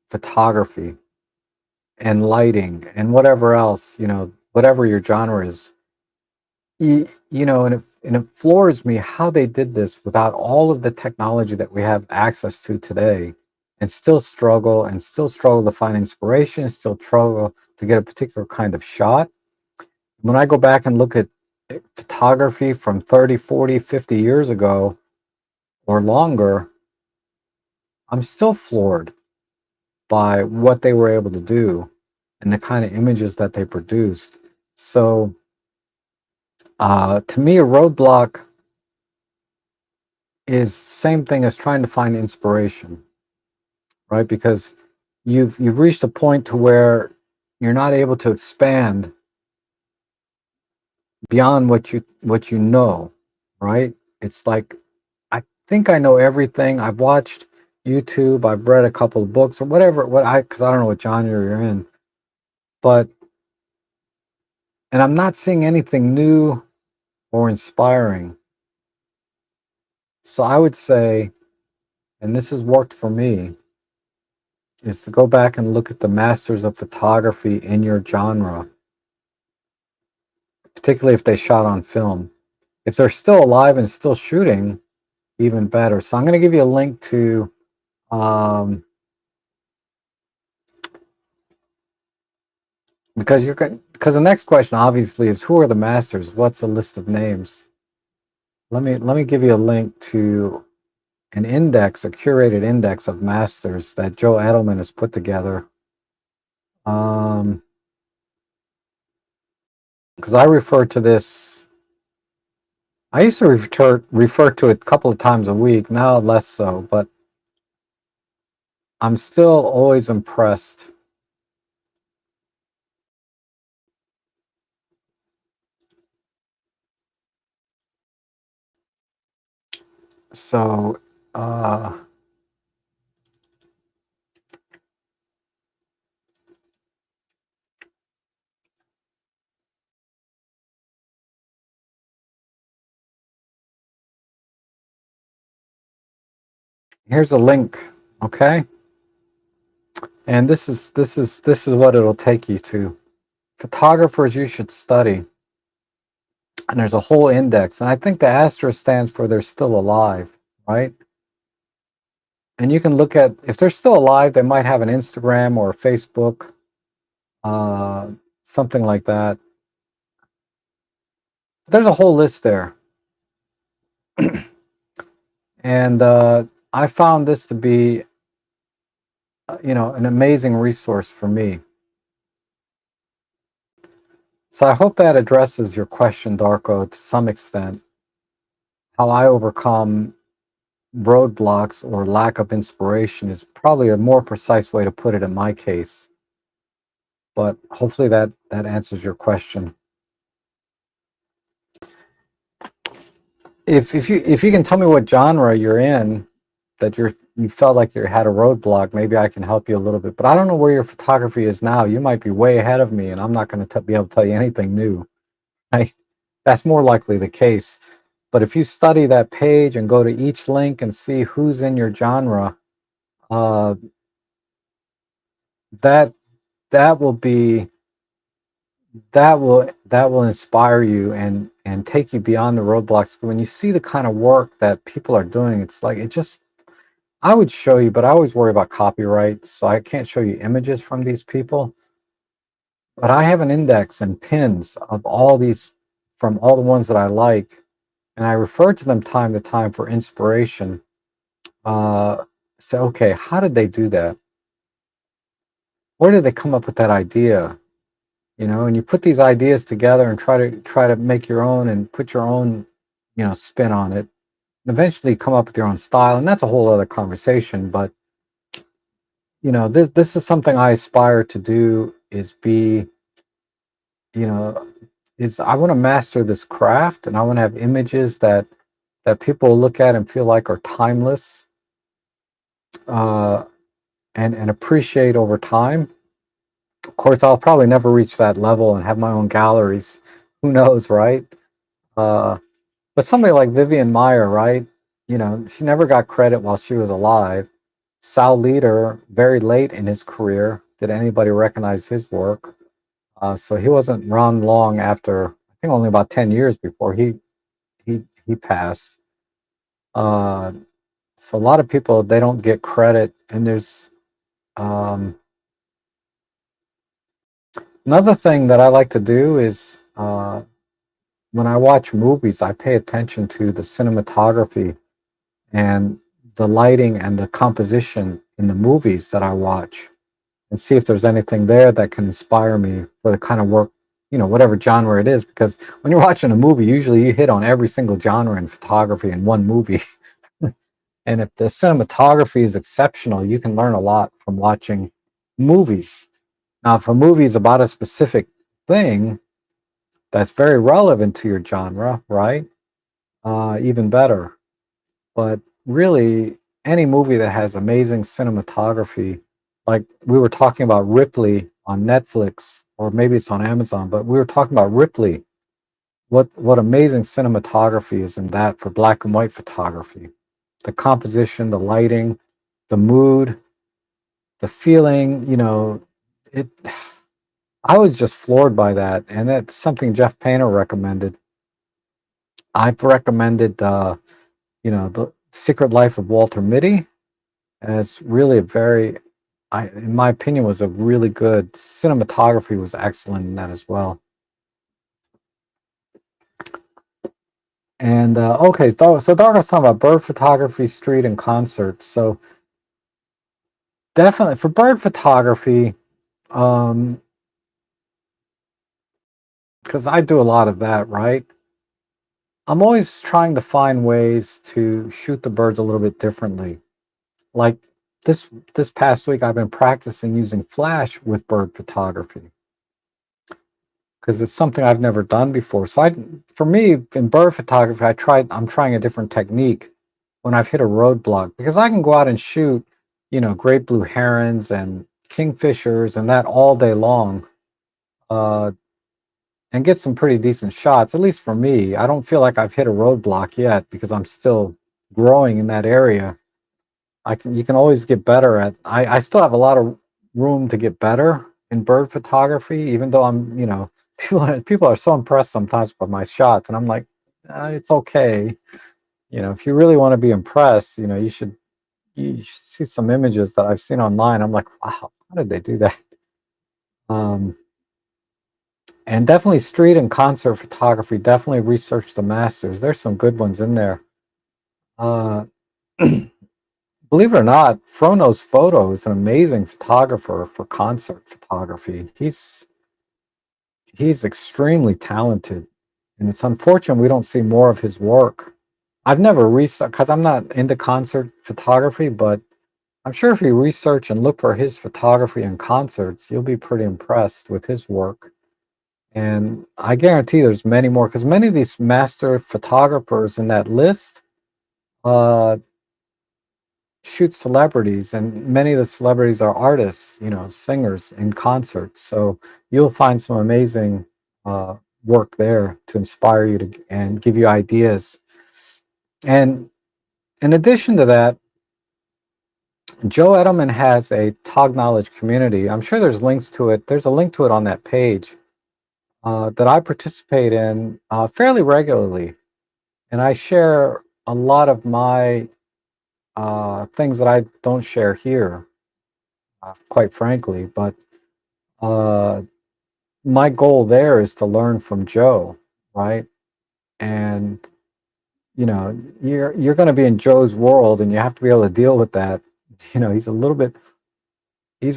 photography and lighting and whatever else, you know, whatever your genre is. You know, and it floors me how they did this without all of the technology that we have access to today, and still struggle to find inspiration, still struggle to get a particular kind of shot. When I go back and look at photography from 30, 40, 50 years ago or longer, I'm still floored by what they were able to do and the kind of images that they produced. So, to me, a roadblock is same thing as trying to find inspiration, right? Because you've reached a point to where you're not able to expand beyond what you know, right? It's like, I think I know everything. I've watched YouTube, I've read a couple of books or whatever, because I don't know what genre you're in, but and I'm not seeing anything new or inspiring. So I would say, and this has worked for me, is to go back and look at the masters of photography in your genre, particularly if they shot on film. If they're still alive and still shooting, even better. So I'm going to give you a link to, um, because the next question obviously is, who are the masters? What's a list of names? Let me give you a link to an index, a curated index of masters that Joe Edelman has put together. Because I refer to this, I used to refer to it a couple of times a week, now less so, but I'm still always impressed. So, uh, here's a link, okay? And this is what it'll take you to. Photographers you should study. And there's a whole index. And I think the asterisk stands for they're still alive, right? And you can look at, if they're still alive, they might have an Instagram or a Facebook, uh, something like that. There's a whole list there. And I found this to be, you know, an amazing resource for me. So I hope that addresses your question, Darko, to some extent. How I overcome roadblocks or lack of inspiration is probably a more precise way to put it in my case. but hopefully that answers your question. If you can tell me what genre you're in, that you felt like you had a roadblock, maybe I can help you a little bit. But I don't know where your photography is now. You might be way ahead of me, and I'm not going to be able to tell you anything new. Right? That's more likely the case. But if you study that page and go to each link and see who's in your genre, uh, that that will be that will inspire you and take you beyond the roadblocks. When you see the kind of work that people are doing, it's like it just I would show you, but I always worry about copyright, so I can't show you images from these people. But I have an index and pins of all these from all the ones that I like, and I refer to them time to time for inspiration. Say, okay, how did they do that? Where did they come up with that idea? And you put these ideas together and try to make your own and put your own, spin on it. And eventually come up with your own style, and that's a whole other conversation. But this is something I aspire to do. Is be, you know, is I want to master this craft, and I want to have images that people look at and feel like are timeless, uh, and appreciate over time. Of course, I'll probably never reach that level and have my own galleries. Who knows, right? Uh, but somebody like Vivian Meyer, right? She never got credit while she was alive. Sal Leader, very late in his career, did anybody recognize his work? So he wasn't around long after. I think only about 10 years before he passed. Uh, so a lot of people they don't get credit, and there's um, another thing that I like to do is when I watch movies, I pay attention to the cinematography and the lighting and the composition in the movies that I watch, and see if there's anything there that can inspire me for the kind of work, whatever genre it is. Because when you're watching a movie, usually you hit on every single genre in photography in one movie. And if the cinematography is exceptional, you can learn a lot from watching movies. Now, if a movie is about a specific thing that's very relevant to your genre, right? Even better. But really, any movie that has amazing cinematography, like we were talking about Ripley on Netflix, or maybe it's on Amazon, but we were talking about Ripley. What amazing cinematography is in that for black and white photography. The composition, the lighting, the mood, the feeling, it I was just floored by that. And that's something Jeff Painter recommended. I've recommended The Secret Life of Walter Mitty as really a very in my opinion was a really good cinematography was excellent in that as well. And okay, so Doc was talking about bird photography, street, and concerts. So definitely for bird photography, because I do a lot of that, right? I'm always trying to find ways to shoot the birds a little bit differently. Like this past week, I've been practicing using flash with bird photography because it's something I've never done before. So for me, in bird photography, I'm trying a different technique when I've hit a roadblock, because I can go out and shoot, great blue herons and kingfishers and that all day long, uh, and get some pretty decent shots. At least for me, I don't feel like I've hit a roadblock yet because I'm still growing in that area. You can always get better at. I still have a lot of room to get better in bird photography, even though people are so impressed sometimes by my shots, and I'm like, it's okay. If you really want to be impressed, you should see some images that I've seen online. I'm like, wow, how did they do that? Um, and definitely street and concert photography. Definitely research the masters. There's some good ones in there. Uh, Believe it or not, Frono's Photo is an amazing photographer for concert photography. He's extremely talented, and it's unfortunate we don't see more of his work. I've never researched because I'm not into concert photography, but I'm sure if you research and look for his photography and concerts, you'll be pretty impressed with his work. And I guarantee there's many more because many of these master photographers in that list uh, shoot celebrities, and many of the celebrities are artists, singers in concerts. So you'll find some amazing uh, work there to inspire you to and give you ideas. And in addition to that, Joe Edelman has a Tog Knowledge community. I'm sure there's links to it. There's a link to it on that page that I participate in fairly regularly. And I share a lot of my things that I don't share here, quite frankly. But uh, my goal there is to learn from Joe, right? And you're going to be in Joe's world, and you have to be able to deal with that. He's a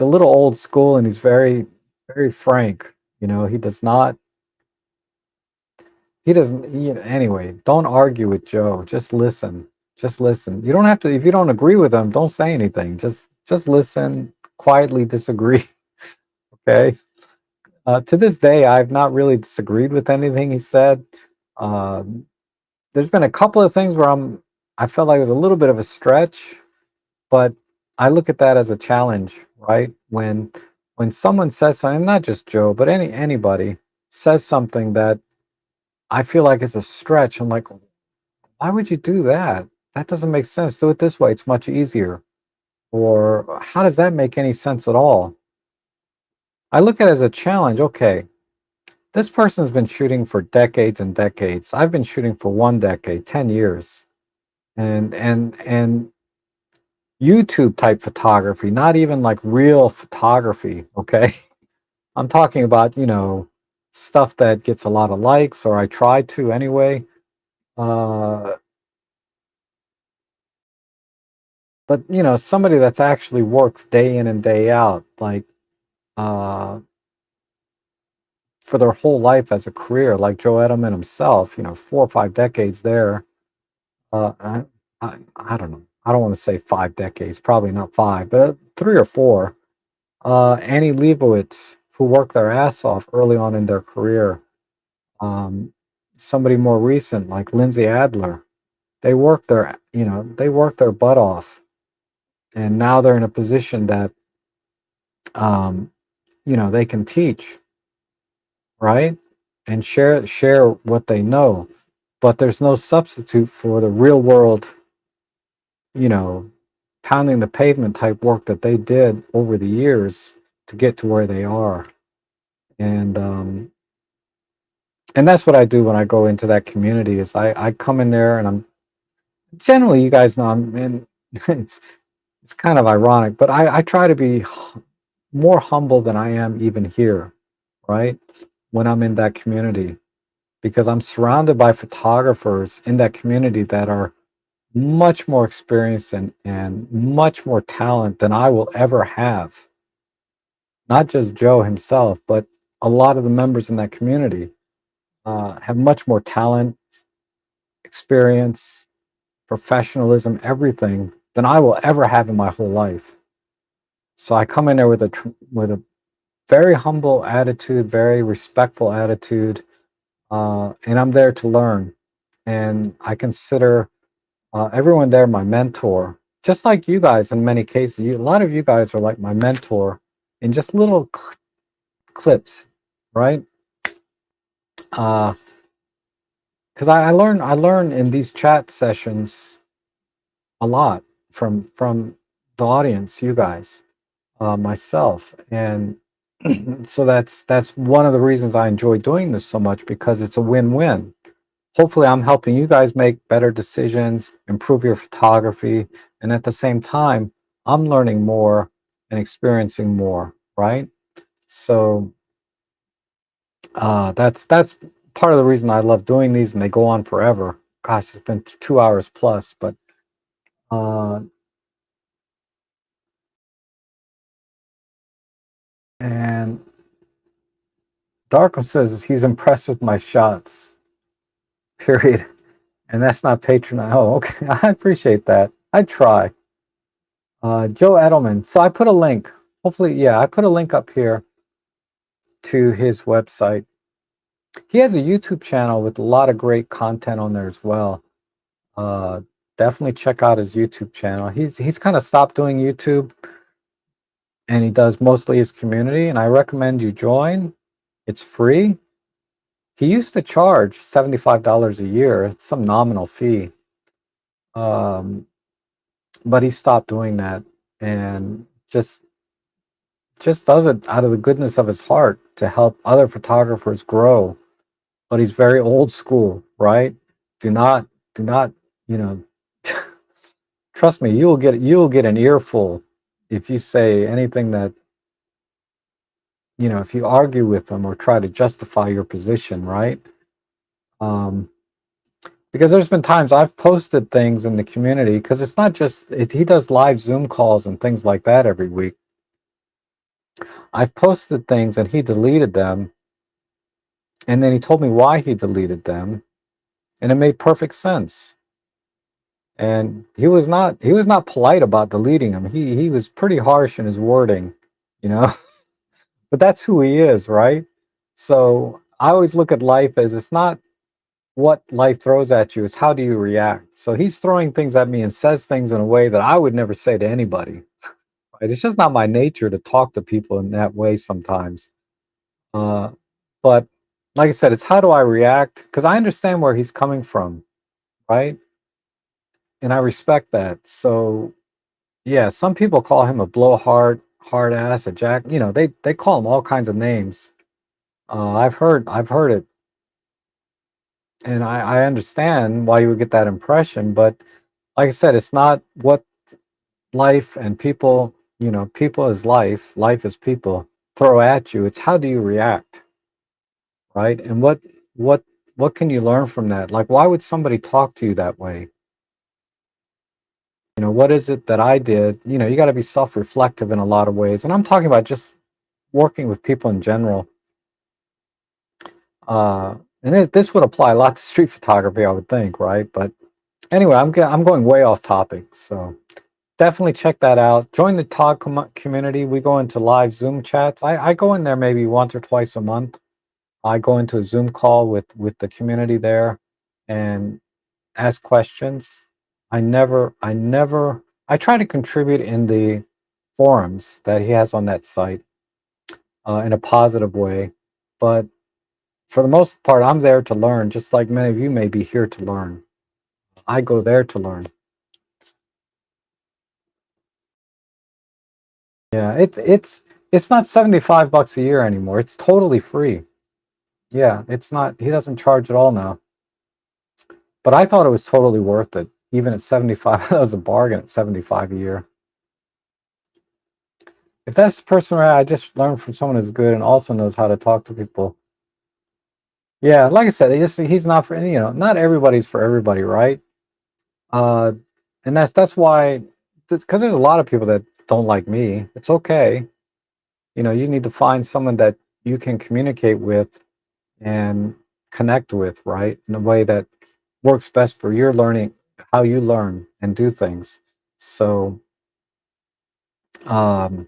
little old school, and he's very, very frank. He does not. He doesn't. Anyway, don't argue with Joe. Just listen. Just listen. You don't have to. If you don't agree with him, don't say anything. Just listen. Quietly disagree. Okay. To this day, I've not really disagreed with anything he said. Uh, there's been a couple of things where I felt like it was a little bit of a stretch, but I look at that as a challenge, right? When someone says something, not just Joe, but anybody says something that I feel like is a stretch, I'm like, why would you do that? That doesn't make sense. Do it this way. It's much easier. Or how does that make any sense at all? I look at it as a challenge. Okay, this person's been shooting for decades and decades. I've been shooting for 1 decade, 10 years. And YouTube type photography, not even like real photography, okay? I'm talking about, stuff that gets a lot of likes, or I try to anyway. Uh, but somebody that's actually worked day in and day out, like uh, for their whole life as a career, like Joe Edelman himself, 4 or 5 decades there. I don't know. I don't want to say 5 decades, probably not five, but 3 or 4. Annie Leibovitz, who worked their ass off early on in their career. Um, Somebody more recent, like Lindsay Adler, they worked their butt off, and now they're in a position that, um, they can teach, right, and share what they know. But there's no substitute for the real world, you know, pounding the pavement type work that they did over the years to get to where they are. And that's what I do when I go into that community is I come in there, and I'm generally, you guys know, I'm in it's kind of ironic, but I try to be more humble than I am even here, right? When I'm in that community, because I'm surrounded by photographers in that community that are much more experienced and much more talent than I will ever have. Not just Joe himself, but a lot of the members in that community have much more talent, experience, professionalism, everything than I will ever have in my whole life. So I come in there with a very humble attitude, very respectful attitude, and I'm there to learn. And I consider everyone there my mentor, just like you guys. In many cases, a lot of you guys are like my mentor in just little clips, right? Because I learn in these chat sessions a lot from the audience, you guys, myself, and so that's one of the reasons I enjoy doing this so much, because it's a win-win. Hopefully, I'm helping you guys make better decisions, improve your photography, and at the same time, I'm learning more and experiencing more, right? So that's part of the reason I love doing these, and they go on forever. Gosh, it's been 2 hours plus, but uh, and Darko says he's impressed with my shots. Period. And that's not patronizing. Oh, okay. I appreciate that. I try. Joe Edelman. So I put a link. Hopefully, yeah, I put a link up here to his website. He has a YouTube channel with a lot of great content on there as well. Uh, Definitely check out his YouTube channel. He's kind of stopped doing YouTube, and he does mostly his community. And I recommend you join. It's free. He used to charge $75 a year. It's some nominal fee. Um, but he stopped doing that and just does it out of the goodness of his heart to help other photographers grow. But he's very old school, right? Do not, do not, you know, trust me, you'll get an earful if you say anything that, if you argue with them or try to justify your position, right? Um, because there's been times I've posted things in the community because it's not just he does live Zoom calls and things like that every week. I've posted things and he deleted them, and then he told me why he deleted them, and it made perfect sense. And he was not polite about deleting them. He was pretty harsh in his wording, you know. But that's who he is, right? So I always look at life as it's not what life throws at you, it's how do you react. So he's throwing things at me and says things in a way that I would never say to anybody. Right? It's just not my nature to talk to people in that way sometimes. Uh, but like I said, it's how do I react? Because I understand where he's coming from, right? And I respect that. So yeah, some people call him a blowhard, hard ass, a jack. They call him all kinds of names. I've heard it, and I understand why you would get that impression. But like I said, it's not what life and people, people is life, life is people throw at you. It's how do you react, right? And what what can you learn from that? Like, why would somebody talk to you that way? What is it that I did? You got to be self-reflective in a lot of ways, and I'm talking about just working with people in general. Uh, and this would apply a lot to street photography, I would think, right? But anyway, I'm going way off topic, so definitely check that out. Join the Tog community. We go into live Zoom chats. I go in there maybe once or twice a month. I go into a Zoom call with the community there and ask questions. I try to contribute in the forums that he has on that site in a positive way, but for the most part, I'm there to learn, just like many of you may be here to learn. I go there to learn. Yeah, it's not $75 a year anymore. It's totally free. Yeah, it's not. He doesn't charge at all now. But I thought it was totally worth it, even at 75. That was a bargain at 75 a year. If that's the person where I just learned from someone who's good and also knows how to talk to people. Yeah, like I said, he's not for not everybody's for everybody, right? Uh, and that's why, because there's a lot of people that don't like me. It's okay. You need to find someone that you can communicate with and connect with, right? In a way that works best for your learning, how you learn and do things. So, um,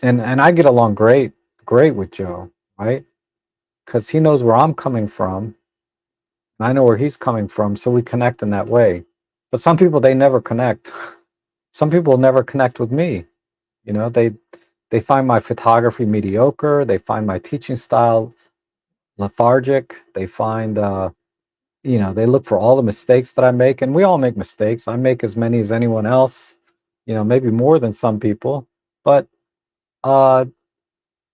and I get along great with Joe, right? Because he knows where I'm coming from, and I know where he's coming from, so we connect in that way. But some people they never connect. Some people never connect with me. They find my photography mediocre. They find my teaching style lethargic. They find they look for all the mistakes that I make, and we all make mistakes. I make as many as anyone else, maybe more than some people. But uh,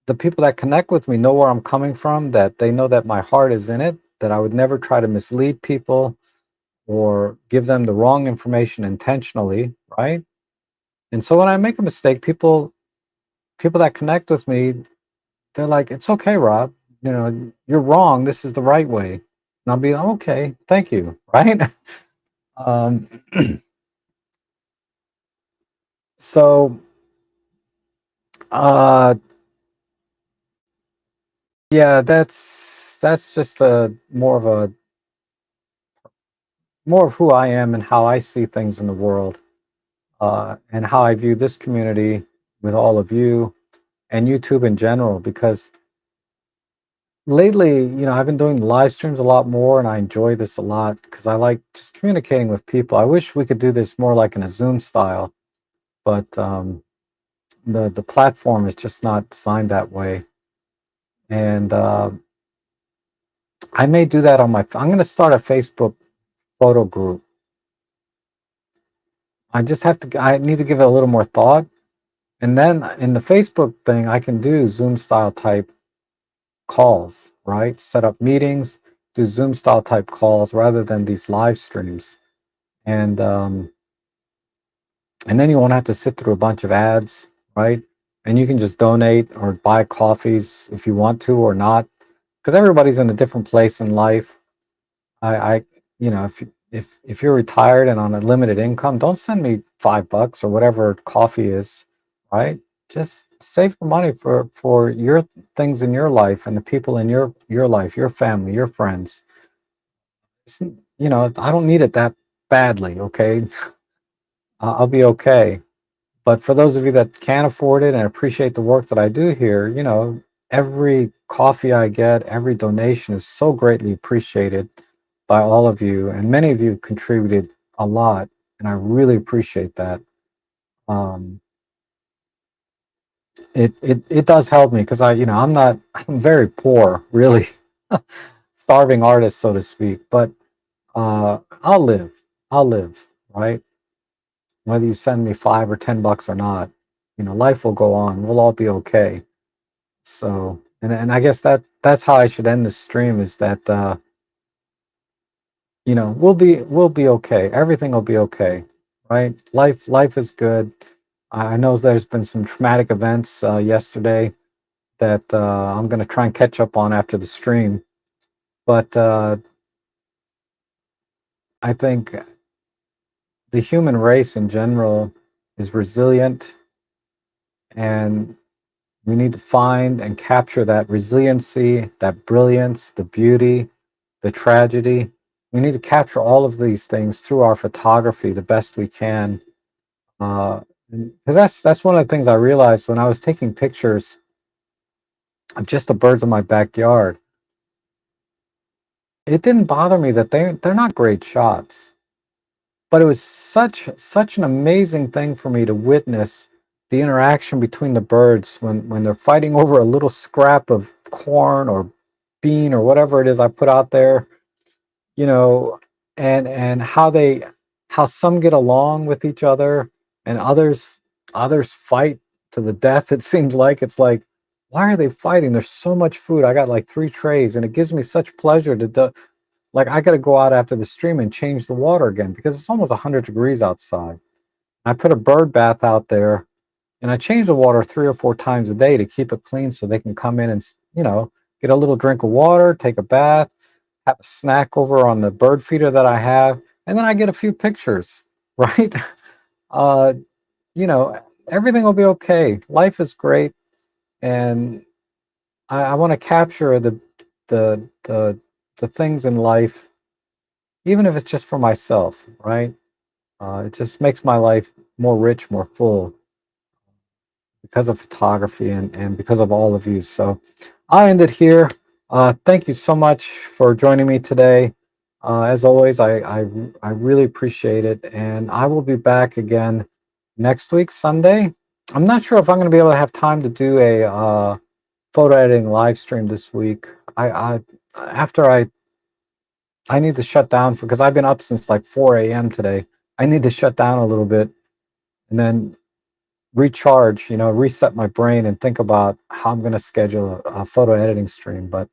the people that connect with me know where I'm coming from, that they know that my heart is in it, that I would never try to mislead people or give them the wrong information intentionally, right? And so when I make a mistake, people that connect with me, they're like, "It's okay, Rob. You're wrong. This is the right way." And I'll be okay. Thank you, right? um, so uh, yeah, that's just a more of who I am and how I see things in the world. and how I view this community with all of you and YouTube in general. Because lately, I've been doing live streams a lot more, and I enjoy this a lot because I like just communicating with people. I wish we could do this more like in a Zoom style, but the platform is just not designed that way. And I may do that on my. I'm going to start a Facebook photo group. I just have to. I need to give it a little more thought, and then in the Facebook thing, I can do Zoom style type calls, right? Set up meetings, do Zoom style type calls rather than these live streams, and and then you won't have to sit through a bunch of ads, right? And you can just donate or buy coffees if you want to or not, because everybody's in a different place in life. I if you're retired and on a limited income, don't send me $5 or whatever coffee is, right? Just save the money for your things in your life and the people in your life, your family, your friends. I don't need it that badly, okay? I'll be okay. But for those of you that can't afford it and appreciate the work that I do here, every coffee I get, every donation is so greatly appreciated by all of you. And many of you contributed a lot, and I really appreciate that. Um, it does help me because I'm very poor, really, starving artist, so to speak. But I'll live. I'll live, right? Whether you send me $5 or $10 or not, life will go on. We'll all be okay. So, and I guess that's how I should end this stream is that we'll be okay. Everything will be okay, right? Life is good. I know there's been some traumatic events yesterday that I'm gonna try and catch up on after the stream, but I think the human race in general is resilient, and we need to find and capture that resiliency, that brilliance, the beauty, the tragedy. We need to capture all of these things through our photography the best we can. Because that's one of the things I realized when I was taking pictures of just the birds in my backyard. It didn't bother me that they're not great shots, but it was such an amazing thing for me to witness the interaction between the birds when they're fighting over a little scrap of corn or bean or whatever it is I put out there, you know, and how some get along with each other and others fight to the death. It seems like it's like, why are they fighting? There's so much food. I got like 3 trays, and it gives me such pleasure to do. Like I got to go out after the stream and change the water again because it's almost 100 degrees outside. I put a bird bath out there, and I change the water 3 or 4 times a day to keep it clean so they can come in and get a little drink of water, take a bath, have a snack over on the bird feeder that I have, and then I get a few pictures, right? uh, you know, Everything will be okay. Life is great, and I want to capture the the the things in life, even if it's just for myself, right? It just makes my life more rich, more full because of photography and because of all of you. So I'll end it here. Thank you so much for joining me today. As always, I really appreciate it, and I will be back again next week, Sunday. I'm not sure if I'm going to be able to have time to do a photo editing live stream this week. I after I need to shut down because I've been up since like 4 a.m. today. I need to shut down a little bit and then recharge, reset my brain and think about how I'm going to schedule a photo editing stream. But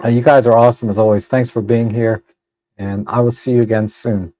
you guys are awesome as always. Thanks for being here, and I will see you again soon.